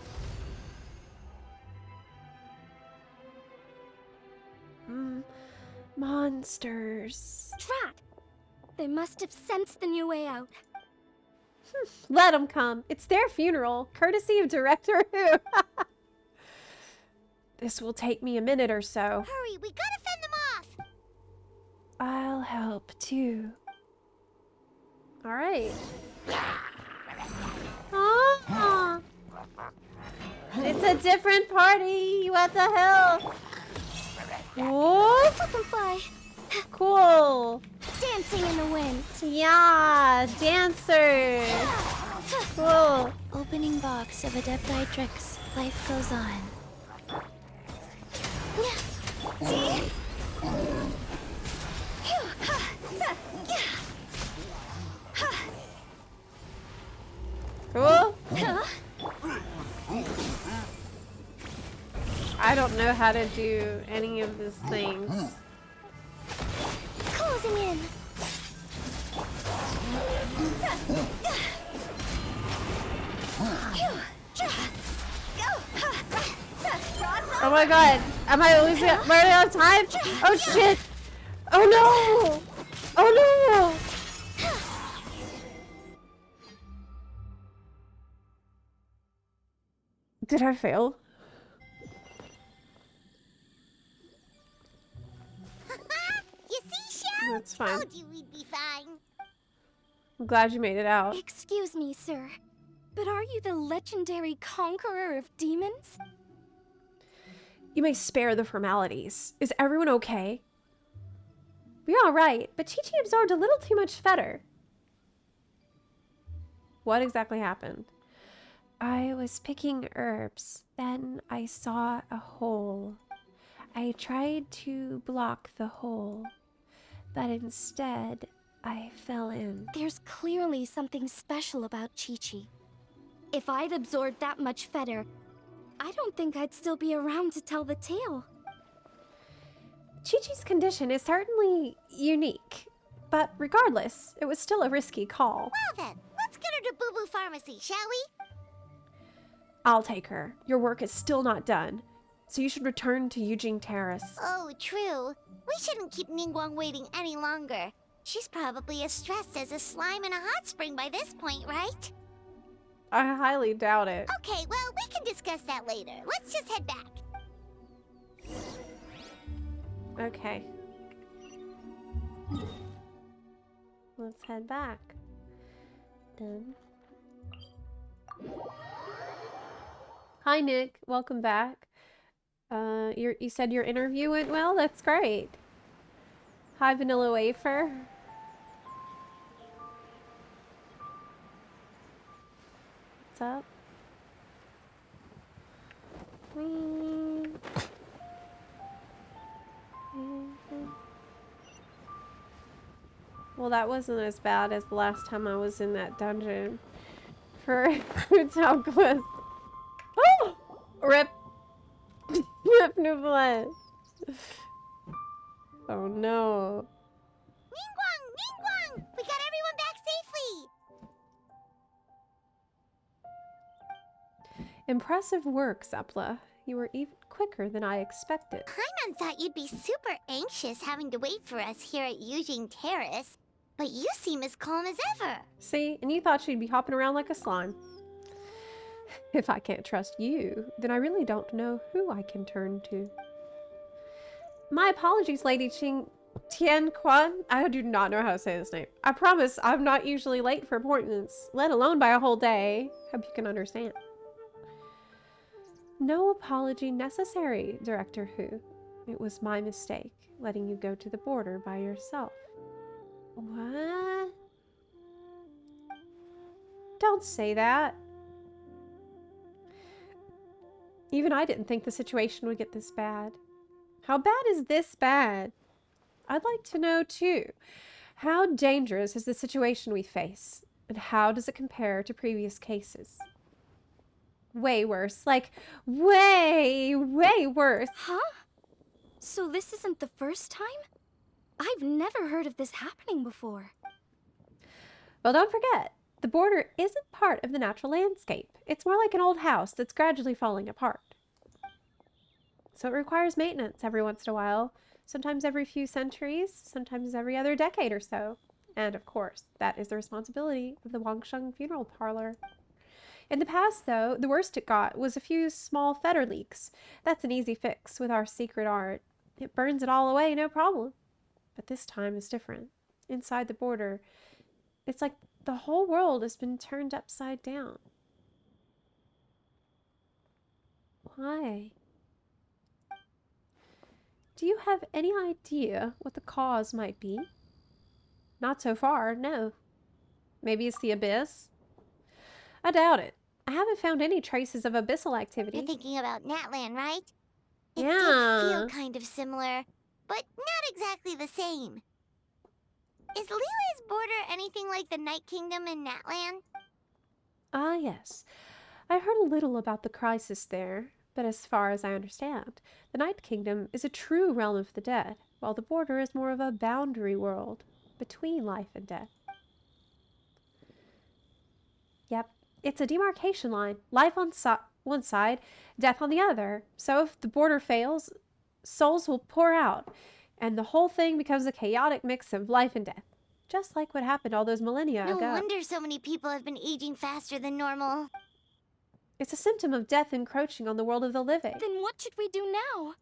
Monsters. Drat! They must have sensed the new way out. Let them come. It's their funeral, courtesy of Director Hu. This will take me a minute or so. Hurry, we gotta fend them off. I'll help too. All right. Oh, it's a different party. What the hell? Whoa! Butterfly. Cool. Dancing in the wind. Yeah, dancers. Cool. Opening box of Adepti tricks. Life goes on. Cool. I don't know how to do any of these things. Closing in. Oh my god. Am I losing running out of time? Oh shit. Oh no. Oh no. Did I fail? You see, Xiao? That's fine. Told you we'd be fine. I'm glad you made it out. Excuse me, sir. But are you the legendary conqueror of demons? You may spare the formalities. Is everyone okay? We're all right, but Chi-Chi absorbed a little too much fetter. What exactly happened? I was picking herbs. Then I saw a hole. I tried to block the hole, but instead I fell in. There's clearly something special about Chi-Chi. If I'd absorbed that much fetter, I don't think I'd still be around to tell the tale. Chi-Chi's condition is certainly unique, but regardless, it was still a risky call. Well then, let's get her to Boo Boo Pharmacy, shall we? I'll take her. Your work is still not done, so you should return to Yujing Terrace. Oh, true. We shouldn't keep Ningguang waiting any longer. She's probably as stressed as a slime in a hot spring by this point, right? I highly doubt it. Okay, well, we can discuss that later. Let's just head back. Okay. Let's head back. Then. Hi, Nick. Welcome back. You said your interview went well? That's great. Hi, Vanilla Wafer. What's up? Well, that wasn't as bad as the last time I was in that dungeon for Hu Tao quest. Oh! Rip. Rip new flesh. Oh no. Ningguang! Ningguang! We got everyone back safely! Impressive work, Zepla. You were even quicker than I expected. Paimon thought you'd be super anxious having to wait for us here at Yujing Terrace, but you seem as calm as ever. See? And you thought she'd be hopping around like a slime. If I can't trust you, then I really don't know who I can turn to. My apologies, Lady Tian Quan. I do not know how to say this name. I promise I'm not usually late for appointments, let alone by a whole day. Hope you can understand. No apology necessary, Director Hu. It was my mistake, letting you go to the border by yourself. What? Don't say that. Even I didn't think the situation would get this bad. How bad is this bad? I'd like to know, too. How dangerous is the situation we face? And how does it compare to previous cases? Way worse. Like, way worse. Huh? So this isn't the first time? I've never heard of this happening before. Well, don't forget, the border isn't part of the natural landscape. It's more like an old house that's gradually falling apart. So it requires maintenance every once in a while, sometimes every few centuries, sometimes every other decade or so. And of course, that is the responsibility of the Wangsheng funeral parlor. In the past, though, the worst it got was a few small fetter leaks. That's an easy fix with our secret art. It burns it all away, no problem. But this time is different. Inside the border, it's like the whole world has been turned upside down. Why? Do you have any idea what the cause might be? Not so far, no. Maybe it's the abyss? I doubt it. I haven't found any traces of abyssal activity. You're thinking about Natlan, right? It Yeah. did feel kind of similar, but not exactly the same. Is Liyue's border anything like the Night Kingdom in Natlan? Ah, yes. I heard a little about the crisis there, but as far as I understand, the Night Kingdom is a true realm of the dead, while the border is more of a boundary world between life and death. Yep, it's a demarcation line. Life on one side, death on the other. So if the border fails, souls will pour out, and the whole thing becomes a chaotic mix of life and death. Just like what happened all those millennia No ago. wonder so many people have been aging faster than normal. It's a symptom of death encroaching on the world of the living. Then what should we do now?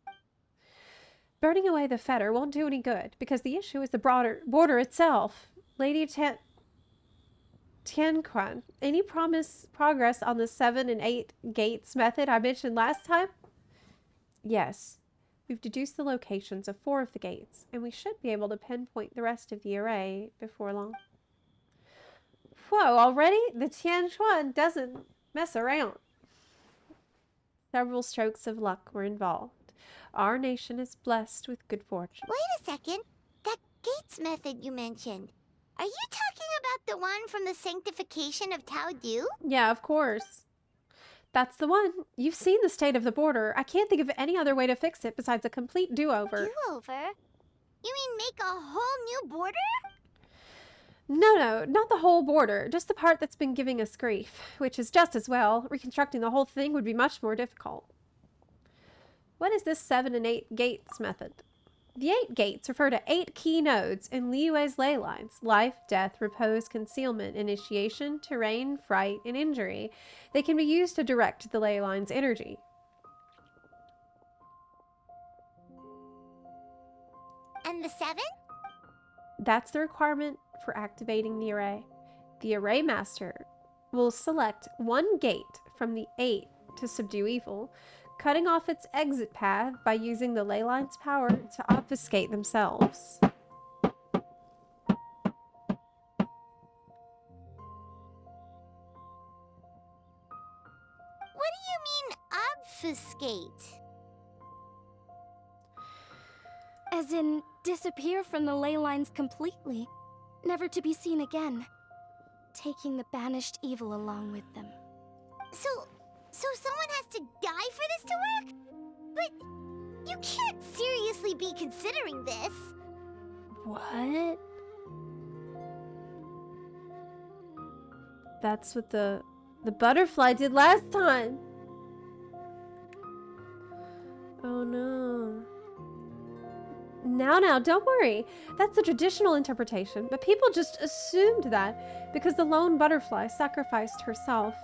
Burning away the fetter won't do any good, because the issue is the border itself. Lady Tianquan, any progress on the 7 and 8 gates method I mentioned last time? Yes. We've deduced the locations of 4 of the gates, and we should be able to pinpoint the rest of the array before long. Whoa, already? The Tianquan doesn't mess around. Several strokes of luck were involved. Our nation is blessed with good fortune. Wait a second. That gates method you mentioned. Are you talking about the one from the sanctification of Tao Dou? Yeah, of course. That's the one. You've seen the state of the border. I can't think of any other way to fix it besides a complete do-over. Do-over? You mean make a whole new border? No, not the whole border. Just the part that's been giving us grief, which is just as well. Reconstructing the whole thing would be much more difficult. What is this 7 and 8 gates method? The 8 gates refer to 8 key nodes in Liyue's ley lines: life, death, repose, concealment, initiation, terrain, fright, and injury. They can be used to direct the ley line's energy. And the 7? That's the requirement for activating the array. The array master will select one gate from the 8 to subdue evil, cutting off its exit path by using the ley line's power to obfuscate themselves. What do you mean, obfuscate? As in, disappear from the ley lines completely, never to be seen again, taking the banished evil along with them. So someone has to die for this to work? But you can't seriously be considering this. What? That's what the butterfly did last time. Oh no. Now, don't worry. That's the traditional interpretation, but people just assumed that because the lone butterfly sacrificed herself.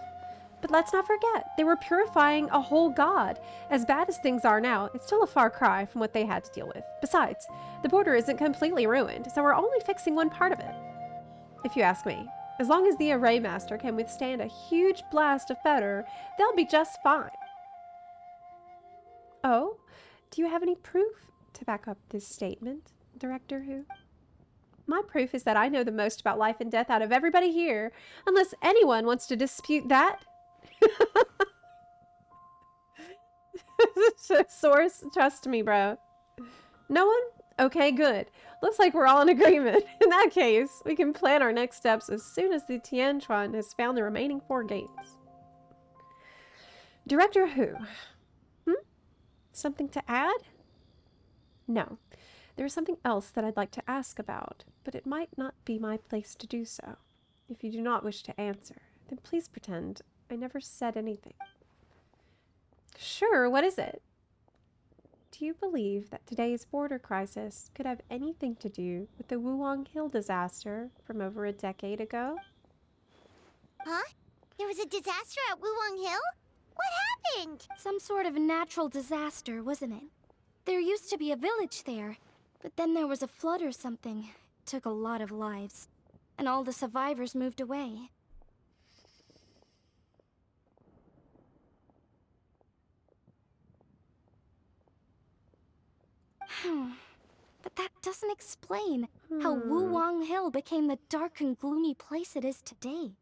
But let's not forget, they were purifying a whole god. As bad as things are now, it's still a far cry from what they had to deal with. Besides, the border isn't completely ruined, so we're only fixing one part of it. If you ask me, as long as the array master can withstand a huge blast of fetter, they'll be just fine. Oh, do you have any proof to back up this statement, Director Hu? My proof is that I know the most about life and death out of everybody here, unless anyone wants to dispute that. Source, trust me, bro. No one? Okay, good. Looks like we're all in agreement. In that case, we can plan our next steps as soon as the Tianquan has found the remaining 4 gates. Director Hu? Something to add? No. There is something else that I'd like to ask about, but it might not be my place to do so. If you do not wish to answer, then please pretend I never said anything. Sure, what is it? Do you believe that today's border crisis could have anything to do with the Wuwang Hill disaster from over a decade ago? Huh? There was a disaster at Wuwang Hill? What happened? Some sort of natural disaster, wasn't it? There used to be a village there, but then there was a flood or something. It took a lot of lives, and all the survivors moved away. But that doesn't explain how Wuwang Hill became the dark and gloomy place it is today.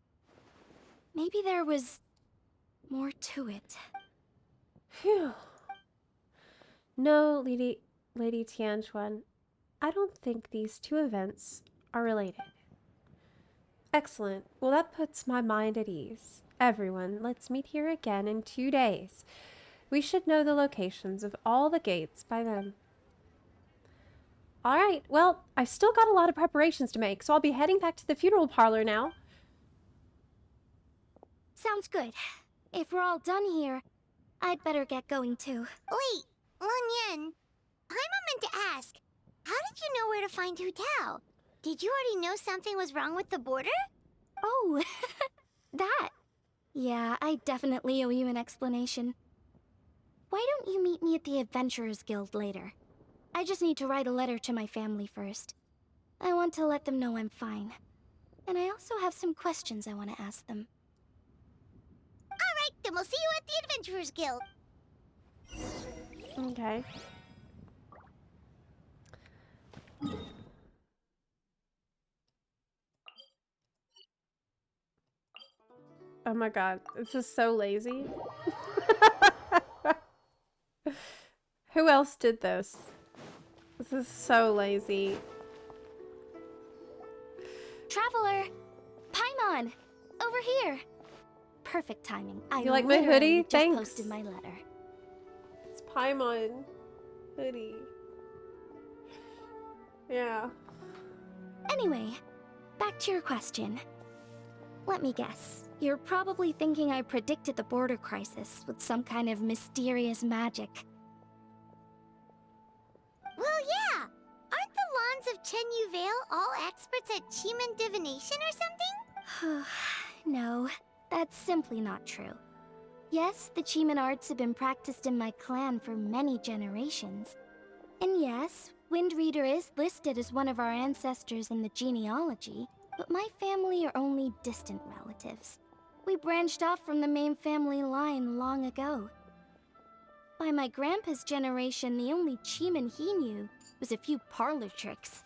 Maybe there was more to it. Phew. No, Lady Tianquan, I don't think these 2 events are related. Excellent. Well, that puts my mind at ease. Everyone, let's meet here again in 2 days. We should know the locations of all the gates by then. All right, well, I've still got a lot of preparations to make, so I'll be heading back to the funeral parlor now. Sounds good. If we're all done here, I'd better get going too. Wait, Long Yan. Paimon meant to ask, how did you know where to find Hu Tao? Did you already know something was wrong with the border? Oh, that. Yeah, I definitely owe you an explanation. Why don't you meet me at the Adventurers Guild later? I just need to write a letter to my family first. I want to let them know I'm fine. And I also have some questions I want to ask them. Alright, then we'll see you at the Adventurers Guild. Okay. Oh my god, this is so lazy. Who else did this? This is so lazy. Traveler! Paimon! Over here! Perfect timing. You like my hoodie? Just Thanks. posted my letter. It's Paimon hoodie. Yeah. Anyway, back to your question. Let me guess. You're probably thinking I predicted the border crisis with some kind of mysterious magic. Well, yeah. Aren't the Lawns of Chenyu Vale all experts at Qimon divination or something? No, that's simply not true. Yes, the Qimon arts have been practiced in my clan for many generations. And yes, Wind Reader is listed as one of our ancestors in the genealogy, but my family are only distant relatives. We branched off from the main family line long ago. By my grandpa's generation, the only Qimon he knew was a few parlor tricks.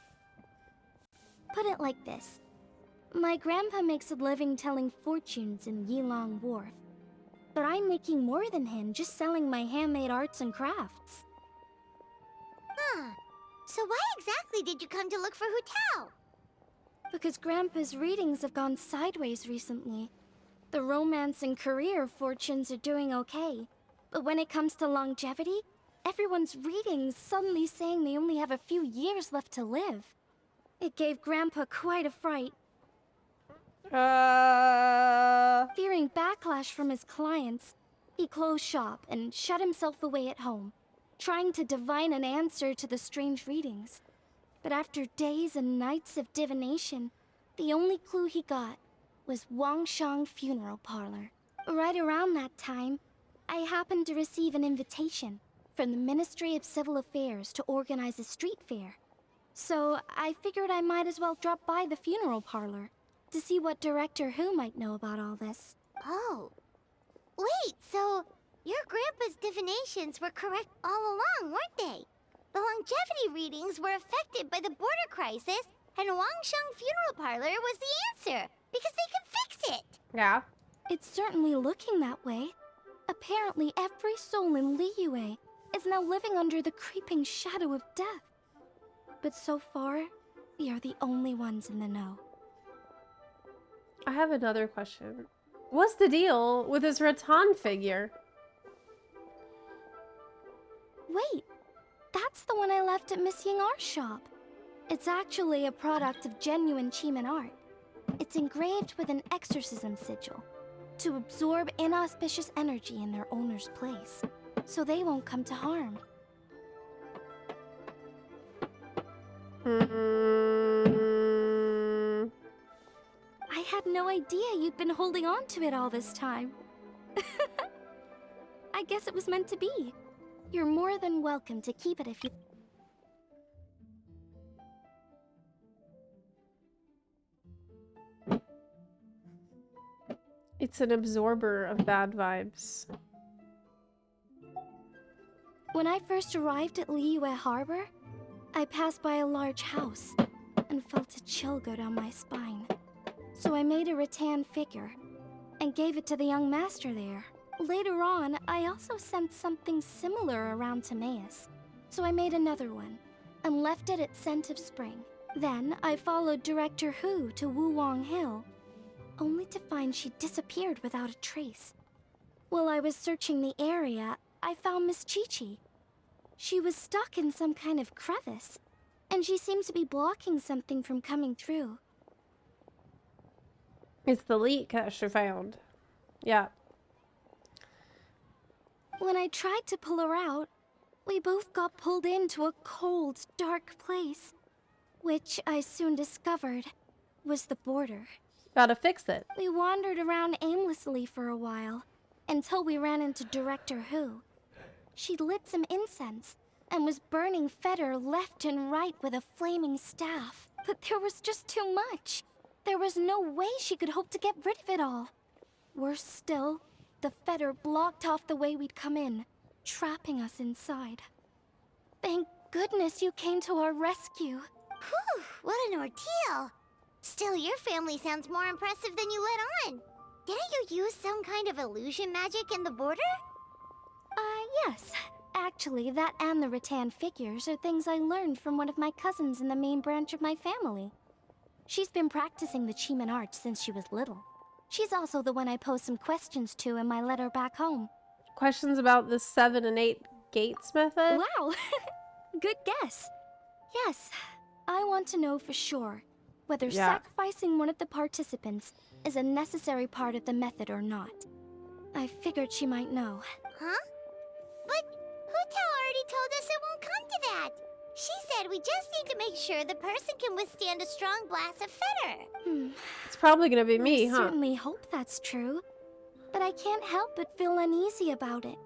Put it like this. My grandpa makes a living telling fortunes in Yilong Wharf, but I'm making more than him just selling my handmade arts and crafts. Huh. So why exactly did you come to look for Hu Tao? Because Grandpa's readings have gone sideways recently. The romance and career fortunes are doing okay, but when it comes to longevity, everyone's readings suddenly saying they only have a few years left to live. It gave Grandpa quite a fright. Fearing backlash from his clients, he closed shop and shut himself away at home, trying to divine an answer to the strange readings. But after days and nights of divination, the only clue he got was Wangshang Funeral Parlor. Right around that time, I happened to receive an invitation from the Ministry of Civil Affairs to organize a street fair. So I figured I might as well drop by the funeral parlor to see what Director Hu might know about all this. Oh. Wait, so your grandpa's divinations were correct all along, weren't they? The longevity readings were affected by the border crisis, and Wangshang Funeral Parlor was the answer, because they can fix it! Yeah. It's certainly looking that way. Apparently every soul in Liyue is now living under the creeping shadow of death. But so far, we are the only ones in the know. I have another question. What's the deal with his rattan figure? Wait, that's the one I left at Miss Yingar's shop. It's actually a product of genuine Qimon art. It's engraved with an exorcism sigil to absorb inauspicious energy in their owner's place, so they won't come to harm. I had no idea you'd been holding on to it all this time. I guess it was meant to be. You're more than welcome to keep it if you... It's an absorber of bad vibes. When I first arrived at Liyue Harbor, I passed by a large house and felt a chill go down my spine. So I made a rattan figure and gave it to the young master there. Later on, I also sensed something similar around Timaeus, so I made another one and left it at Scent of Spring. Then I followed Director Hu to Wuwang Hill, only to find she disappeared without a trace. While I was searching the area, I found Miss Chi-Chi. She was stuck in some kind of crevice, and she seemed to be blocking something from coming through. It's the leak that she found. Yeah. When I tried to pull her out, we both got pulled into a cold, dark place, which I soon discovered was the border. Gotta fix it. We wandered around aimlessly for a while, until we ran into Director Hu. She'd lit some incense, and was burning Feder left and right with a flaming staff. But there was just too much. There was no way she could hope to get rid of it all. Worse still, the fetter blocked off the way we'd come in, trapping us inside. Thank goodness you came to our rescue. Whew, what an ordeal. Still, your family sounds more impressive than you let on. Didn't you use some kind of illusion magic in the border? Yes. Actually, that and the rattan figures are things I learned from one of my cousins in the main branch of my family. She's been practicing the Chiman arts since she was little. She's also the one I posed some questions to in my letter back home. Questions about the 7 and 8 gates method? Wow! Good guess. Yes, I want to know for sure whether sacrificing one of the participants is a necessary part of the method or not. I figured she might know. Huh? But Hu Tao already told us it won't come to that. She said we just need to make sure the person can withstand a strong blast of fetter. It's probably gonna be me, I certainly hope that's true, but I can't help but feel uneasy about it.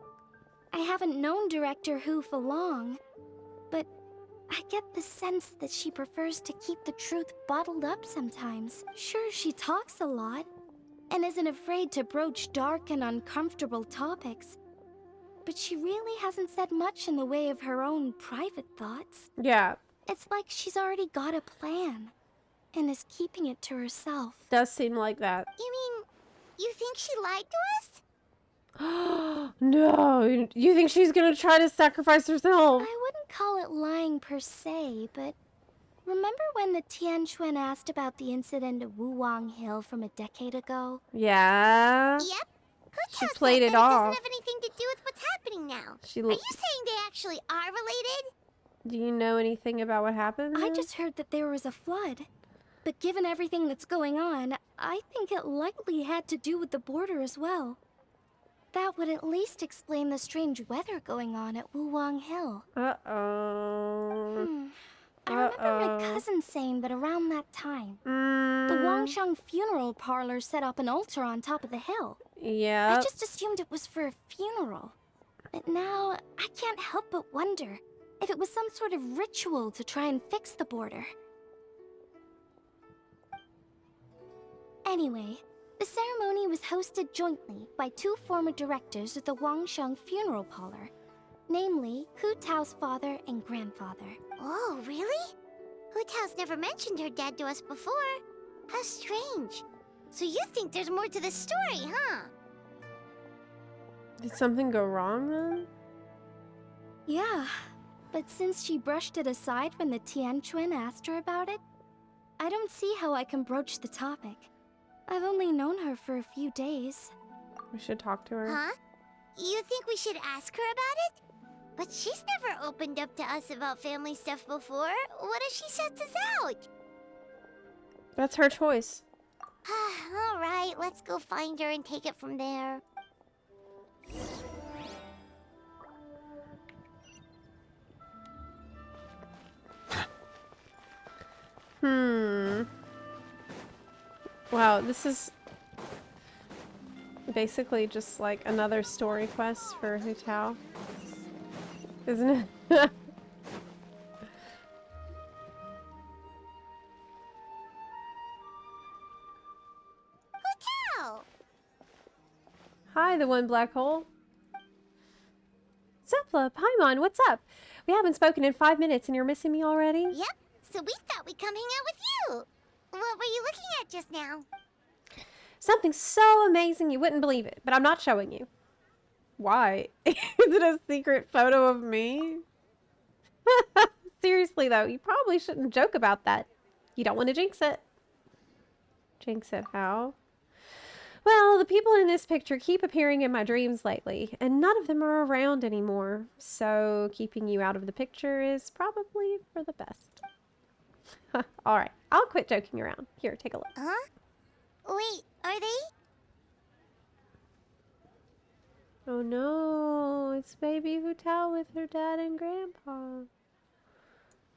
I haven't known Director Hu for long, but I get the sense that she prefers to keep the truth bottled up sometimes. Sure, she talks a lot, and isn't afraid to broach dark and uncomfortable topics, but she really hasn't said much in the way of her own private thoughts. Yeah. It's like she's already got a plan, and is keeping it to herself. Does seem like that. You mean, you think she lied to us? No, you think she's gonna try to sacrifice herself? I wouldn't call it lying per se, but remember when the Tianquan asked about the incident at Wuwang Hill from a decade ago? Yeah. Yep. She played it off. It doesn't have anything to do with what's happening now. Are you saying they actually are related? Do you know anything about what happened? I just heard that there was a flood. But given everything that's going on, I think it likely had to do with the border as well. That would at least explain the strange weather going on at Wuwang Hill. Uh-oh. I remember my cousin saying that around that time, the Wangsheng funeral parlor set up an altar on top of the hill. Yeah. I just assumed it was for a funeral. But now, I can't help but wonder if it was some sort of ritual to try and fix the border. Anyway, the ceremony was hosted jointly by 2 former directors of the Wangsheng funeral parlor, namely Hu Tao's father and grandfather. Oh, really? Hu Tao's never mentioned her dad to us before. How strange. So you think there's more to the story, huh? Did something go wrong then? Yeah, but since she brushed it aside when the Tianquan asked her about it, I don't see how I can broach the topic. I've only known her for a few days. We should talk to her. Huh? You think we should ask her about it? But she's never opened up to us about family stuff before. What if she shuts us out? That's her choice. All right, let's go find her and take it from there. Wow, this is basically just like another story quest for Hu Tao, isn't it? Hu Tao! Hi, the one black hole. Zepla, Paimon, what's up? We haven't spoken in 5 minutes and you're missing me already? Yep, so we thought we'd come hang out with you. What were you looking at just now? Something so amazing you wouldn't believe it, but I'm not showing you. Why? Is it a secret photo of me? Seriously though, you probably shouldn't joke about that. You don't want to jinx it. Jinx it how? Well, the people in this picture keep appearing in my dreams lately, and none of them are around anymore. So keeping you out of the picture is probably for the best. Alright, I'll quit joking around. Here, take a look. Huh? Wait, are they? Oh no, it's baby Hu Tao with her dad and grandpa.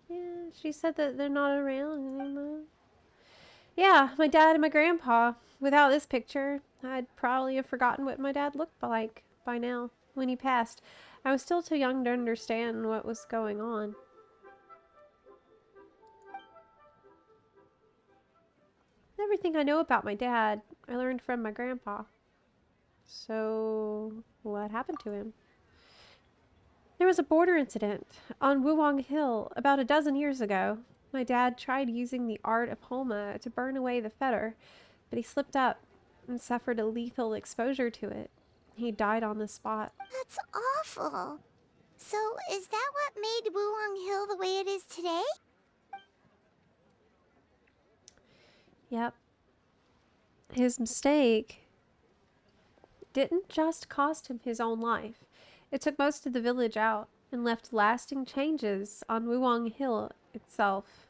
Yeah, she said that they're not around anymore. Yeah, my dad and my grandpa. Without this picture, I'd probably have forgotten what my dad looked like by now. When he passed, I was still too young to understand what was going on. Everything I know about my dad, I learned from my grandpa. So, what happened to him? There was a border incident on Wuwang Hill about a dozen years ago. My dad tried using the art of Holma to burn away the fetter, but he slipped up and suffered a lethal exposure to it. He died on the spot. That's awful. So, is that what made Wuwang Hill the way it is today? Yep. His mistake didn't just cost him his own life. It took most of the village out and left lasting changes on Wuwang Hill itself.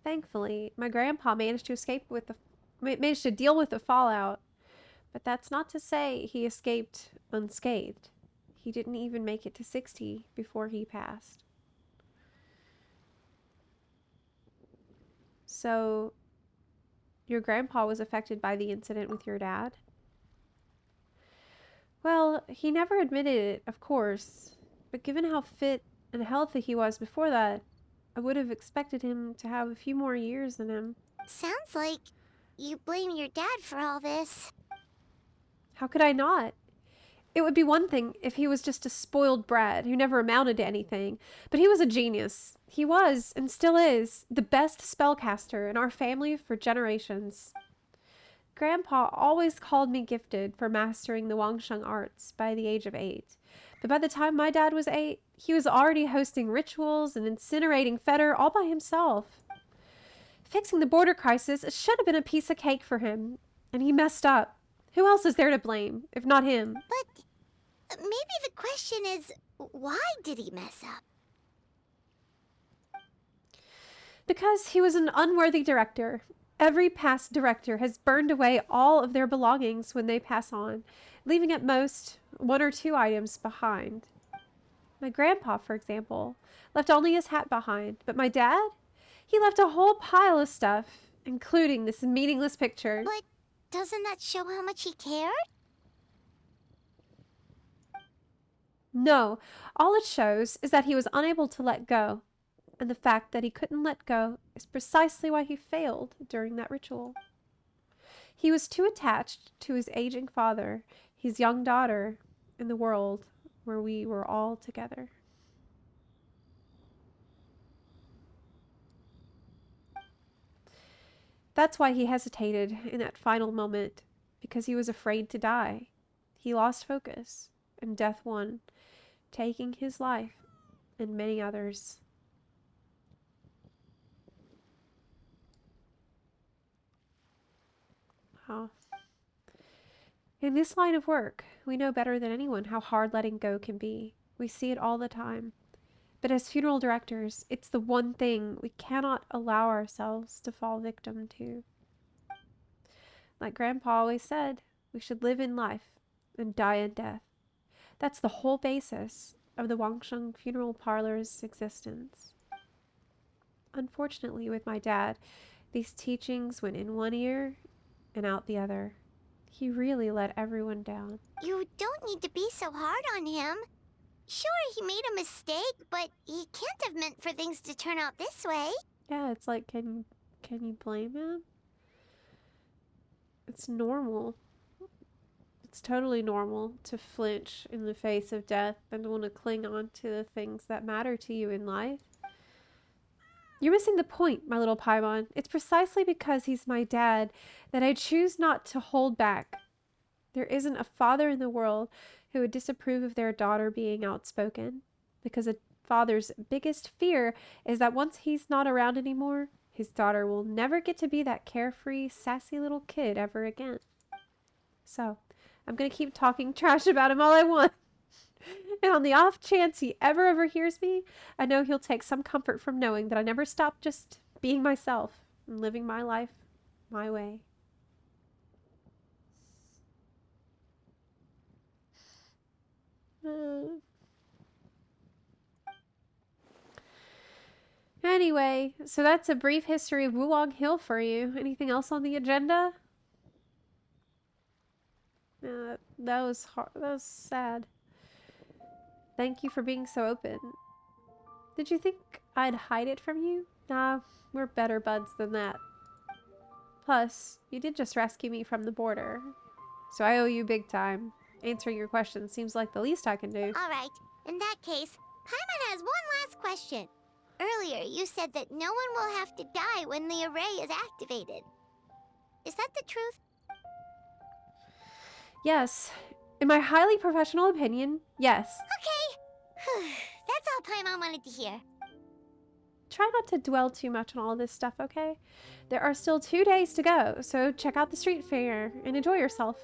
Thankfully, my grandpa managed to deal with the fallout, but that's not to say he escaped unscathed. He didn't even make it to 60 before he passed. So, your grandpa was affected by the incident with your dad? Well, he never admitted it, of course, but given how fit and healthy he was before that, I would have expected him to have a few more years than him. Sounds like you blame your dad for all this. How could I not? It would be one thing if he was just a spoiled brat who never amounted to anything, but he was a genius. He was, and still is, the best spellcaster in our family for generations. Grandpa always called me gifted for mastering the Wangsheng arts by the age of 8. But by the time my dad was 8, he was already hosting rituals and incinerating fetter all by himself. Fixing the border crisis should have been a piece of cake for him, and he messed up. Who else is there to blame, if not him? But maybe the question is, why did he mess up? Because he was an unworthy director. Every past director has burned away all of their belongings when they pass on, leaving at most 1 or 2 items behind. My grandpa, for example, left only his hat behind, but my dad? He left a whole pile of stuff, including this meaningless picture. But doesn't that show how much he cared? No, all it shows is that he was unable to let go. And the fact that he couldn't let go is precisely why he failed during that ritual. He was too attached to his aging father, his young daughter, and the world where we were all together. That's why he hesitated in that final moment, because he was afraid to die. He lost focus, and death won, taking his life and many others. In this line of work, we know better than anyone how hard letting go can be. We see it all the time. But as funeral directors, it's the one thing we cannot allow ourselves to fall victim to. Like Grandpa always said, we should live in life and die in death. That's the whole basis of the Wangsheng funeral parlor's existence. Unfortunately, with my dad, these teachings went in one ear and out the other. He really let everyone down. You don't need to be so hard on him. Sure, he made a mistake, but he can't have meant for things to turn out this way. Yeah, it's like, can you blame him? It's normal. It's totally normal to flinch in the face of death and want to cling on to the things that matter to you in life. You're missing the point, my little Paimon. It's precisely because he's my dad that I choose not to hold back. There isn't a father in the world who would disapprove of their daughter being outspoken, because a father's biggest fear is that once he's not around anymore, his daughter will never get to be that carefree, sassy little kid ever again. So, I'm going to keep talking trash about him all I want. And on the off chance he ever overhears me, I know he'll take some comfort from knowing that I never stopped just being myself and living my life my way. Anyway, so that's a brief history of Wuwang Hill for you. Anything else on the agenda? That was hard. That was sad. Thank you for being so open. Did you think I'd hide it from you? Nah, we're better buds than that. Plus, you did just rescue me from the border. So I owe you big time. Answering your questions seems like the least I can do. Alright, in that case, Paimon has one last question. Earlier, you said that no one will have to die when the array is activated. Is that the truth? Yes. In my highly professional opinion, yes. Okay. That's all Paimon wanted to hear. Try not to dwell too much on all this stuff, okay? There are still 2 days to go, so check out the street fair and enjoy yourself.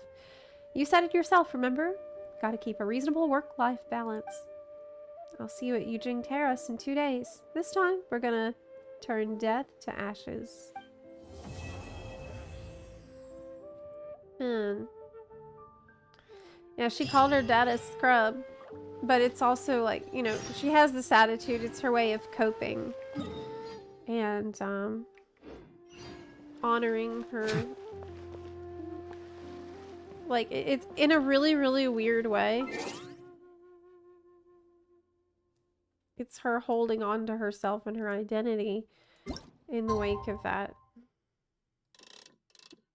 You said it yourself, remember? Gotta keep a reasonable work-life balance. I'll see you at Yujing Terrace in 2 days. This time, we're gonna turn death to ashes. Yeah, she called her dad a scrub. But it's also like, you know, she has this attitude. It's her way of coping. And, honoring her. Like, it's in a really, really weird way. It's her holding on to herself and her identity in the wake of that.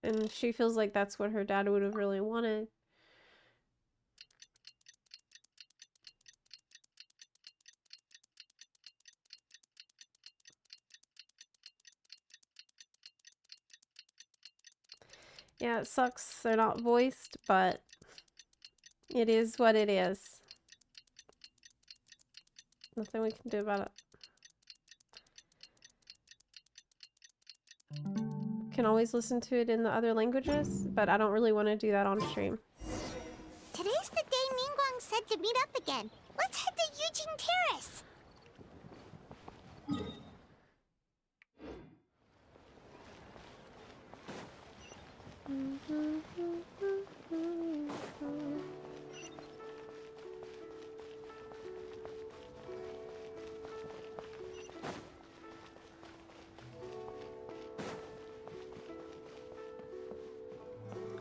And she feels like that's what her dad would have really wanted. Yeah, it sucks they're not voiced, but it is what it is. Nothing we can do about it. Can always listen to it in the other languages, but I don't really want to do that on stream. Today's the day Ningguang said to meet up again. Let's head to Yujing Terrace.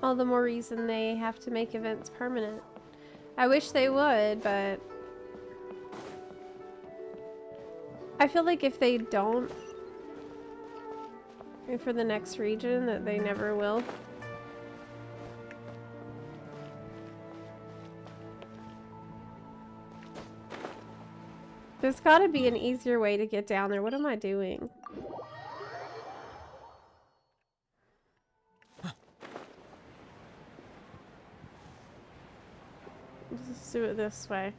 All the more reason they have to make events permanent. I wish they would, but I feel like if they don't, and for the next region, that they never will. There's gotta be an easier way to get down there. What am I doing? Let's do it this way.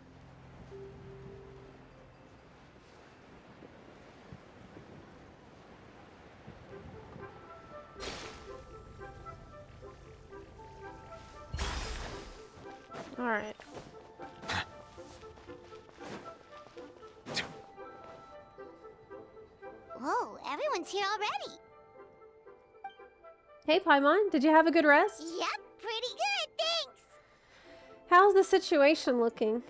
All right. Whoa, everyone's here already. Hey, Paimon, did you have a good rest? Yep, pretty good, thanks. How's the situation looking?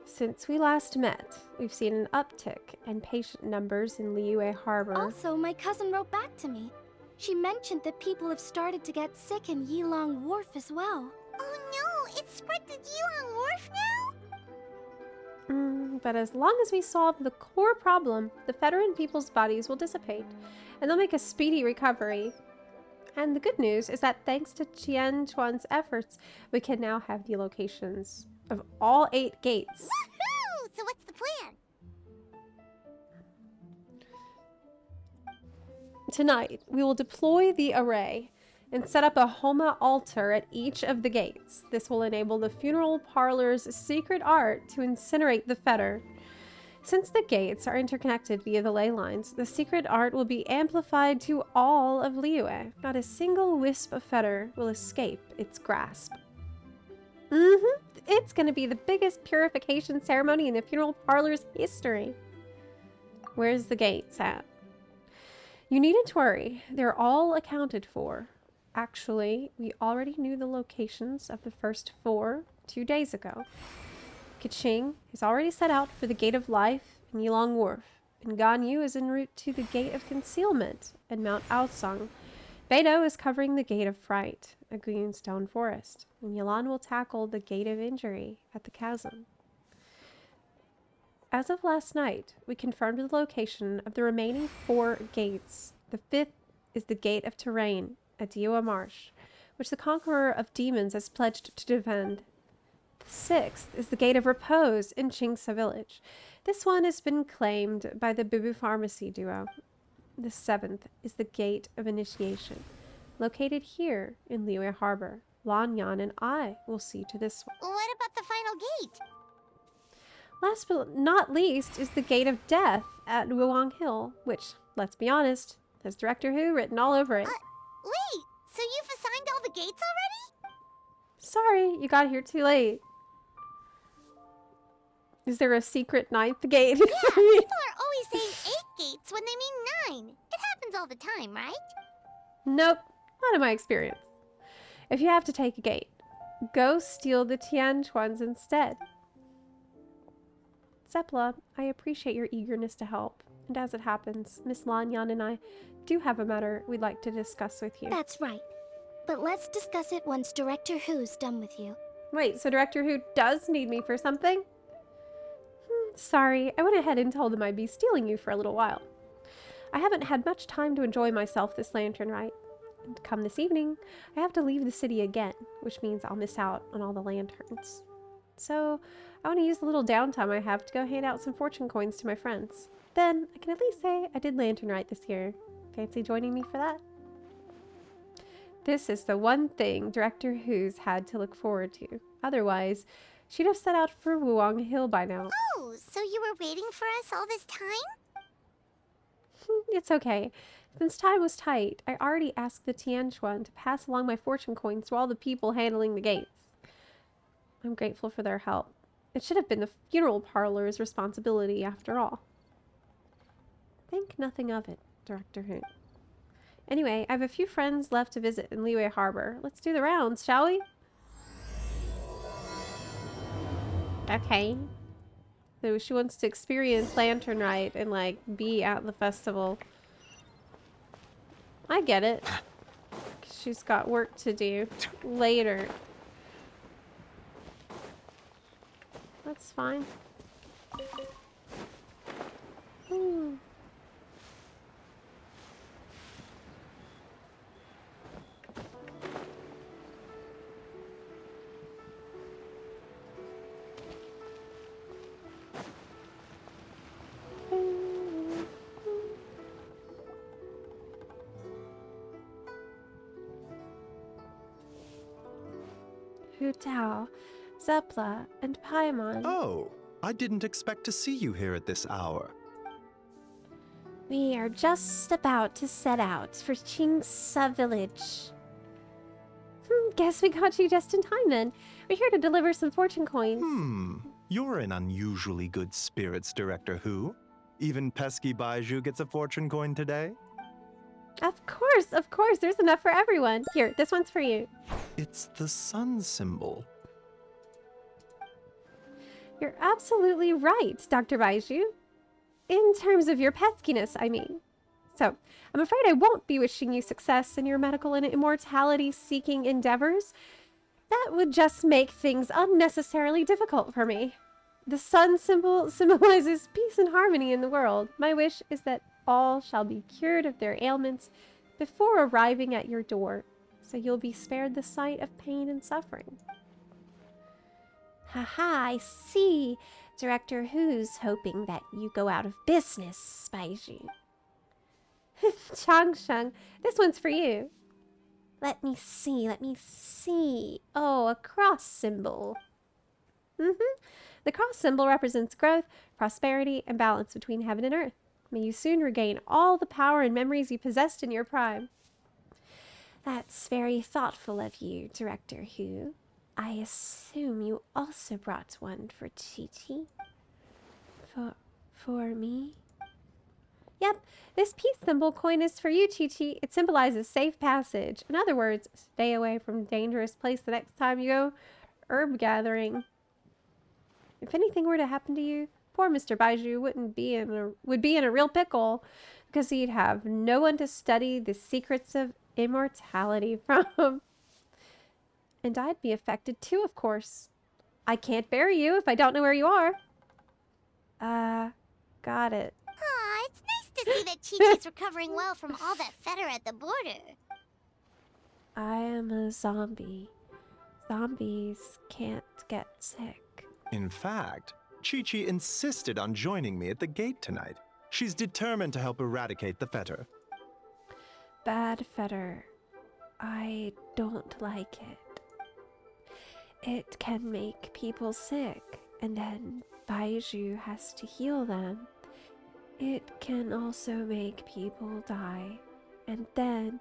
Since we last met, we've seen an uptick in patient numbers in Liyue Harbor. Also, my cousin wrote back to me. She mentioned that people have started to get sick in Yilong Wharf as well. Oh no, it's spread to Yilong Wharf now? But as long as we solve the core problem, the Federan people's bodies will dissipate, and they'll make a speedy recovery. And the good news is that thanks to Qian Chuan's efforts, we can now have the locations of all 8 gates. Woohoo! So what's the plan? Tonight, we will deploy the array and set up a Homa altar at each of the gates. This will enable the funeral parlor's secret art to incinerate the fetter. Since the gates are interconnected via the ley lines, the secret art will be amplified to all of Liyue. Not a single wisp of fetter will escape its grasp. It's gonna be the biggest purification ceremony in the funeral parlor's history. Where's the gates at? You needn't worry, they're all accounted for. Actually, we already knew the locations of the first 4 2 days ago. Keqing has already set out for the Gate of Life in Yilong Wharf, and Ganyu is en route to the Gate of Concealment in Mount Aosang. Beidou is covering the Gate of Fright, a green stone forest, and Yilan will tackle the Gate of Injury at the chasm. As of last night, we confirmed the location of the remaining 4 gates. The 5th is the Gate of Terrain at Liyue Marsh, which the Conqueror of Demons has pledged to defend. The 6th is the Gate of Repose in Qingsa Village. This one has been claimed by the Bubu Pharmacy duo. The 7th is the Gate of Initiation, located here in Liyue Harbor. Lanyan and I will see to this one. What about the final gate? Last but not least is the Gate of Death at Wuang Hill, which, let's be honest, has Director Hu written all over it. Wait, so you've assigned all the gates already? Sorry, you got here too late. Is there a secret 9th gate? Yeah, people are always saying 8 gates when they mean 9. It happens all the time, right? Nope, not in my experience. If you have to take a gate, go steal the Tianquans instead. Zepla, I appreciate your eagerness to help. And as it happens, Miss Lanyan and I do have a matter we'd like to discuss with you. That's right. But let's discuss it once Director Hu's done with you. Wait, so Director Hu does need me for something? Sorry, I went ahead and told him I'd be stealing you for a little while. I haven't had much time to enjoy myself this lantern rite. And come this evening, I have to leave the city again, which means I'll miss out on all the lanterns. So, I want to use the little downtime I have to go hand out some fortune coins to my friends. Then, I can at least say I did lantern rite this year. Fancy joining me for that? This is the one thing Director Hu's had to look forward to. Otherwise, she'd have set out for Wuang Hill by now. Oh, so you were waiting for us all this time? It's okay. Since time was tight, I already asked the Tianquan to pass along my fortune coins to all the people handling the gates. I'm grateful for their help. It should have been the funeral parlor's responsibility after all. Think nothing of it, Director Hu. Anyway, I have a few friends left to visit in Liyue Harbor. Let's do the rounds, shall we? Okay. So she wants to experience Lantern Rite and, like, be at the festival. I get it. She's got work to do later. That's fine. Ooh. Hu Tao, Zepla, and Paimon. Oh, I didn't expect to see you here at this hour. We are just about to set out for Qingsa Village. Guess we got you just in time then. We're here to deliver some fortune coins. You're in unusually good spirits, Director Hu. Even pesky Baizhu gets a fortune coin today. Of course. There's enough for everyone. Here, this one's for you. It's the sun symbol. You're absolutely right, Dr. Baizhu. In terms of your peskiness, I mean. So, I'm afraid I won't be wishing you success in your medical and immortality-seeking endeavors. That would just make things unnecessarily difficult for me. The sun symbol symbolizes peace and harmony in the world. My wish is that all shall be cured of their ailments before arriving at your door, so you'll be spared the sight of pain and suffering. Haha, I see. Director Hu's hoping that you go out of business, Baizhu. Changsheng, this one's for you. Let me see. Oh, a cross symbol. The cross symbol represents growth, prosperity, and balance between heaven and earth. May you soon regain all the power and memories you possessed in your prime. That's very thoughtful of you, Director Hu. I assume you also brought one for Chi-Chi? For me? Yep, this peace symbol coin is for you, Chi-Chi. It symbolizes safe passage. In other words, stay away from a dangerous place the next time you go herb gathering. If anything were to happen to you, poor Mr. Baizhu would be in a real pickle, because he'd have no one to study the secrets of immortality from. And I'd be affected too, of course. I can't bury you if I don't know where you are. Got it. Aw, it's nice to see that Chi-Chi's recovering well from all that fetter at the border. I am a zombie. Zombies can't get sick. In fact, Chi-Chi insisted on joining me at the gate tonight. She's determined to help eradicate the fetter. Bad fetter. I don't like it. It can make people sick, and then Baizhu has to heal them. It can also make people die, and then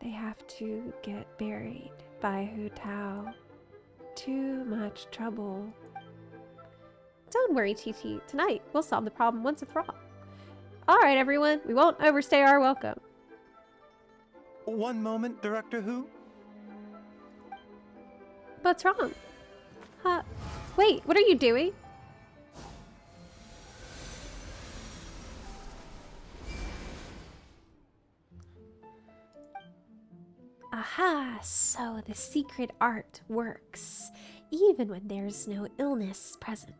they have to get buried by Hu Tao. Too much trouble. Don't worry, Chi-Chi. Tonight, we'll solve the problem once and for all. Alright, everyone. We won't overstay our welcome. One moment, Director Hu. What's wrong? Wait, what are you doing? Aha! So the secret art works, even when there's no illness present.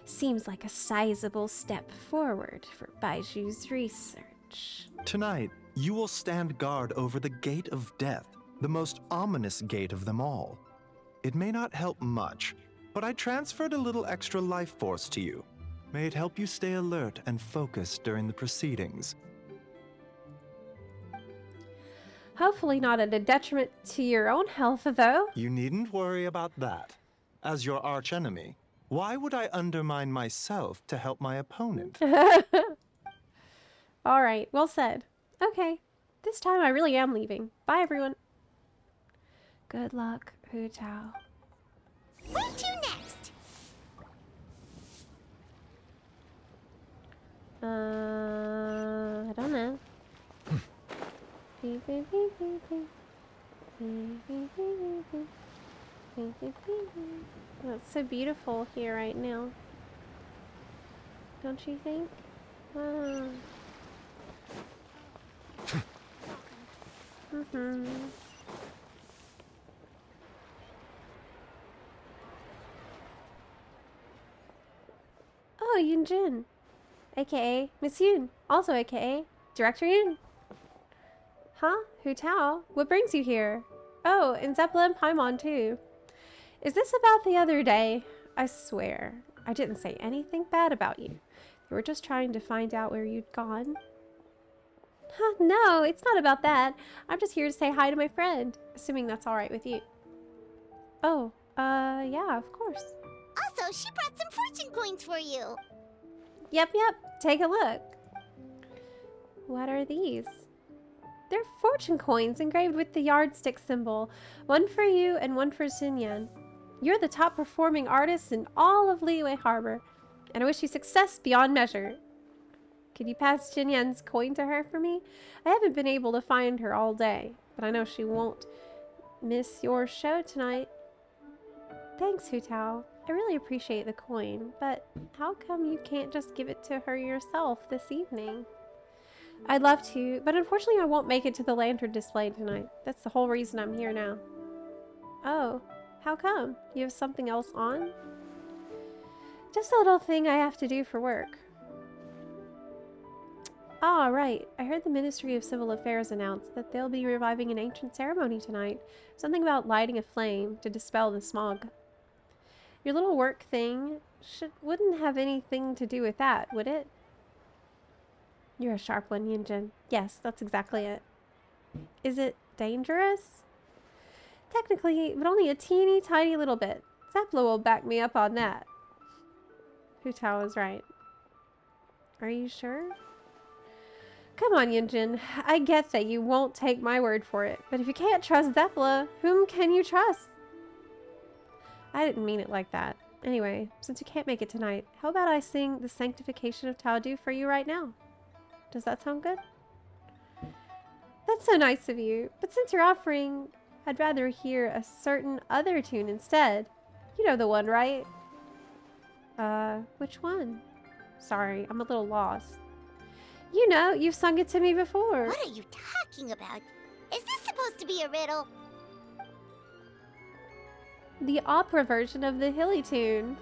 Seems like a sizable step forward for Baizhu's research. Tonight, you will stand guard over the Gate of Death, the most ominous gate of them all. It may not help much, but I transferred a little extra life force to you. May it help you stay alert and focused during the proceedings. Hopefully not at a detriment to your own health, though. You needn't worry about that. As your archenemy, why would I undermine myself to help my opponent? Alright, well said. Okay, this time I really am leaving. Bye, everyone. Good luck, Hu Tao. Where to next? I don't know. Oh, it's so beautiful here right now. Don't you think? Wow. Oh, Yunjin, aka Miss Yun, also aka Director Yun. Huh? Hu Tao? What brings you here? Oh, and Zepla and Paimon too. Is this about the other day? I swear, I didn't say anything bad about you. We were just trying to find out where you'd gone. Huh, no, it's not about that. I'm just here to say hi to my friend, assuming that's alright with you. Oh, yeah, of course. Also, she brought some fortune coins for you. Yep, take a look. What are these? They're fortune coins engraved with the yardstick symbol. One for you and one for Xinyan. You're the top performing artist in all of Liyue Harbor, and I wish you success beyond measure. Could you pass Xinyan's coin to her for me? I haven't been able to find her all day, but I know she won't miss your show tonight. Thanks, Hu Tao. I really appreciate the coin, but how come you can't just give it to her yourself this evening? I'd love to, but unfortunately I won't make it to the lantern display tonight. That's the whole reason I'm here now. Oh, how come? You have something else on? Just a little thing I have to do for work. Ah, right. I heard the Ministry of Civil Affairs announce that they'll be reviving an ancient ceremony tonight. Something about lighting a flame to dispel the smog. Your little work thing wouldn't have anything to do with that, would it? You're a sharp one, Yunjin. Yes, that's exactly it. Is it dangerous? Technically, but only a teeny tiny little bit. Zepla will back me up on that. Hu Tao is right. Are you sure? Come on, Yunjin. I get that you won't take my word for it, but if you can't trust Zepla, whom can you trust? I didn't mean it like that. Anyway, since you can't make it tonight, how about I sing the Sanctification of Tao Dou for you right now? Does that sound good? That's so nice of you, but since you're offering, I'd rather hear a certain other tune instead. You know the one, right? Which one? Sorry, I'm a little lost. You know, you've sung it to me before. What are you talking about? Is this supposed to be a riddle? The opera version of the Hilly tune.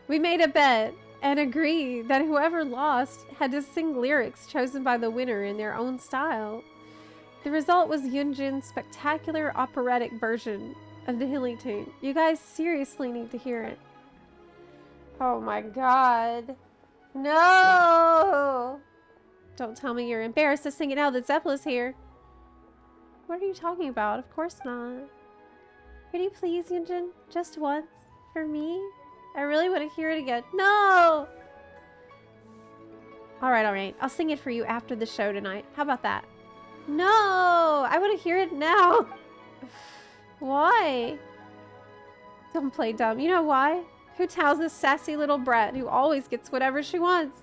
We made a bet. and agree that whoever lost had to sing lyrics chosen by the winner in their own style. The result was Yunjin's spectacular operatic version of the Hilly tune. You guys seriously need to hear it. Oh my god. No! Don't tell me you're embarrassed to sing it now that Zepla's here. What are you talking about? Of course not. Pretty please, Yunjin? Just once? For me? I really want to hear it again. No! Alright. I'll sing it for you after the show tonight. How about that? No! I want to hear it now. Why? Don't play dumb. You know why? Hu Tao's this sassy little brat who always gets whatever she wants.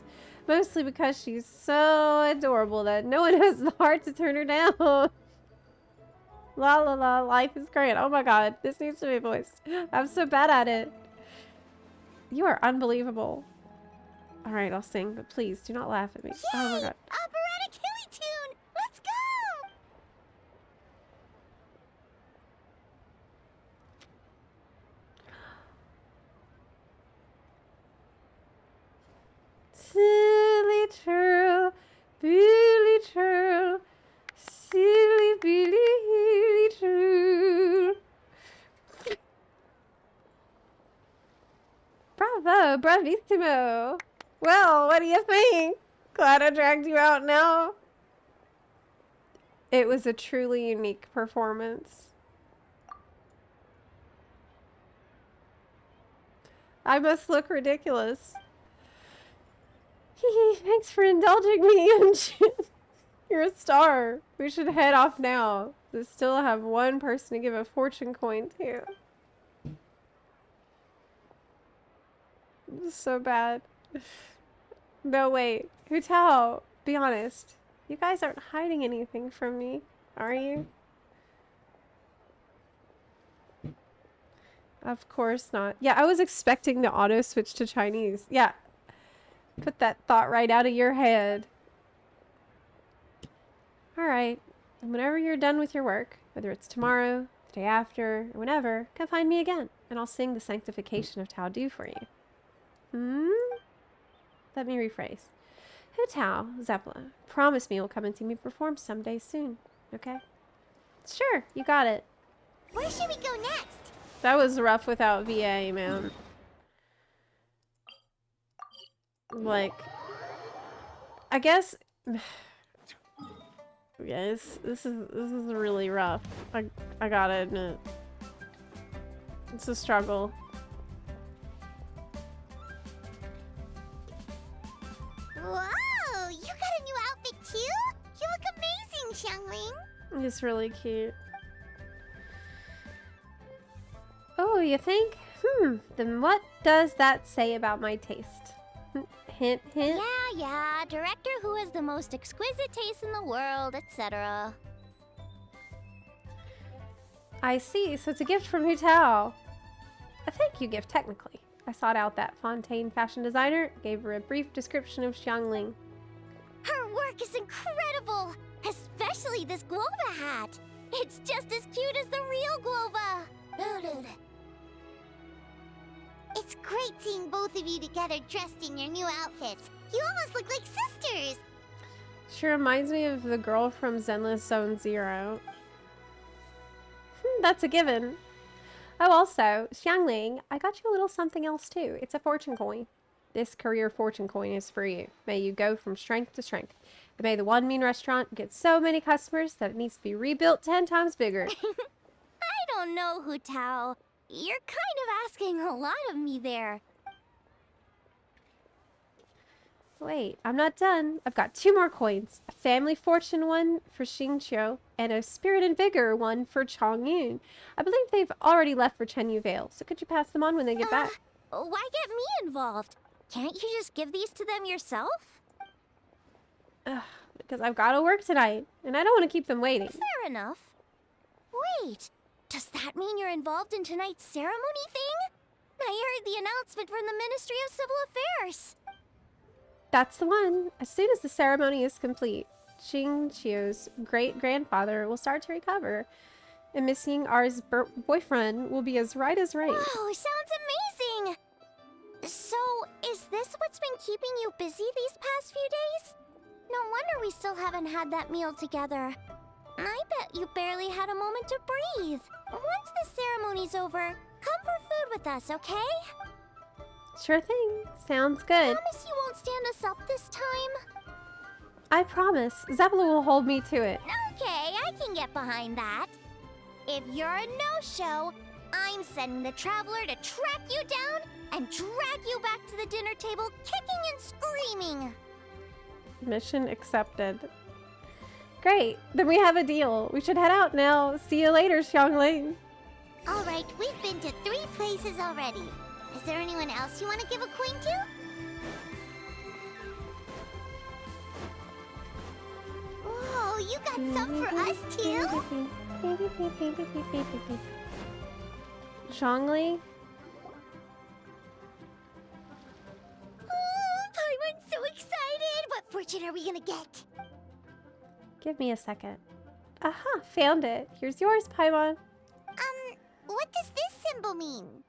Mostly because she's so adorable that no one has the heart to turn her down. La la la, life is great. Oh my god, this needs to be voiced. I'm so bad at it. You are unbelievable. Alright, I'll sing, but please do not laugh at me. Yay! Oh my god. Operatic Hilly tune! Let's go! Silly true, Billy true, silly Billy true. Bravo, bravissimo. Well, what do you think? Glad I dragged you out now. It was a truly unique performance. I must look ridiculous. Thanks for indulging me. You're a star. We should head off now. We still have one person to give a fortune coin to. This is so bad. No, wait. Hu Tao, be honest. You guys aren't hiding anything from me, are you? Of course not. Yeah, I was expecting the auto switch to Chinese. Yeah. Put that thought right out of your head. Alright. Whenever you're done with your work, whether it's tomorrow, the day after, or whenever, come find me again, and I'll sing the sanctification of Tao Dou for you. Let me rephrase. Hu Tao, Zepla, promise me you'll come and see me perform someday soon, okay? Sure, you got it. Where should we go next? That was rough without VA, man. Like, I guess, yes, this is really rough. I gotta admit, it's a struggle. Whoa! You got a new outfit too? You look amazing, Xiangling. It's really cute. Oh, you think? Then what does that say about my taste? Hint, hint. Yeah. Director who has the most exquisite taste in the world, etc. I see. So it's a gift from Hu Tao. A thank you gift, technically. I sought out that Fontaine fashion designer, gave her a brief description of Xiangling. Her work is incredible! Especially this Glova hat! It's just as cute as the real Glova! It's great seeing both of you together dressed in your new outfits. You almost look like sisters! She reminds me of the girl from Zenless Zone Zero. That's a given. Oh, also, Xiangling, I got you a little something else too. It's a fortune coin. This career fortune coin is for you. May you go from strength to strength. And may the One Mean restaurant get so many customers that it needs to be rebuilt 10 times bigger. I don't know, Hu Tao. You're kind of asking a lot of me there. Wait, I'm not done. I've got 2 more coins. A family fortune one for Xingqiu and a spirit and vigor one for Chongyun. I believe they've already left for Chenyu Vale, so could you pass them on when they get back? Why get me involved? Can't you just give these to them yourself? Because I've got to work tonight, and I don't want to keep them waiting. Fair enough. Wait, does that mean you're involved in tonight's ceremony thing? I heard the announcement from the Ministry of Civil Affairs. That's the one. As soon as the ceremony is complete, Xingqiu's great-grandfather will start to recover, and missing R's boyfriend will be as right as rain. Wow, sounds amazing! So, is this what's been keeping you busy these past few days? No wonder we still haven't had that meal together. I bet you barely had a moment to breathe. Once the ceremony's over, come for food with us, okay? Sure thing. Sounds good. Promise you won't stand us up this time? I promise. Zepla will hold me to it. Okay, I can get behind that. If you're a no-show, I'm sending the Traveler to track you down and drag you back to the dinner table kicking and screaming. Mission accepted. Great. Then we have a deal. We should head out now. See you later, Xiangling. Alright, we've been to 3 places already. Is there anyone else you want to give a coin to? Whoa, you got some for us too? Zhongli? Oh, Paimon's so excited! What fortune are we gonna get? Give me a second. Aha, found it. Here's yours, Paimon. What does this symbol mean?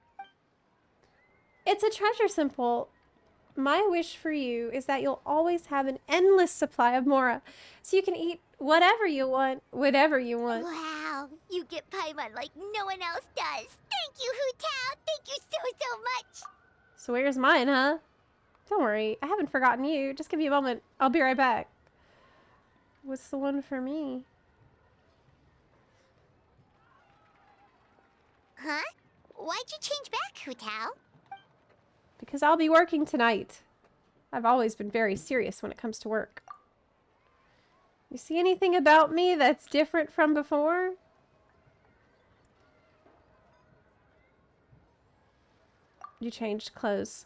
It's a treasure symbol. My wish for you is that you'll always have an endless supply of Mora, so you can eat whatever you want, whatever you want. Wow, you get Paimon like no one else does. Thank you, Hu Tao. Thank you so much. So where's mine, huh? Don't worry, I haven't forgotten you. Just give me a moment. I'll be right back. What's the one for me? Huh? Why'd you change back, Hu Tao? Because I'll be working tonight. I've always been very serious when it comes to work. You see anything about me that's different from before? You changed clothes.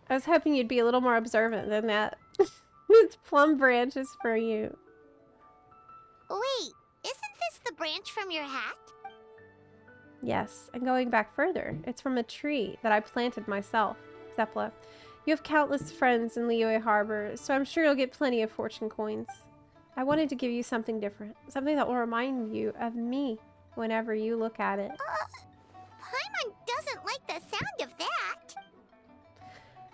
I was hoping you'd be a little more observant than that. This plum branch is for you. Wait, isn't this the branch from your hat? Yes, and going back further, it's from a tree that I planted myself, Zepla. You have countless friends in Liyue Harbor, so I'm sure you'll get plenty of fortune coins. I wanted to give you something different, something that will remind you of me whenever you look at it. Paimon doesn't like the sound of that.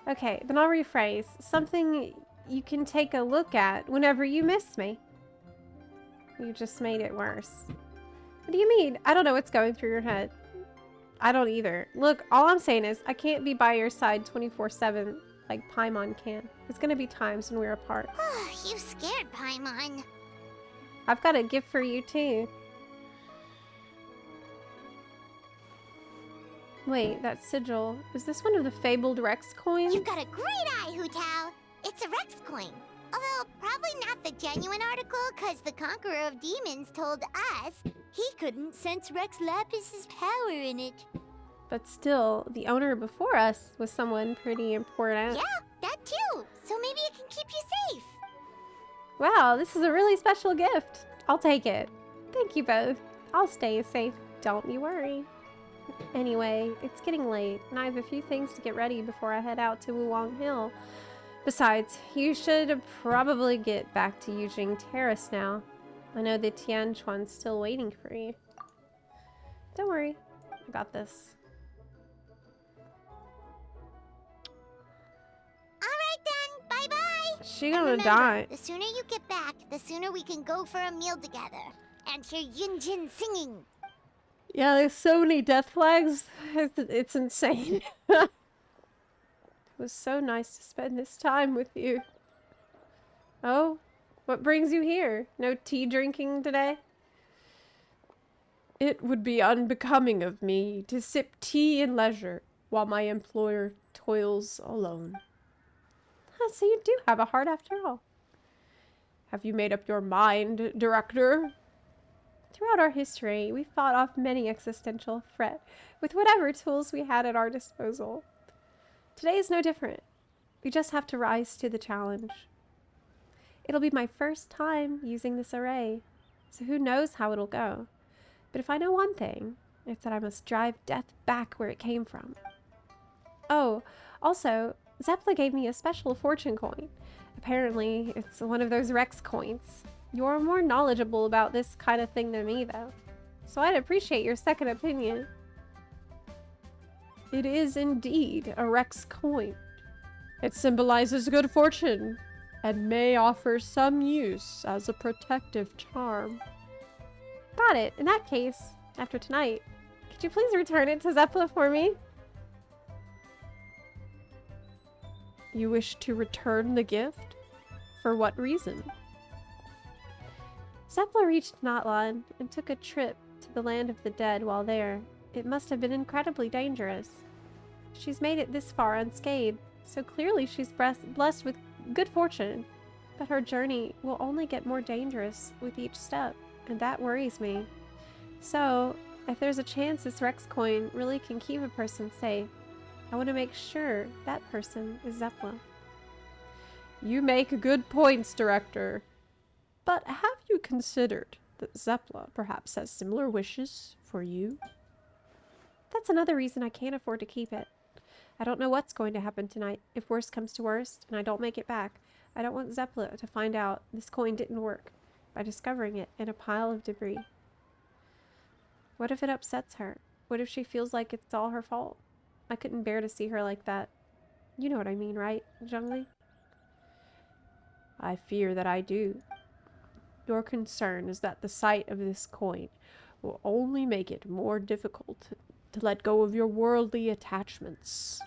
Okay, then I'll rephrase. Something you can take a look at whenever you miss me. You just made it worse. What do you mean? I don't know what's going through your head. I don't either. Look, all I'm saying is I can't be by your side 24/7 like Paimon can. There's gonna be times when we're apart. You scared Paimon. I've got a gift for you too. Wait, that sigil. Is this one of the fabled Rex coins? You've got a great eye, Hu Tao. It's a Rex coin. Although, probably not the genuine article, because the Conqueror of Demons told us he couldn't sense Rex Lapis's power in it. But still, the owner before us was someone pretty important. Yeah, that too. So maybe it can keep you safe. Wow, this is a really special gift. I'll take it. Thank you both. I'll stay safe. Don't you worry. Anyway, it's getting late, and I have a few things to get ready before I head out to Wuwang Hill. Besides, you should probably get back to Yujing Terrace now. I know the Tianquan's still waiting for you. Don't worry, I got this. Alright then, bye-bye! She gonna remember, die. The sooner you get back, the sooner we can go for a meal together. And hear Yunjin singing. Yeah, there's so many death flags. It's insane. It was so nice to spend this time with you. Oh, what brings you here? No tea drinking today? It would be unbecoming of me to sip tea in leisure while my employer toils alone. So you do have a heart after all. Have you made up your mind, Director? Throughout our history, we fought off many existential threats with whatever tools we had at our disposal. Today is no different. We just have to rise to the challenge. It'll be my first time using this array, so who knows how it'll go. But if I know one thing, it's that I must drive death back where it came from. Oh, also, Zepla gave me a special fortune coin. Apparently, it's one of those Rex coins. You're more knowledgeable about this kind of thing than me, though. So I'd appreciate your second opinion. It is indeed a Rex coin. It symbolizes good fortune and may offer some use as a protective charm. Got it. In that case, after tonight, could you please return it to Zepla for me? You wish to return the gift? For what reason? Zepla reached Natlan and took a trip to the land of the dead while there. It must have been incredibly dangerous. She's made it this far unscathed, so clearly she's blessed with good fortune. But her journey will only get more dangerous with each step, and that worries me. So, if there's a chance this Rex coin really can keep a person safe, I want to make sure that person is Zepla. You make good points, Director. But have you considered that Zepla perhaps has similar wishes for you? That's another reason I can't afford to keep it. I don't know what's going to happen tonight. If worst comes to worst, and I don't make it back, I don't want Zepla to find out this coin didn't work by discovering it in a pile of debris. What if it upsets her? What if she feels like it's all her fault? I couldn't bear to see her like that. You know what I mean, right, Zhongli? I fear that I do. Your concern is that the sight of this coin will only make it more difficult to let go of your worldly attachments.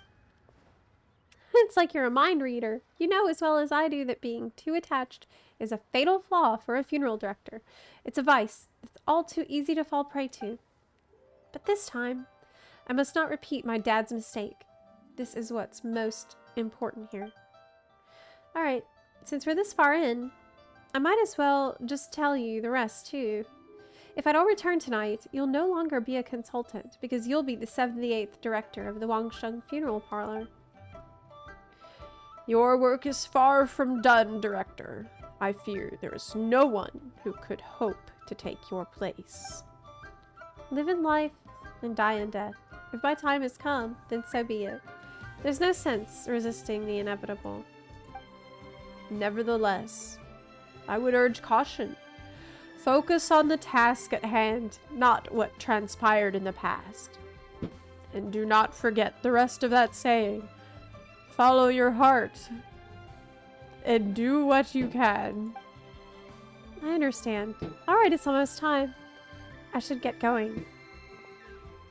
It's like you're a mind reader. You know as well as I do that being too attached is a fatal flaw for a funeral director. It's a vice. It's all too easy to fall prey to. But this time, I must not repeat my dad's mistake. This is what's most important here. Alright, since we're this far in, I might as well just tell you the rest too. If I don't return tonight, you'll no longer be a consultant because you'll be the 78th director of the Wangsheng funeral parlor. Your work is far from done, Director. I fear there is no one who could hope to take your place. Live in life and die in death. If my time has come, then so be it. There's no sense resisting the inevitable. Nevertheless, I would urge caution. Focus on the task at hand, not what transpired in the past. And do not forget the rest of that saying. Follow your heart and do what you can. I understand. Alright, it's almost time. I should get going.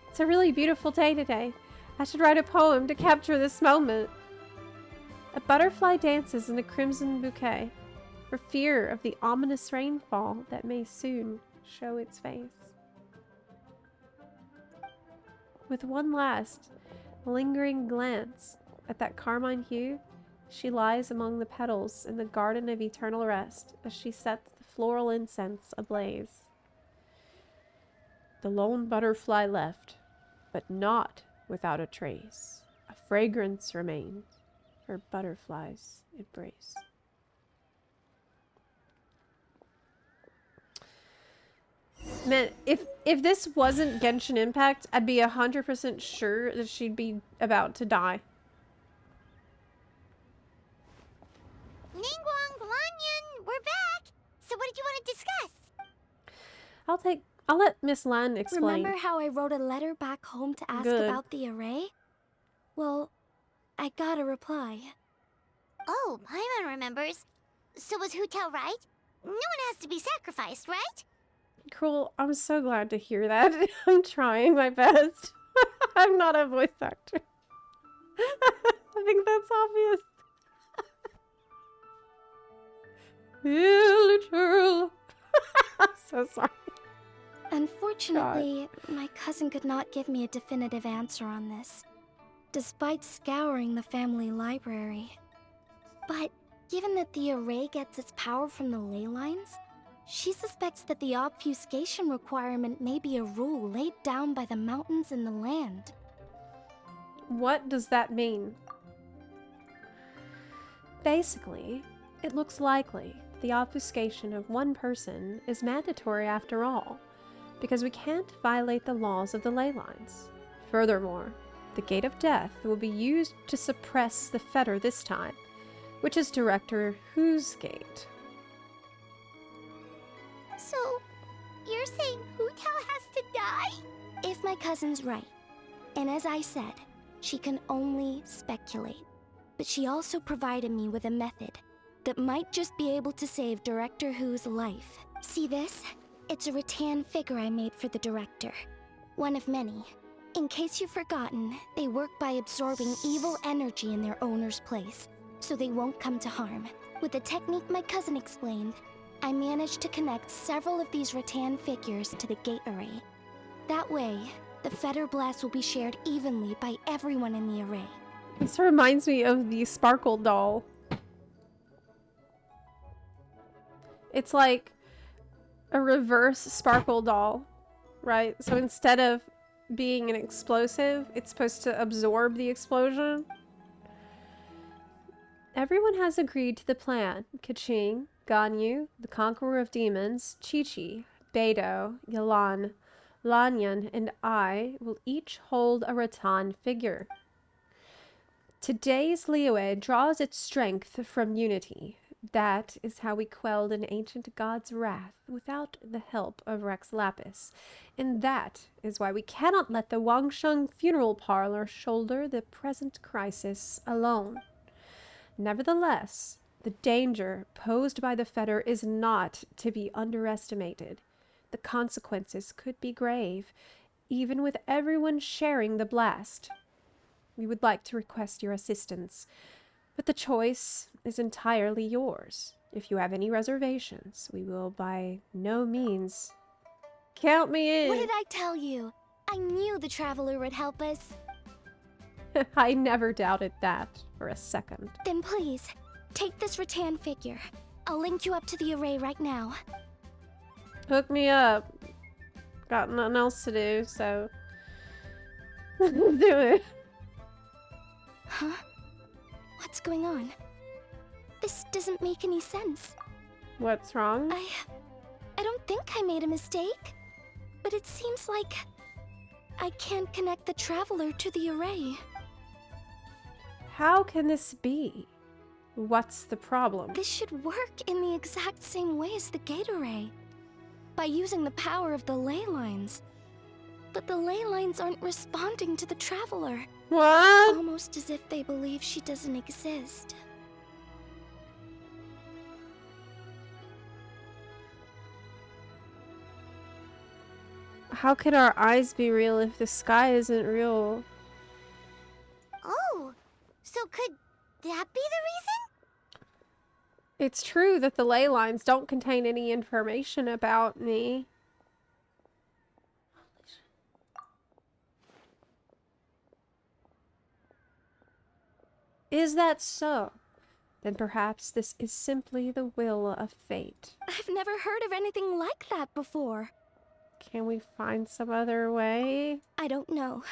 It's a really beautiful day today. I should write a poem to capture this moment. A butterfly dances in a crimson bouquet, for fear of the ominous rainfall that may soon show its face. With one last, lingering glance at that carmine hue, she lies among the petals in the garden of eternal rest as she sets the floral incense ablaze. The lone butterfly left, but not without a trace. A fragrance remained, her butterfly's embrace. Man, if this wasn't Genshin Impact, I'd be 100% sure that she'd be about to die. Ningguang, Lanyan, we're back! So what did you want to discuss? I'll let Miss Lan explain. Remember how I wrote a letter back home to ask Good. about the array? Well, I got a reply. Oh, Paimon remembers. So was Hu Tao right? No one has to be sacrificed, right? Cool. I'm so glad to hear that. I'm trying my best. I'm not a voice actor. I think that's obvious. Literal. I'm so sorry. Unfortunately, my cousin could not give me a definitive answer on this, despite scouring the family library. But given that the array gets its power from the ley lines, she suspects that the obfuscation requirement may be a rule laid down by the mountains and the land. What does that mean? Basically, it looks likely the obfuscation of one person is mandatory after all, because we can't violate the laws of the ley lines. Furthermore, the Gate of Death will be used to suppress the fetter this time, which is Director Hu's gate. So, you're saying Hu Tao has to die? If my cousin's right, and as I said, she can only speculate. But she also provided me with a method that might just be able to save Director Hu's life. See this? It's a rattan figure I made for the director. One of many. In case you've forgotten, they work by absorbing evil energy in their owner's place, so they won't come to harm. With the technique my cousin explained, I managed to connect several of these rattan figures to the gate array. That way, the Fetter Blast will be shared evenly by everyone in the array. This reminds me of the Sparkle doll. It's like a reverse Sparkle doll, right? So instead of being an explosive, it's supposed to absorb the explosion. Everyone has agreed to the plan. Keqing, Ganyu, the Conqueror of Demons, Qiqi, Beidou, Yalan, Lanyan, and I will each hold a rattan figure. Today's Liyue draws its strength from unity. That is how we quelled an ancient god's wrath without the help of Rex Lapis. And that is why we cannot let the Wangsheng funeral parlor shoulder the present crisis alone. Nevertheless, the danger posed by the fetter is not to be underestimated. The consequences could be grave, even with everyone sharing the blast. We would like to request your assistance, but the choice is entirely yours. If you have any reservations, we will by no means... Count me in! What did I tell you? I knew the Traveler would help us. I never doubted that for a second. Then please, take this rattan figure. I'll link you up to the array right now. Hook me up. Got nothing else to do, so... do it. Huh? What's going on? This doesn't make any sense. What's wrong? I don't think I made a mistake. But it seems like I can't connect the Traveler to the array. How can this be? What's the problem? This should work in the exact same way as the gate array. By using the power of the ley lines. But the ley lines aren't responding to the Traveler. What? Almost as if they believe she doesn't exist. How can our eyes be real if the sky isn't real? Oh, so could that be the reason? It's true that the ley lines don't contain any information about me. Is that so? Then perhaps this is simply the will of fate. I've never heard of anything like that before. Can we find some other way? I don't know.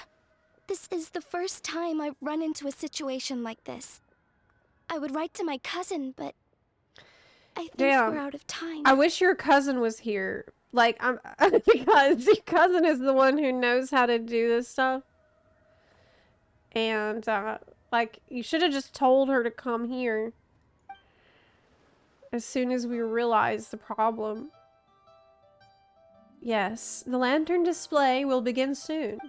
This is the first time I've run into a situation like this. I would write to my cousin, but I think we're out of time. I wish your cousin was here. Like, because your cousin is the one who knows how to do this stuff. And, like, you should have just told her to come here as soon as we realized the problem. Yes, the lantern display will begin soon.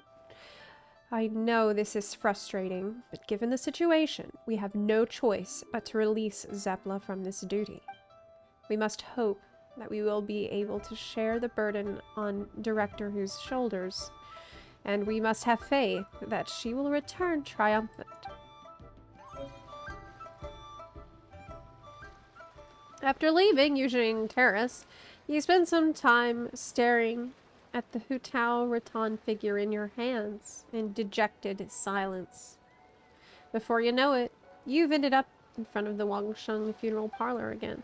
I know this is frustrating, but given the situation, we have no choice but to release Zepla from this duty. We must hope that we will be able to share the burden on Director Hu's shoulders, and we must have faith that she will return triumphant. After leaving Yuzhing Terrace, you spend some time staring at the Hu Tao rattan figure in your hands in dejected silence. Before you know it, you've ended up in front of the Wangsheng funeral parlor again.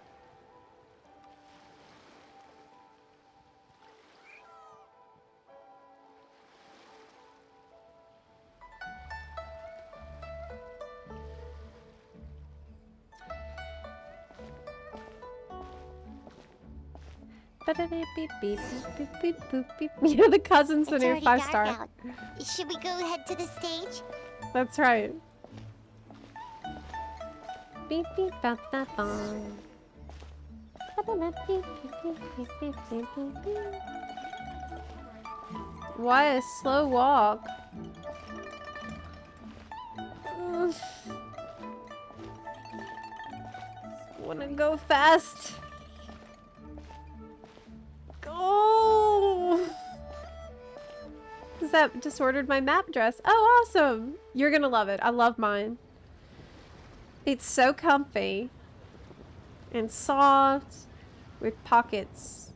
Yeah, the cousin's the new 5-star. Should we go head to the stage? That's right. Beep beep ba ba ba. What a slow walk. Wanna go fast. Go! Zep just ordered my map dress. Oh, awesome! You're gonna love it. I love mine. It's so comfy and soft with pockets.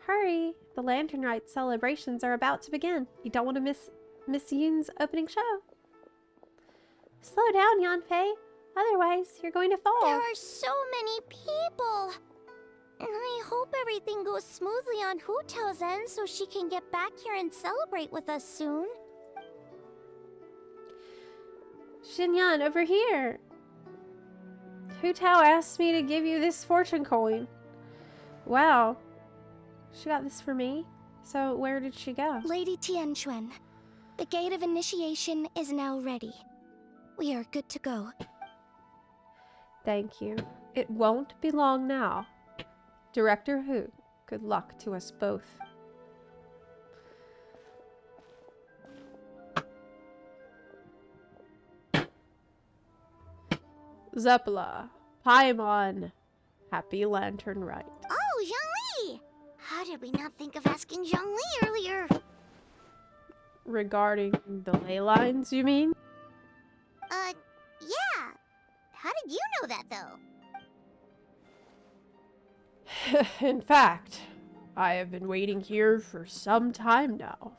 Hurry! The Lantern Rite celebrations are about to begin. You don't want to miss Miss Yoon's opening show. Slow down, Yanfei. Otherwise, you're going to fall. There are so many people. And I hope everything goes smoothly on Hu Tao's end so she can get back here and celebrate with us soon. Xinyan, over here. Hu Tao asked me to give you this fortune coin. Wow. She got this for me. So where did she go? Lady Tianquan, the gate of initiation is now ready. We are good to go. Thank you. It won't be long now. Director Hu, good luck to us both. Zepla, Paimon, happy Lantern Rite. Oh, Zhongli! How did we not think of asking Zhongli earlier? Regarding the ley lines, you mean? Yeah. How did you know that, though? In fact, I have been waiting here for some time now.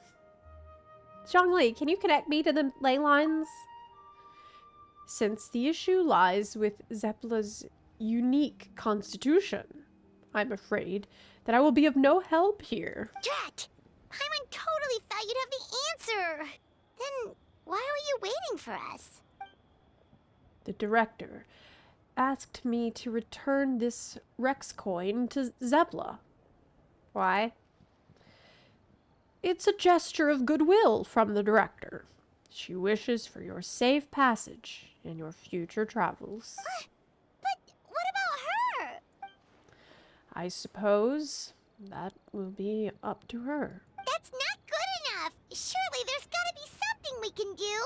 Zhongli, can you connect me to the ley lines? Since the issue lies with Zepla's unique constitution, I'm afraid that I will be of no help here. Drat! Paimon totally thought you'd have the answer. Then why were you waiting for us? The director asked me to return this Rex coin to Zepla. Why? It's a gesture of goodwill from the director. She wishes for your safe passage in your future travels. But what about her? I suppose that will be up to her. That's not good enough. Surely there's gotta be something we can do.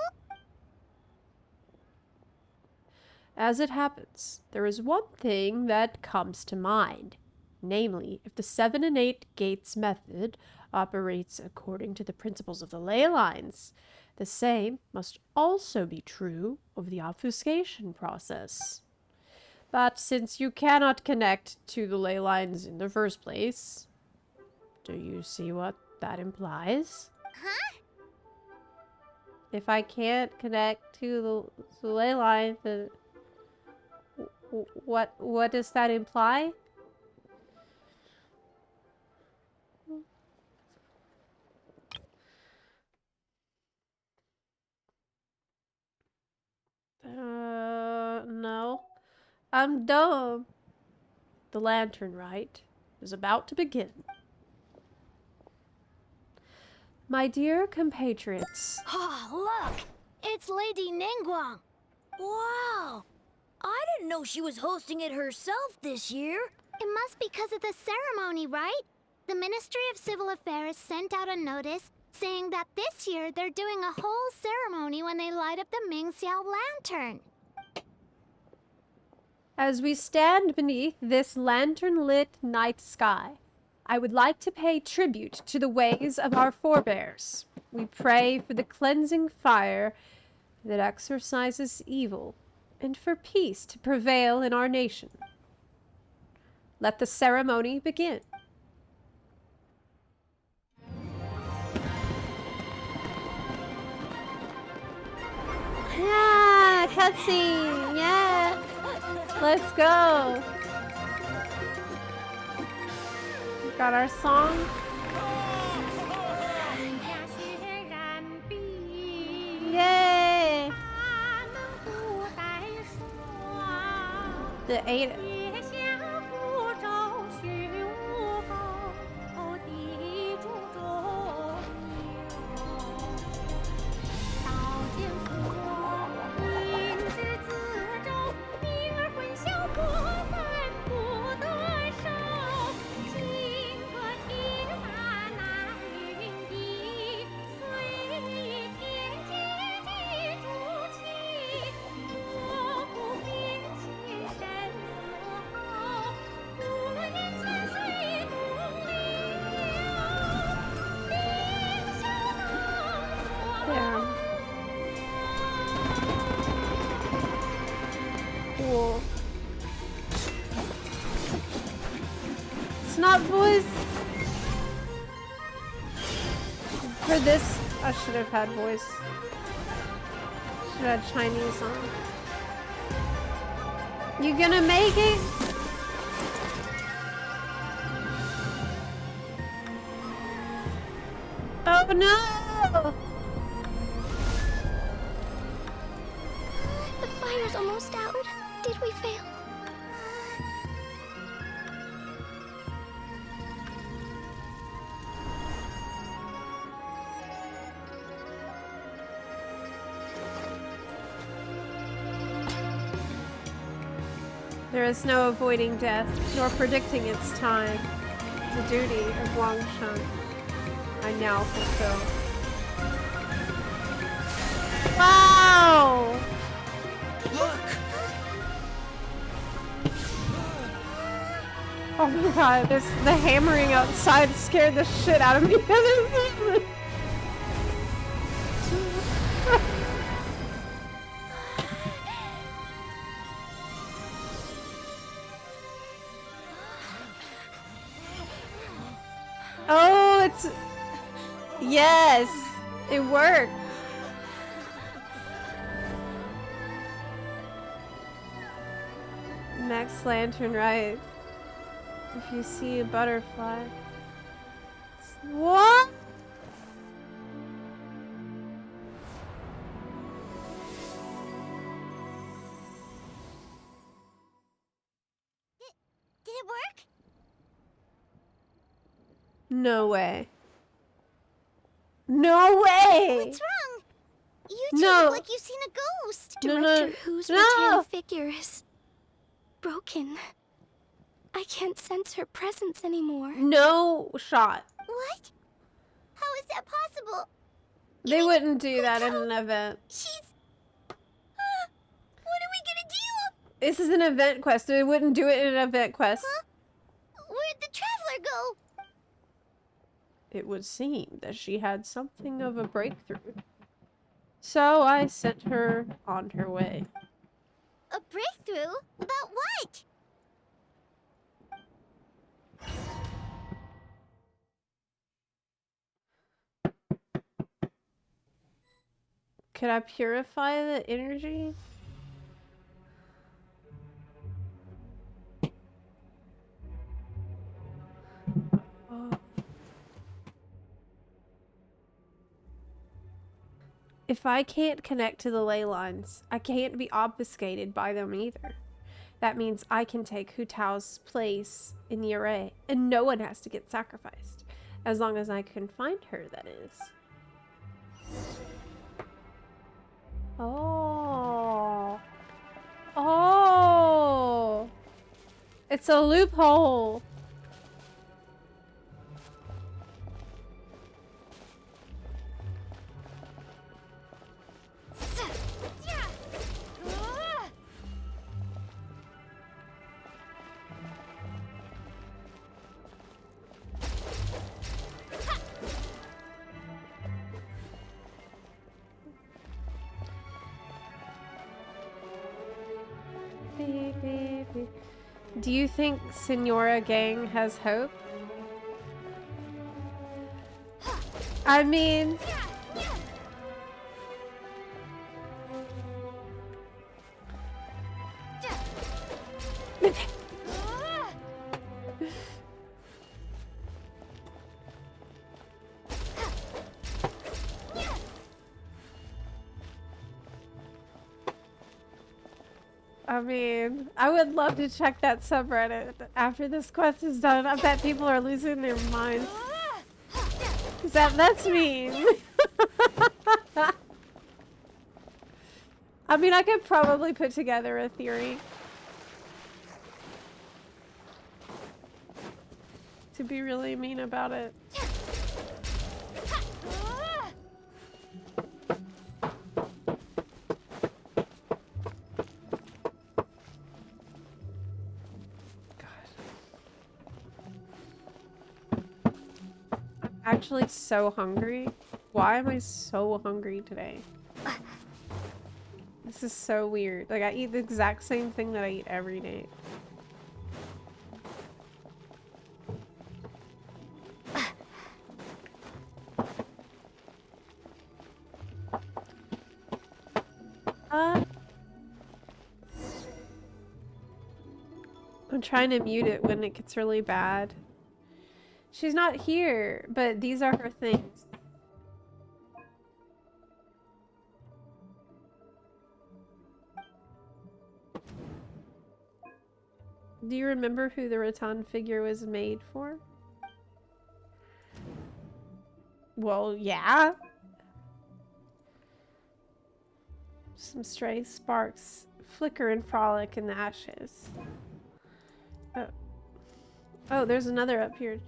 As it happens, there is one thing that comes to mind. Namely, if the 7 and 8 gates method operates according to the principles of the ley lines, the same must also be true of the obfuscation process. But since you cannot connect to the ley lines in the first place, do you see what that implies? Huh? If I can't connect to the ley line, then what does that imply? No. I'm dumb. The Lantern Rite is about to begin. My dear compatriots. Oh, look! It's Lady Ningguang. Wow! I didn't know she was hosting it herself this year. It must be because of the ceremony, right? The Ministry of Civil Affairs sent out a notice saying that this year they're doing a whole ceremony when they light up the Mingxiao lantern. As we stand beneath this lantern-lit night sky, I would like to pay tribute to the ways of our forebears. We pray for the cleansing fire that exorcises evil and for peace to prevail in our nation. Let the ceremony begin. Yeah, cutscene, yeah. Let's go. We got our song. Yay! The 8. not voice. For this, I should have had voice. Should have had Chinese on. You gonna make it? Oh no! The fire's almost out. Did we fail? There is no avoiding death, nor predicting its time. The duty of Wang Shen I now fulfill. Wow! Look! Oh my god, the hammering outside scared the shit out of me. Oh, it's... Yes! It worked! Next lantern, right? If you see a butterfly... What? Did it work? No way. No way! What's wrong? You two No. look like you've seen a ghost. Director Hu's No. rattan figure is broken. I can't sense her presence anymore. No shot. What? How is that possible? They wouldn't do that in an event. She's... what are we gonna do? This is an event quest. They wouldn't do it in an event quest. Huh? Where'd the traveler go? It would seem that she had something of a breakthrough. So I sent her on her way. A breakthrough? About what? Could I purify the energy? Oh. If I can't connect to the ley lines, I can't be obfuscated by them either. That means I can take Hu Tao's place in the array, and no one has to get sacrificed. As long as I can find her, that is. Oh. Oh. It's a loophole. Do you think Senora Gang has hope? I mean... I mean, I would love to check that subreddit after this quest is done. I bet people are losing their minds. 'Cause that's mean. I mean, I could probably put together a theory. To be really mean about it. Actually so hungry. Why am I so hungry today? This is so weird. Like, I eat the exact same thing that I eat every day. I'm trying to mute it when it gets really bad. She's not here, but these are her things. Do you remember who the rattan figure was made for? Well, yeah. Some stray sparks flicker and frolic in the ashes. Oh. Oh, there's another up here.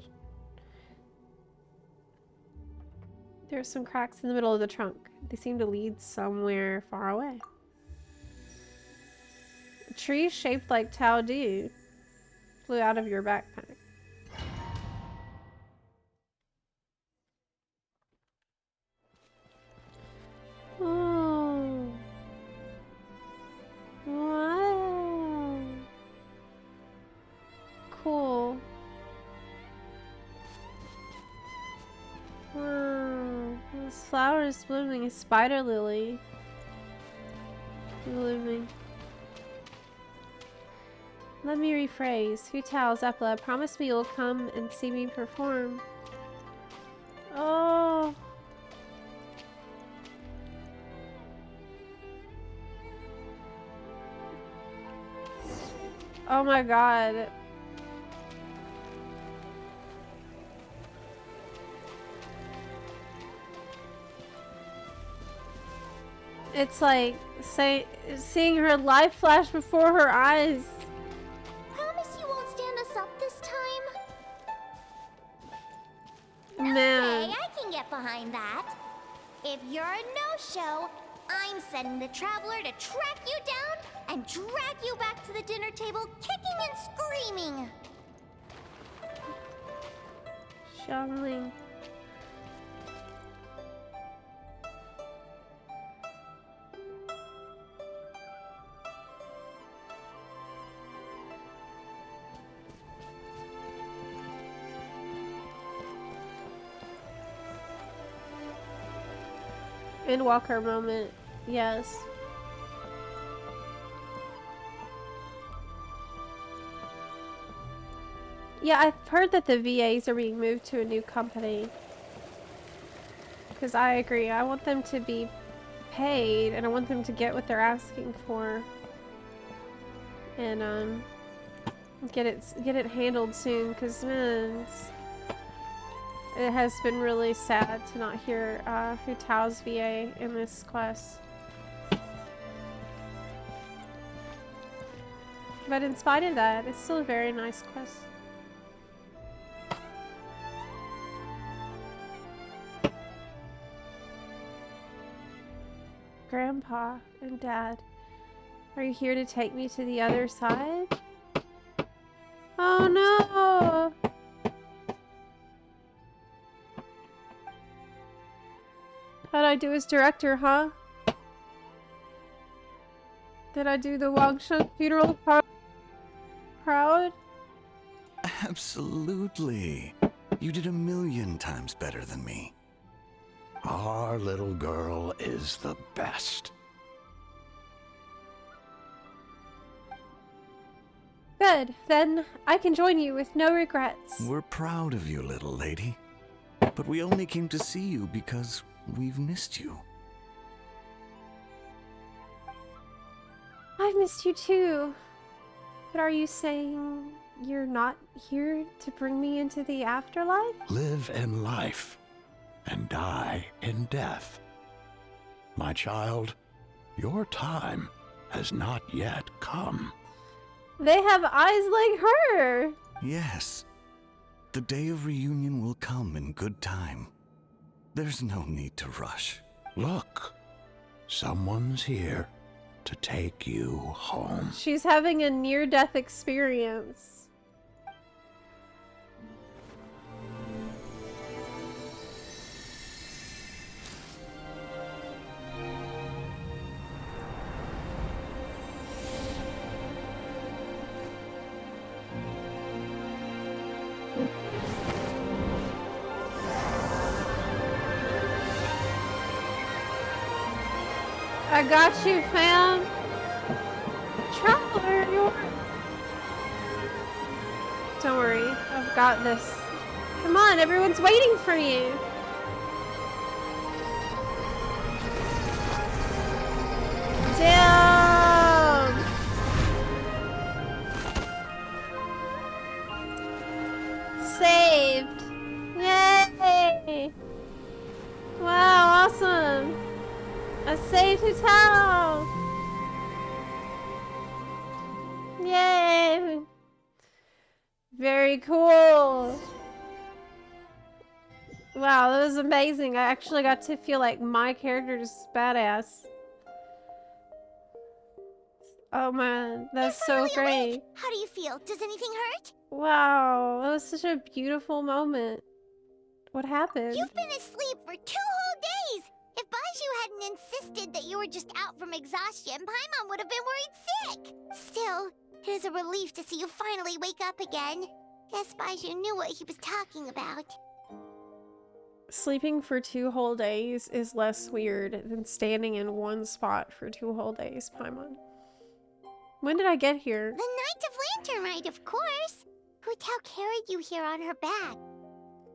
There are some cracks in the middle of the trunk. They seem to lead somewhere far away. A tree shaped like Tao Dou flew out of your backpack. Oh. Wow. Cool. Wow. This flower is blooming. A spider lily. Blooming. Let me rephrase. Hu Tao, Zepla, promise me you'll come and see me perform. Oh. Oh my god. It's like seeing her life flash before her eyes. Promise you won't stand us up this time? Man. Okay, I can get behind that. If you're a no-show, I'm sending the Traveler to track you down and drag you back to the dinner table kicking and screaming. Zhongli. Windwalker moment, yes. Yeah, I've heard that the VAs are being moved to a new company. Because I agree, I want them to be paid and I want them to get what they're asking for. And get it handled soon, because man, it has been really sad to not hear Hu Tao's VA in this quest. But in spite of that, it's still a very nice quest. Grandpa and Dad, are you here to take me to the other side? Oh no! How'd I do as director, huh? Did I do the Wangsheng funeral proud? Absolutely. You did 1,000,000 times better than me. Our little girl is the best. Good. Then I can join you with no regrets. We're proud of you, little lady. But we only came to see you because we've missed you. I've missed you too. But are you saying you're not here to bring me into the afterlife? Live in life and die in death. My child, your time has not yet come. They have eyes like her. Yes. The day of reunion will come in good time. There's no need to rush. Look, someone's here to take you home. She's having a near-death experience. I got you, fam. Traveler, you're... Don't worry, I've got this. Come on, everyone's waiting for you. Down. Saved. Yay. Wow, awesome. I saved Hu Tao. Yay. Very cool. Wow, that was amazing. I actually got to feel like my character is badass. Oh man, that's so great. Awake. How do you feel? Does anything hurt? Wow, that was such a beautiful moment. What happened? You've been asleep for 2 whole days! If Baizhu hadn't insisted that you were just out from exhaustion, Paimon would have been worried sick! Still, it is a relief to see you finally wake up again. Guess Baizhu knew what he was talking about. Sleeping for 2 whole days is less weird than standing in one spot for 2 whole days, Paimon. When did I get here? The night of Lantern Rite, of course! Hu Tao carried you here on her back.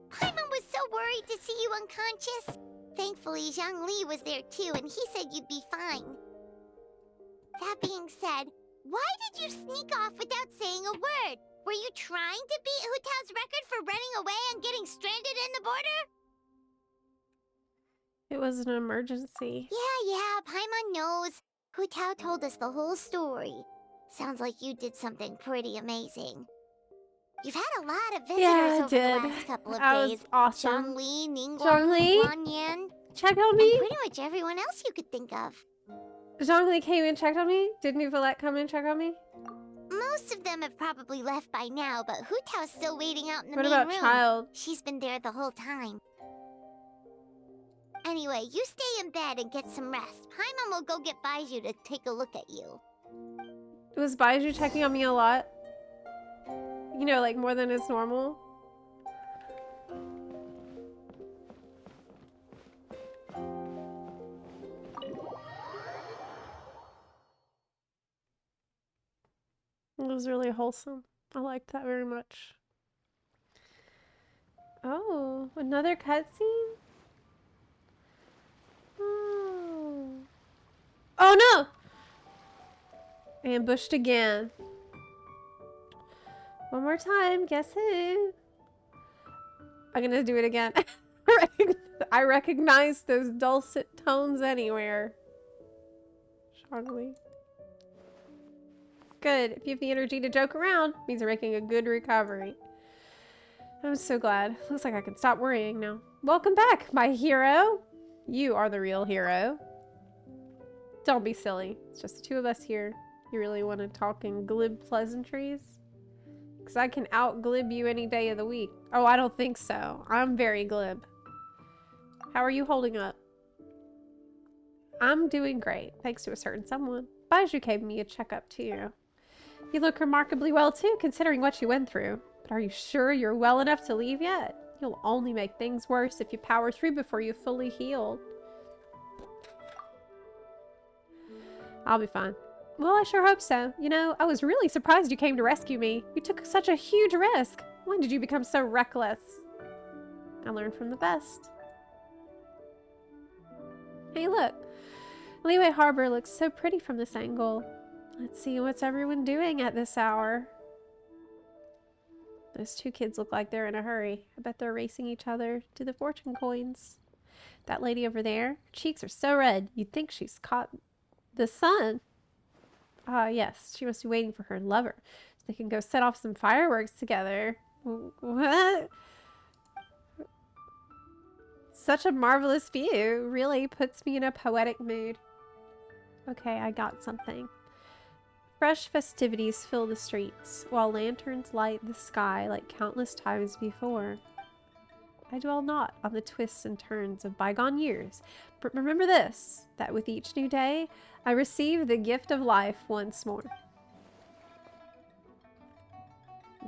Paimon was so worried to see you unconscious. Thankfully, Zhongli was there too, and he said you'd be fine. That being said, why did you sneak off without saying a word? Were you trying to beat Hu Tao's record for running away and getting stranded in the border? It was an emergency. Yeah, Paimon knows. Hu Tao told us the whole story. Sounds like you did something pretty amazing. You've had a lot of visitors over the last couple of days. Was awesome. Zhongli, Ningguang, Zhongli? Wanyan. Check on me? And pretty much everyone else you could think of. Zhongli came and checked on me? Did Neuvillette come and check on me? Most of them have probably left by now, but Hu Tao's still waiting out in the What main about room. Child? She's been there the whole time. Anyway, you stay in bed and get some rest. Paimon will go get Baizhu to take a look at you. Was Baizhu checking on me a lot? You know, like more than is normal? It was really wholesome. I liked that very much. Oh, another cutscene? Oh no! Ambushed again. One more time. Guess who? I'm gonna do it again. I recognize those dulcet tones anywhere. Zhongli. Good. If you have the energy to joke around, means you're making a good recovery. I'm so glad. Looks like I can stop worrying now. Welcome back, my hero. You are the real hero. Don't be silly. It's just the 2 of us here. You really want to talk in glib pleasantries? Because I can out-glib you any day of the week. Oh, I don't think so. I'm very glib. How are you holding up? I'm doing great, thanks to a certain someone. Baizhu gave me a checkup too. You look remarkably well too, considering what you went through. But are you sure you're well enough to leave yet? You'll only make things worse if you power through before you fully heal. I'll be fine. Well, I sure hope so. You know, I was really surprised you came to rescue me. You took such a huge risk. When did you become so reckless? I learned from the best. Hey, look. Liyue Harbor looks so pretty from this angle. Let's see what's everyone doing at this hour. Those 2 kids look like they're in a hurry. I bet they're racing each other to the fortune coins. That lady over there, her cheeks are so red, you'd think she's caught the sun. Ah, yes, she must be waiting for her lover, so they can go set off some fireworks together. What? Such a marvelous view. Really puts me in a poetic mood. Okay, I got something. Fresh festivities fill the streets, while lanterns light the sky like countless times before. I dwell not on the twists and turns of bygone years, but remember this, that with each new day, I receive the gift of life once more.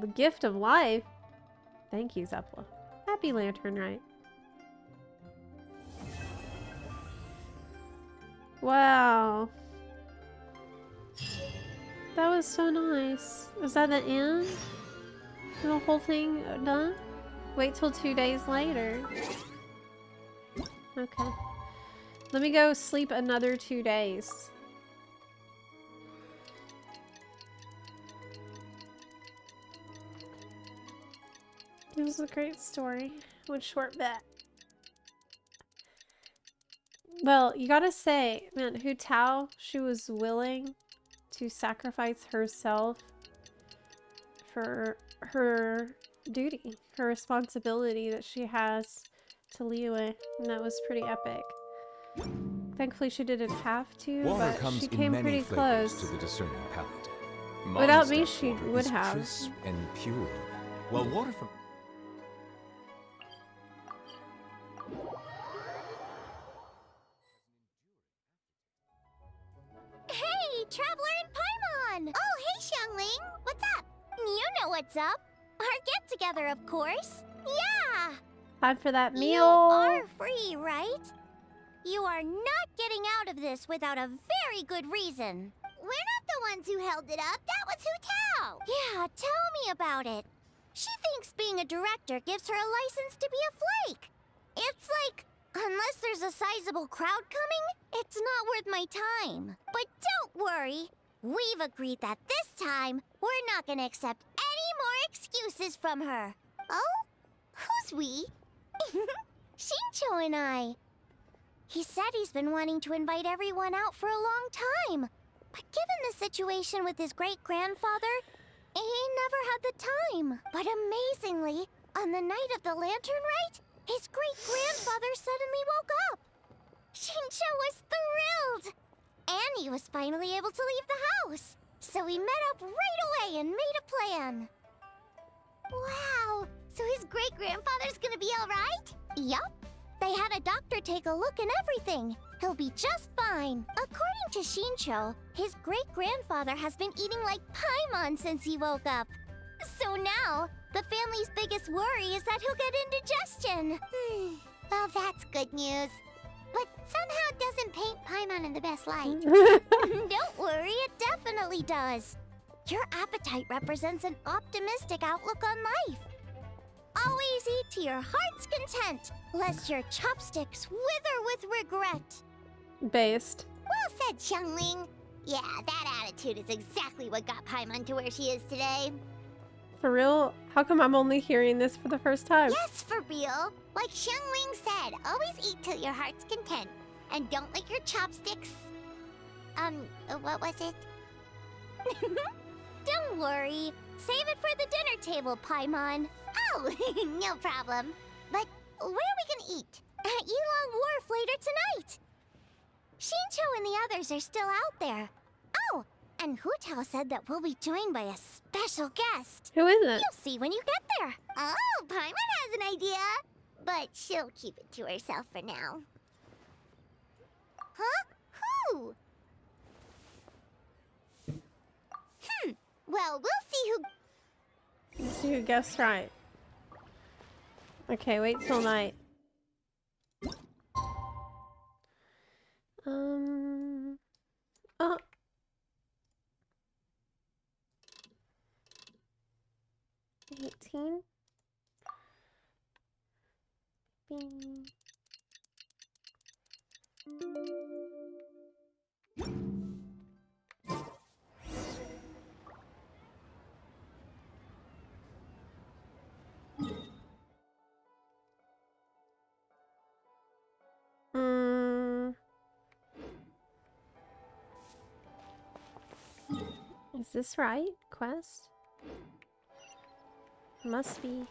The gift of life? Thank you, Zepla. Happy Lantern Rite. Wow. That was so nice. Is that the end? The whole thing done? Wait till 2 days later. Okay. Let me go sleep another 2 days. It was a great story. One short bet. Well, you gotta say, man, Hu Tao, she was willing to sacrifice herself for her duty, her responsibility that she has to Liyue, and that was pretty epic. Thankfully, she didn't have to, Water but comes she in came many pretty flavors close. to the discerning palate. Without me, Mondstadt's she water would is have. crisp and pure, while water from Hey, Traveler and Paimon! Oh, hey, Xiangling! What's up? You know what's up. Our get-together, of course. Yeah! Time for that meal. You are free, right? You are not getting out of this without a very good reason. We're not the ones who held it up. That was Hu Tao. Yeah, tell me about it. She thinks being a director gives her a license to be a flake. It's like, unless there's a sizable crowd coming, it's not worth my time. But don't worry. We've agreed that this time, we're not gonna accept any more excuses from her. Oh? Who's we? Xingqiu and I. He said he's been wanting to invite everyone out for a long time. But given the situation with his great-grandfather, he never had the time. But amazingly, on the night of the lantern rite, his great-grandfather suddenly woke up. Xingqiu was thrilled. And he was finally able to leave the house. So we met up right away and made a plan. Wow, so his great-grandfather's gonna be alright? Yup. They had a doctor take a look and everything. He'll be just fine. According to Xingqiu, his great-grandfather has been eating like paimon since he woke up. So now, the family's biggest worry is that he'll get indigestion. Well, that's good news. But somehow it doesn't paint paimon in the best light. Don't worry, it definitely does. Your appetite represents an optimistic outlook on life. Always eat to your heart's content, lest your chopsticks wither with regret. Based. Well said, Xiangling. Yeah, that attitude is exactly what got Paimon to where she is today. For real? How come I'm only hearing this for the first time? Yes, for real. Like Xiangling said, always eat till your heart's content. And don't lick your chopsticks. What was it? Don't worry. Save it for the dinner table, Paimon. Oh, no problem. But where are we gonna eat? At Yilong Wharf later tonight. Xingqiu and the others are still out there. Oh, and Hu Tao said that we'll be joined by a special guest. Who is it? You'll see when you get there. Oh, Paimon has an idea. But she'll keep it to herself for now. Huh? Who? Well, we'll see who... Let's see who guessed right. Okay, wait till night. Oh. 18. Bing. Is this right? Quest? Must be.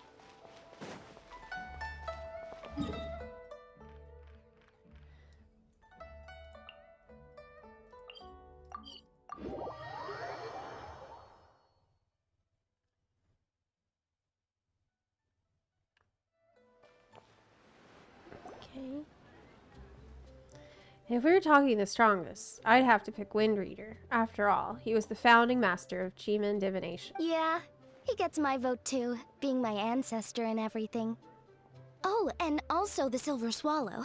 Okay. If we were talking the strongest, I'd have to pick Wind Reader. After all, he was the founding master of Cheeman divination. Yeah, he gets my vote too, being my ancestor and everything. Oh, and also the Silver Swallow.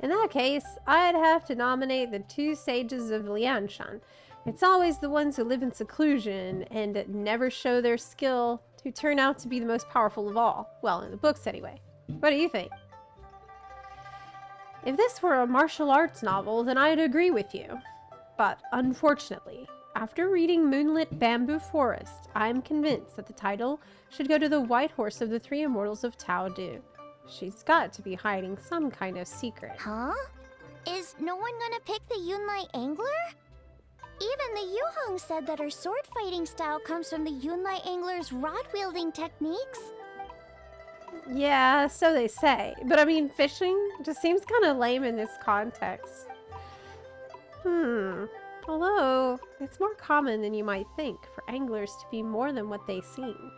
In that case, I'd have to nominate the two sages of Lianshan. It's always the ones who live in seclusion and never show their skill who turn out to be the most powerful of all. Well, in the books anyway. What do you think? If this were a martial arts novel, then I'd agree with you. But unfortunately, after reading Moonlit Bamboo Forest, I'm convinced that the title should go to the white horse of the three immortals of Tao Dou. She's got to be hiding some kind of secret. Huh? Is no one gonna pick the Yunlai Angler? Even the Yuhong said that her sword fighting style comes from the Yunlai Angler's rod-wielding techniques. Yeah, so they say. But I mean, fishing just seems kind of lame in this context. Although, it's more common than you might think for anglers to be more than what they seem.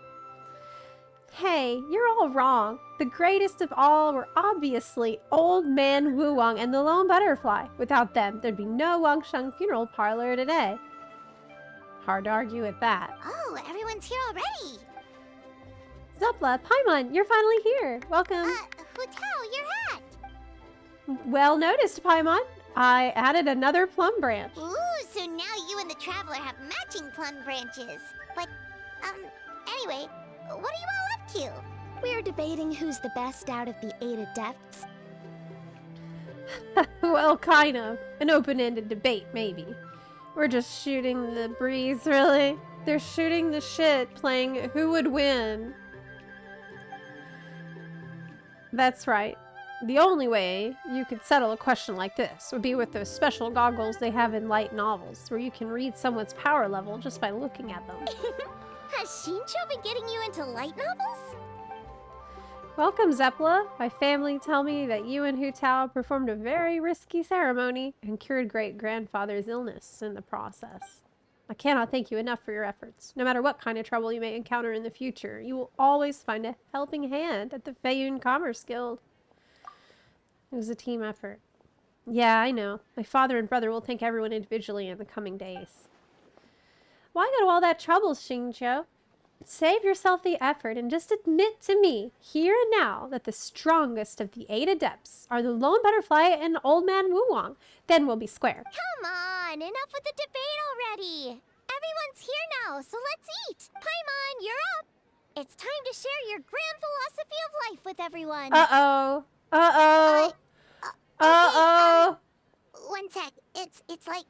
Hey, you're all wrong. The greatest of all were obviously Old Man Wuwang and the Lone Butterfly. Without them, there'd be no Wangsheng funeral parlor today. Hard to argue with that. Oh, everyone's here already. Zepla, Paimon, you're finally here. Welcome. Hu Tao, your hat. Well noticed, Paimon. I added another plum branch. Ooh, so now you and the Traveler have matching plum branches. But, anyway, what are you all up to? We're debating who's the best out of the 8 Adepts. Well, kind of. An open-ended debate, maybe. We're just shooting the breeze, really. They're shooting the shit, playing who would win. That's right. The only way you could settle a question like this would be with those special goggles they have in light novels, where you can read someone's power level just by looking at them. Has Shincho been getting you into light novels? Welcome, Zepla. My family tell me that you and Hu Tao performed a very risky ceremony and cured great-grandfather's illness in the process. I cannot thank you enough for your efforts. No matter what kind of trouble you may encounter in the future, you will always find a helping hand at the Feiyun Commerce Guild. It was a team effort. Yeah, I know. My father and brother will thank everyone individually in the coming days. Why go to all that trouble, Xingqiu? Save yourself the effort and just admit to me, here and now, that the strongest of the 8 Adepts are the Lone Butterfly and Old Man Wuwang. Then we'll be square. Come on, enough with the debate already. Everyone's here now, so let's eat. Paimon, you're up. It's time to share your grand philosophy of life with everyone. Uh-oh. Uh-oh. Uh-oh. One sec. It's like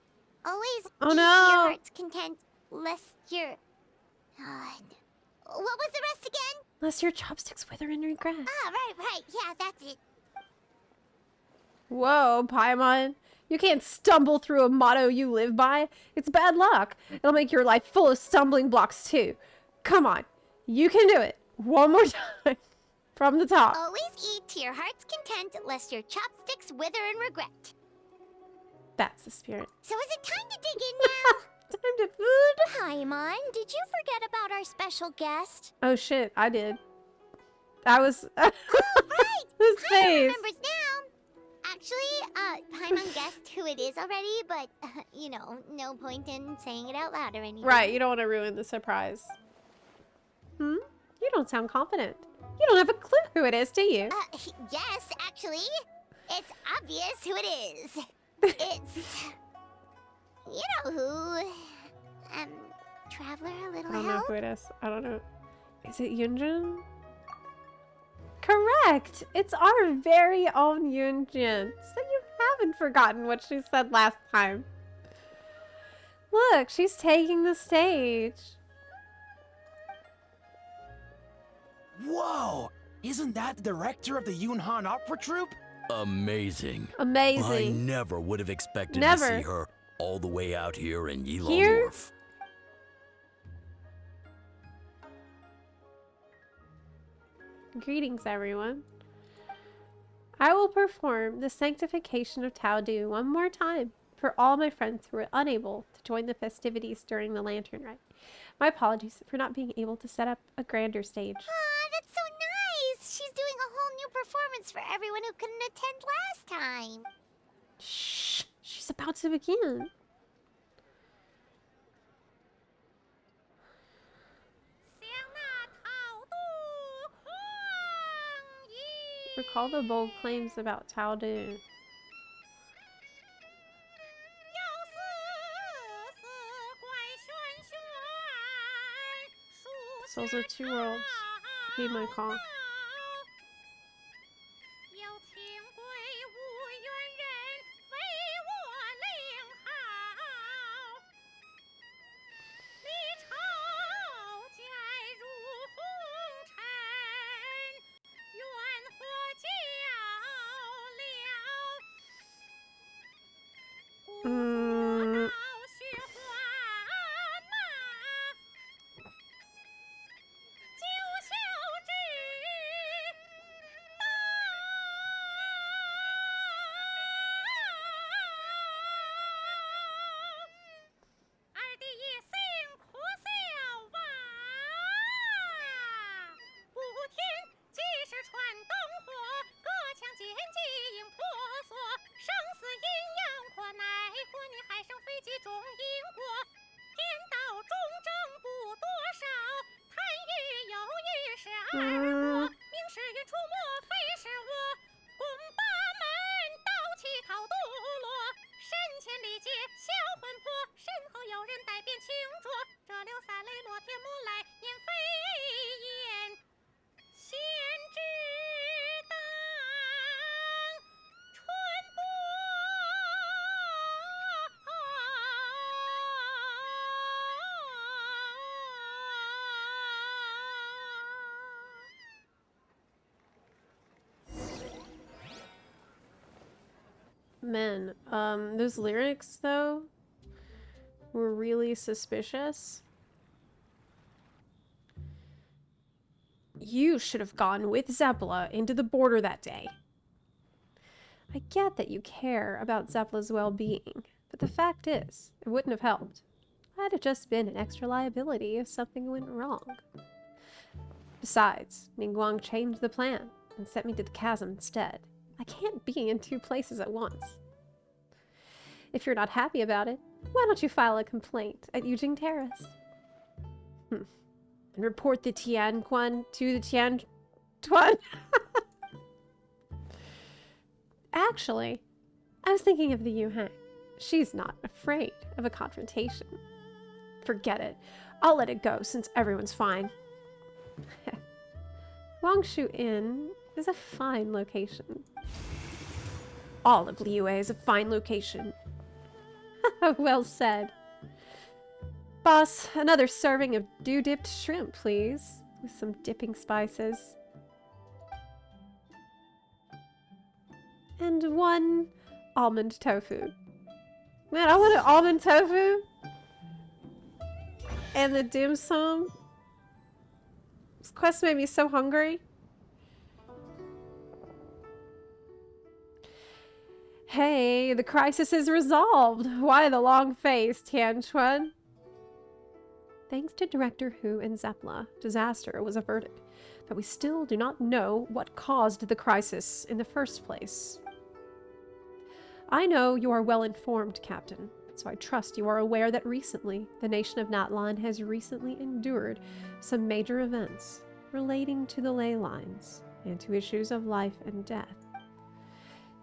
always Oh eat no. your heart's content, lest your... what was the rest again? Unless your chopsticks wither in regret. Ah, right. Yeah, that's it. Whoa, Paimon. You can't stumble through a motto you live by. It's bad luck. It'll make your life full of stumbling blocks, too. Come on. You can do it. One more time. From the top. Always eat to your heart's content, lest your chopsticks wither in regret. That's the spirit. So is it time to dig in now? Time to food. Paimon, did you forget about our special guest? Oh shit, I did. I was... Right! His Paimon face. remembers now. Actually, Paimon guessed who it is already, but, you know, no point in saying it out loud or anything. Right, you don't want to ruin the surprise. You don't sound confident. You don't have a clue who it is, do you? Yes, actually. It's obvious who it is. It's... You know who. Traveler, a little I don't know help? who it is. I don't know. Is it Yunjin? Correct! It's our very own Yunjin. So you haven't forgotten what she said last time. Look, she's taking the stage. Whoa! Isn't that the director of the Yunhan Opera Troupe? Amazing. Amazing. I never would have expected Never. to see her all the way out here in Yilong Here? Wharf. Greetings, everyone. I will perform the sanctification of Tao Dou one more time for all my friends who were unable to join the festivities during the Lantern Rite. My apologies for not being able to set up a grander stage. Aw, that's so nice! She's doing a whole new performance for everyone who couldn't attend last time. Shh! She's about to begin. Recall the bold claims about Tao Dou. Souls are two worlds. Heed my call. Man, those lyrics though were really suspicious. You should have gone with Zepla into the border that day. I get that you care about Zepla's well-being, but the fact is, it wouldn't have helped. I'd have just been an extra liability if something went wrong. Besides, Ningguang changed the plan and sent me to the chasm instead. I can't be in two places at once. If you're not happy about it, why don't you file a complaint at Yujing Terrace? And report the Tianquan to the Tianquan. Actually, I was thinking of the Yuhang. She's not afraid of a confrontation. Forget it. I'll let it go since everyone's fine. Wangshu Inn is a fine location. All of Liyue is a fine location. Well said. Boss, another serving of dew-dipped shrimp, please. With some dipping spices. And one almond tofu. Man, I want an almond tofu. And the dim sum. This quest made me so hungry. Hey, the crisis is resolved. Why the long face, Tianquan? Thanks to Director Hu and Zepla, disaster was averted, but we still do not know what caused the crisis in the first place. I know you are well informed, Captain, so I trust you are aware that recently, the nation of Natlan has recently endured some major events relating to the ley lines and to issues of life and death.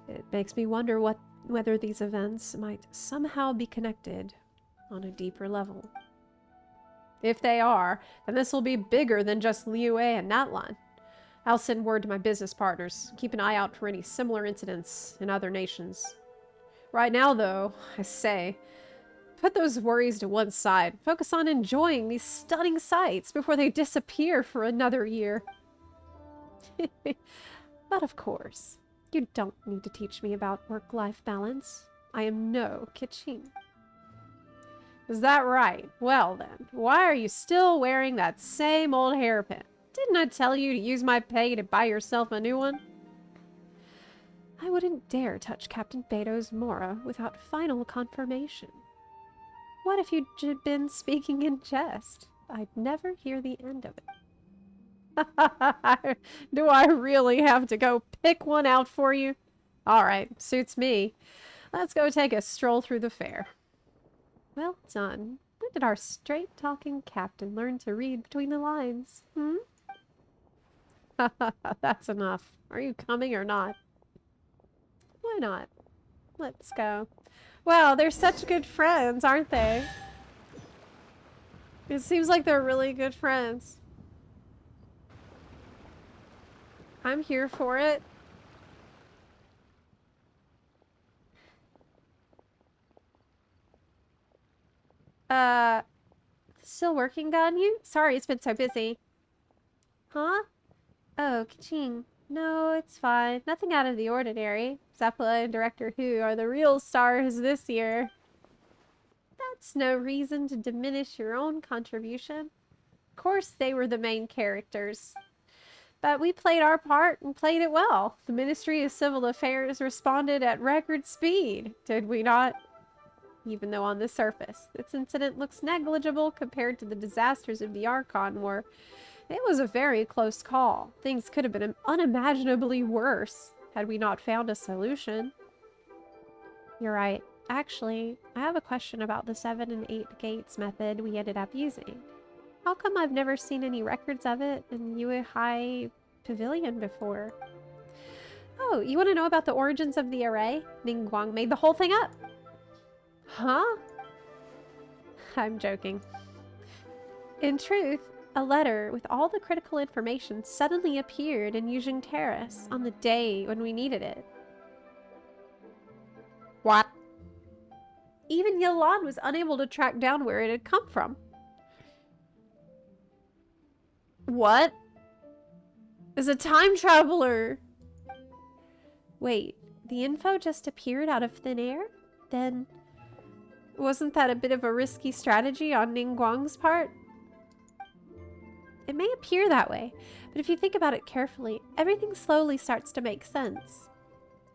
It makes me wonder whether these events might somehow be connected on a deeper level. If they are, then this will be bigger than just Liyue and Natlan. I'll send word to my business partners. Keep an eye out for any similar incidents in other nations. Right now, though, I say, put those worries to one side. Focus on enjoying these stunning sights before they disappear for another year. But of course, you don't need to teach me about work-life balance. I am no Kichin. Is that right? Well then, why are you still wearing that same old hairpin? Didn't I tell you to use my pay to buy yourself a new one? I wouldn't dare touch Captain Beto's Mora without final confirmation. What if you'd been speaking in jest? I'd never hear the end of it. Do I really have to go pick one out for you? Alright, suits me. Let's go take a stroll through the fair. Well done. When did our straight-talking captain learn to read between the lines? That's enough. Are you coming or not? Why not? Let's go. Wow, they're such good friends, aren't they? It seems like they're really good friends. I'm here for it. Still working on you? Sorry, it's been so busy. Huh? Oh, ka-ching. No, it's fine. Nothing out of the ordinary. Zepla and Director Hu are the real stars this year. That's no reason to diminish your own contribution. Of course, they were the main characters. But we played our part and played it well. The Ministry of Civil Affairs responded at record speed, did we not? Even though on the surface, this incident looks negligible compared to the disasters of the Archon War, it was a very close call. Things could have been unimaginably worse had we not found a solution. You're right. Actually, I have a question about the 7 and 8 gates method we ended up using. How come I've never seen any records of it in Liyue High Pavilion before? Oh, you want to know about the origins of the array? Ningguang made the whole thing up. Huh? I'm joking. In truth, a letter with all the critical information suddenly appeared in Yuzheng Terrace on the day when we needed it. What? Even Yolan was unable to track down where it had come from. What? Is a time traveler. Wait, the info just appeared out of thin air? Then wasn't that a bit of a risky strategy on Ningguang's part? It may appear that way, but if you think about it carefully, everything slowly starts to make sense.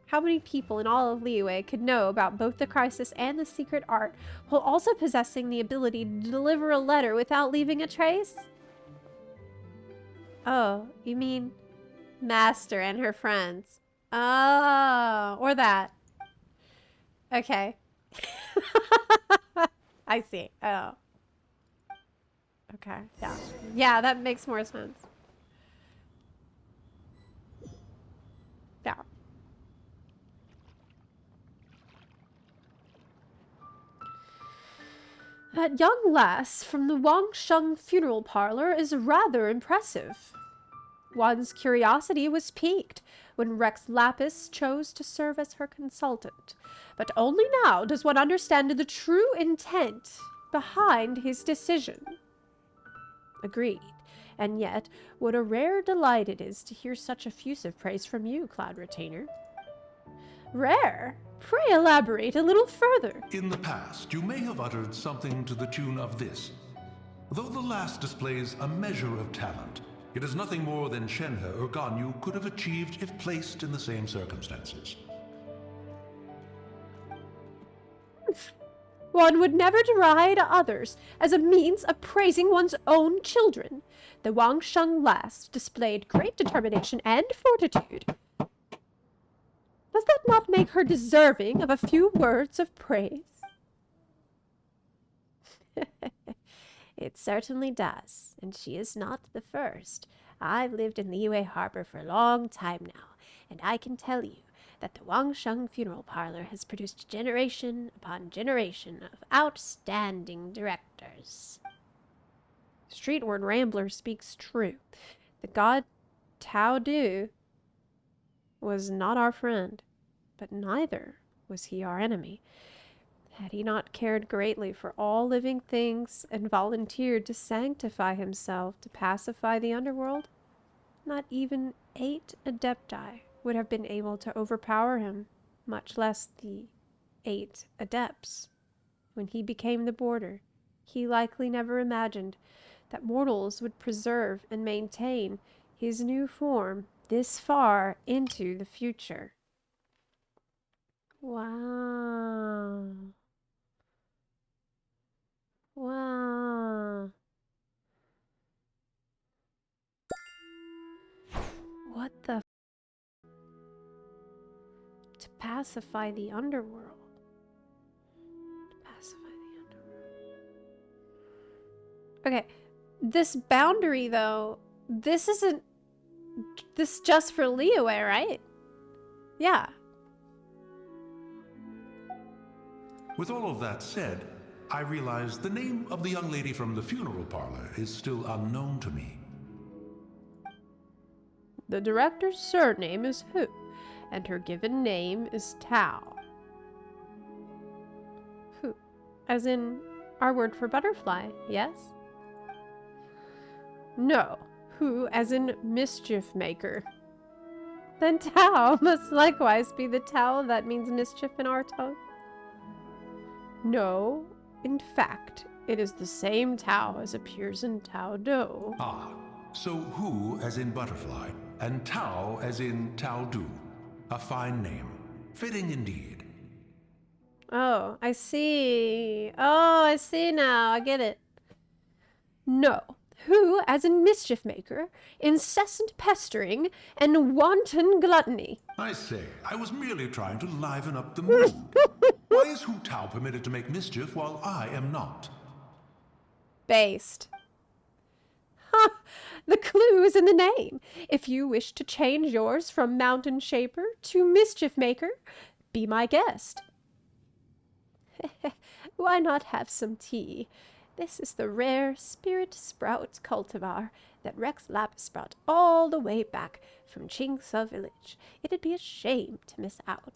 How many people in all of Liyue could know about both the crisis and the secret art, while also possessing the ability to deliver a letter without leaving a trace? Oh, you mean Master and her friends. Oh, or that. Okay. I see. Oh. Okay, yeah. Yeah, that makes more sense. Yeah. That young lass from the Wangsheng funeral parlor is rather impressive. One's curiosity was piqued when Rex Lapis chose to serve as her consultant, but only now does one understand the true intent behind his decision. Agreed. And yet, what a rare delight it is to hear such effusive praise from you, Cloud Retainer. Rare? Pray elaborate a little further. In the past, you may have uttered something to the tune of this. Though the last displays a measure of talent, it is nothing more than Shenhe or Ganyu could have achieved if placed in the same circumstances. One would never deride others as a means of praising one's own children. The Wangsheng lass displayed great determination and fortitude. Does that not make her deserving of a few words of praise? It certainly does, and she is not the first. I've lived in Liyue Harbor for a long time now, and I can tell you that the Wangsheng funeral parlor has produced generation upon generation of outstanding directors. Streetward Rambler speaks true. The god Tao Dou was not our friend, but neither was he our enemy. Had he not cared greatly for all living things and volunteered to sanctify himself to pacify the underworld, not even 8 Adepti would have been able to overpower him, much less the 8 Adepts. When he became the border, he likely never imagined that mortals would preserve and maintain his new form this far into the future. Wow. Wow. What the to pacify the underworld. To pacify the underworld. Okay. This boundary though, this isn't this just for Liyue, right? Yeah. With all of that said, I realize the name of the young lady from the funeral parlor is still unknown to me. The director's surname is Hu, and her given name is Tao. Hu, as in our word for butterfly, yes? No, Hu as in mischief maker. Then Tao must likewise be the Tao that means mischief in our tongue. No, in fact, it is the same Tao as appears in Tao Dou. Ah, so Hu as in butterfly, and Tao as in Tao Dou. A fine name. Fitting indeed. Oh, I see. Oh, I see now. I get it. No. Hu as in mischief maker, incessant pestering, and wanton gluttony. I say, I was merely trying to liven up the mood. Why is Hu Tao permitted to make mischief while I am not? Based. Ha! The clue is in the name. If you wish to change yours from mountain shaper to mischief maker, be my guest. Why not have some tea? This is the rare spirit sprout cultivar that Rex Lapis brought all the way back from Chingsa village. It'd be a shame to miss out.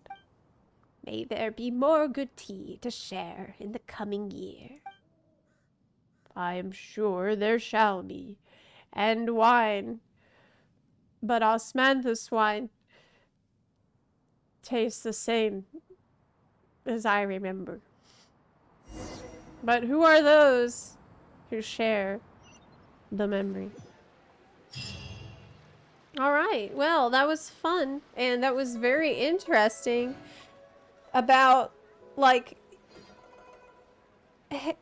May there be more good tea to share in the coming year. I am sure there shall be, and wine. But Osmanthus wine tastes the same as I remember. But who are those who share the memory? All right, well, that was fun, and that was very interesting about, like,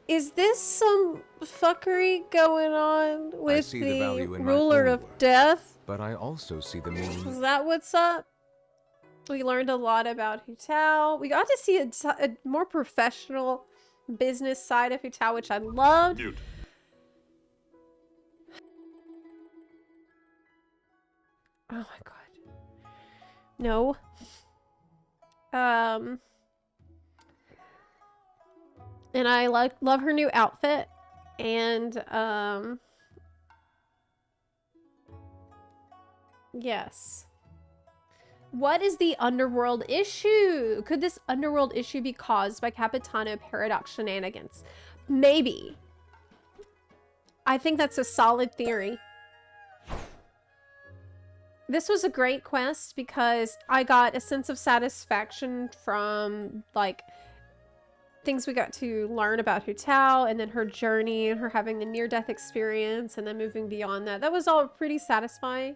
is this some fuckery going on with the ruler of death? But I also see the meaning. Is that what's up? We learned a lot about Hu Tao. We got to see a more professional business side of Hu Tao, which I loved. Mute. Oh my god. No. And I love her new outfit. And, yes. What is the underworld issue? Could this underworld issue be caused by Capitano Paradox shenanigans? Maybe. I think that's a solid theory. This was a great quest because I got a sense of satisfaction from, like, things we got to learn about Hu Tao, and then her journey, and her having the near-death experience, and then moving beyond that. That was all pretty satisfying.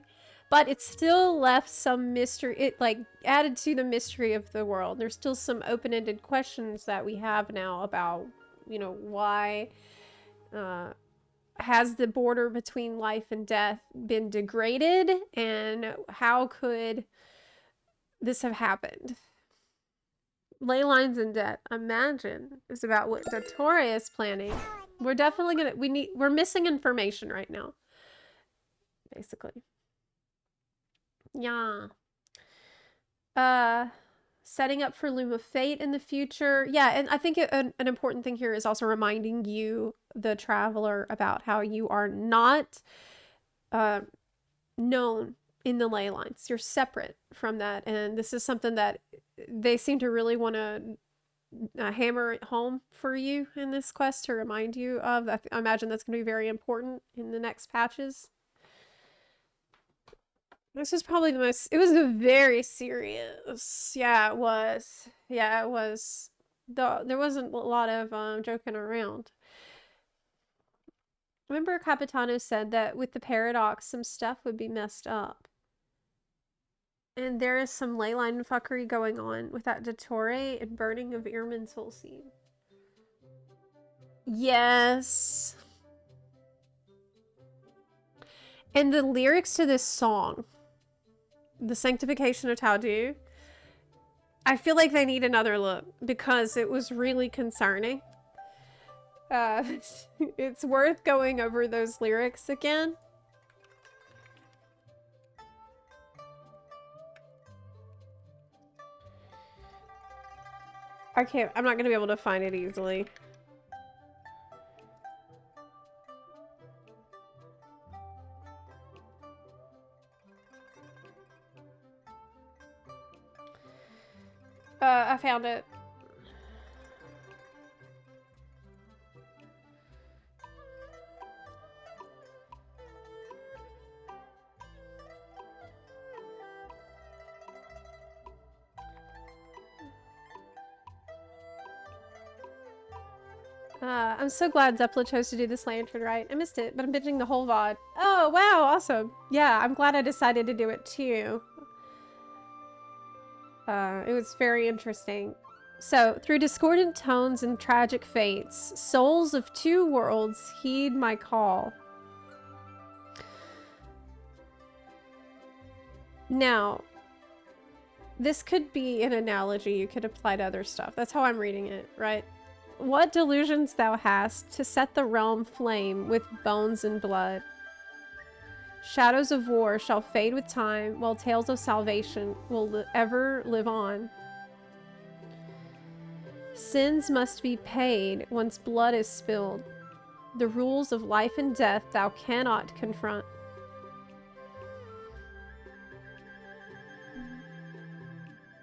But it still left some mystery. It, like, added to the mystery of the world. There's still some open-ended questions that we have now about, you know, why has the border between life and death been degraded? And how could this have happened? Ley lines in debt, imagine, is about what Dottore is planning. We're definitely gonna, we're missing information right now. Basically. Yeah. Setting up for Loom of Fate in the future. Yeah, and I think an important thing here is also reminding you, the traveler, about how you are not known in the ley lines. You're separate from that, and this is something that they seem to really want to hammer it home for you in this quest, to remind you of. I imagine that's going to be very important in the next patches. This is probably the most, it was very serious. Yeah, it was. Yeah, it was. There wasn't a lot of joking around. Remember Capitano said that with the paradox, some stuff would be messed up. And there is some ley line fuckery going on with that Dottore and burning of Irmin's soul seed. Yes. And the lyrics to this song, The Sanctification of Tao Dou, I feel like they need another look because it was really concerning. It's worth going over those lyrics again. I'm not gonna be able to find it easily. I found it. I'm so glad Zepla chose to do this lantern rite. I missed it, but I'm binging the whole VOD. Oh, wow, awesome. Yeah, I'm glad I decided to do it too. It was very interesting. So, through discordant tones and tragic fates, souls of two worlds heed my call. Now, this could be an analogy you could apply to other stuff. That's how I'm reading it, right? What delusions thou hast to set the realm flame with bones and blood. Shadows of war shall fade with time, while tales of salvation will ever live on. Sins must be paid once blood is spilled. The rules of life and death thou cannot confront.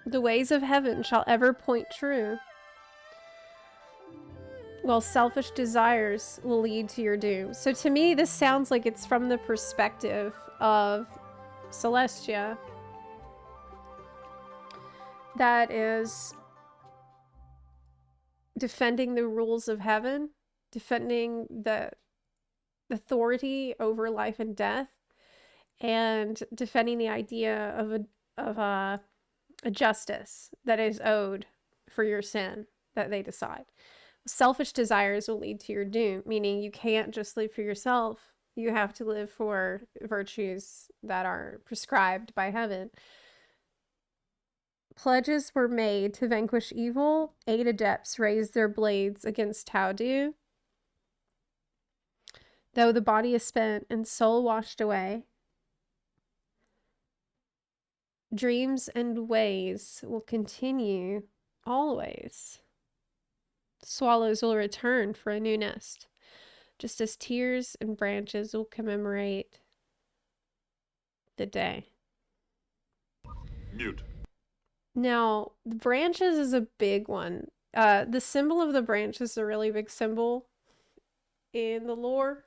The ways of heaven shall ever point true, while selfish desires will lead to your doom. So to me, this sounds like it's from the perspective of Celestia. That is defending the rules of heaven, defending the authority over life and death, and defending the idea of a justice that is owed for your sin that they decide. Selfish desires will lead to your doom, meaning you can't just live for yourself. You have to live for virtues that are prescribed by heaven. Pledges were made to vanquish evil. 8 adepts raised their blades against Tao Dou. Though the body is spent and soul washed away, dreams and ways will continue always. Swallows will return for a new nest, just as tears and branches will commemorate the day. Mute. Now, the branches is a big one. The symbol of the branch is a really big symbol in the lore.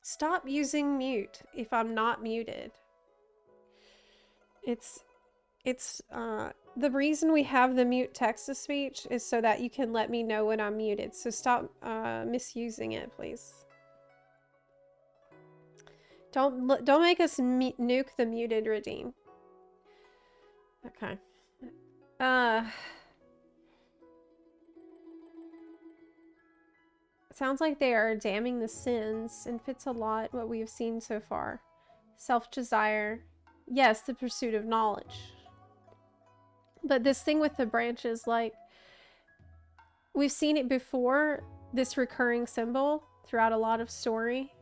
Stop using mute if I'm not muted. It's the reason we have the mute text-to-speech is so that you can let me know when I'm muted. So stop misusing it, please. Don't make us nuke the muted redeem. Okay. Sounds like they are damning the sins and fits a lot what we have seen so far. Self-desire. Yes, the pursuit of knowledge. But this thing with the branches, like, we've seen it before, this recurring symbol throughout a lot of story,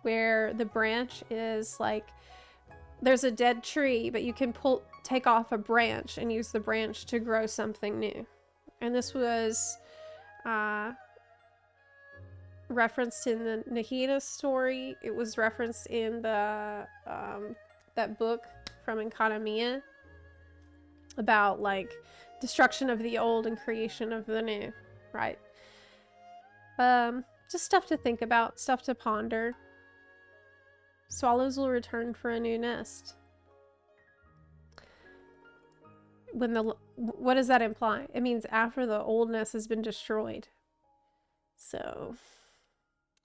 where the branch is like, there's a dead tree, but you can take off a branch and use the branch to grow something new. And this was referenced in the Nahida story. It was referenced in the that book from Economia about like destruction of the old and creation of the new, right? Just stuff to think about, stuff to ponder. Swallows will return for a new nest. What does that imply? It means after the old nest has been destroyed. So,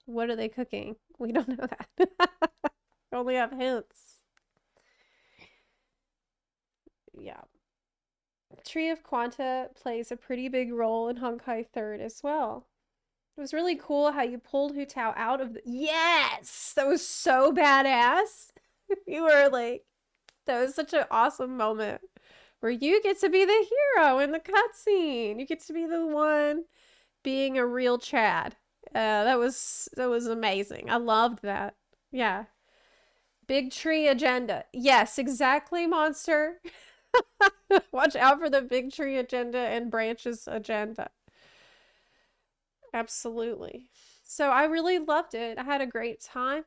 what are they cooking? We don't know that. We only have hints. Yeah. Tree of Quanta plays a pretty big role in Honkai 3rd as well. It was really cool how you pulled Hu Tao out of the... Yes! That was so badass. You were like... That was such an awesome moment. Where you get to be the hero in the cutscene. You get to be the one being a real Chad. That was amazing. I loved that. Yeah. Big tree agenda. Yes, exactly, Monster. Watch out for the big tree agenda and branches agenda. Absolutely. So I really loved it. I had a great time.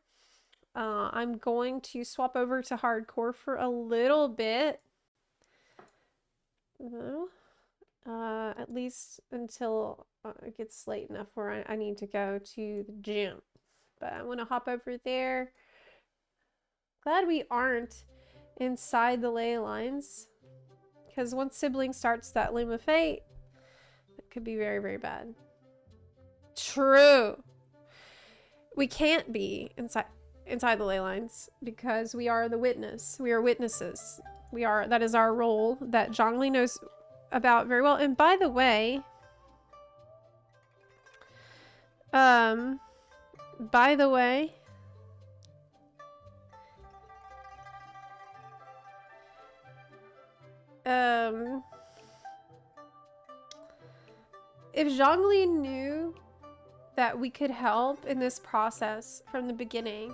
I'm going to swap over to hardcore for a little bit. At least until it gets late enough where I need to go to the gym. But I want to hop over there. Glad we aren't inside the ley lines. Because once Sibling starts that Loom of Fate, it could be very, very bad. True. We can't be inside the ley lines because we are the witness. We are witnesses. That is our role that Zhongli knows about very well. And by the way, if Zhongli knew that we could help in this process from the beginning,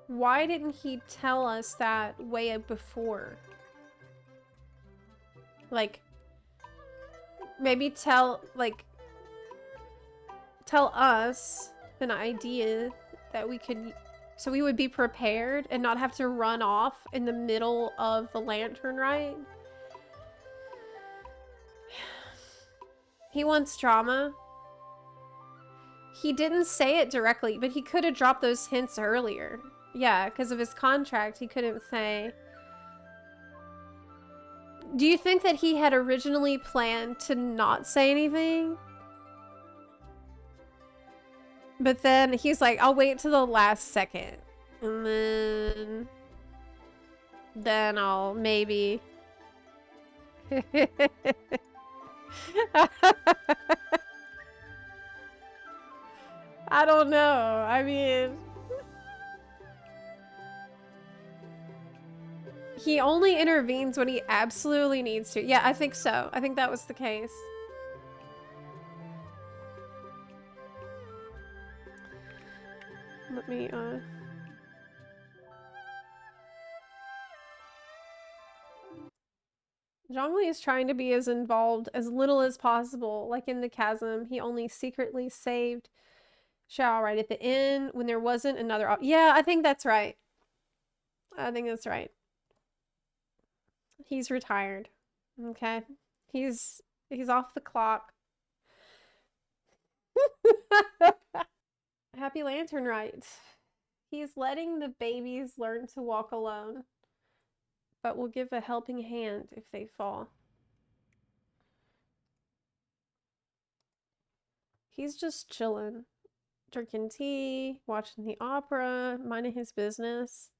why didn't he tell us that way before? Like, maybe tell us an idea that we could, so we would be prepared and not have to run off in the middle of the lantern rite. He wants drama. He didn't say it directly, but he could have dropped those hints earlier. Yeah, because of his contract, he couldn't say. Do you think that he had originally planned to not say anything? But then he's like, I'll wait till the last second. And then I'll maybe... I don't know. I mean... He only intervenes when he absolutely needs to. Yeah, I think so. I think that was the case. Let me, Zhongli is trying to be as involved as little as possible. Like in the chasm, he only secretly saved Xiao right at the end when there wasn't another yeah, I think that's right. I think that's right. He's retired. Okay. He's off the clock. Happy Lantern Rite. He's letting the babies learn to walk alone, but will give a helping hand if they fall. He's just chilling, drinking tea, watching the opera, minding his business.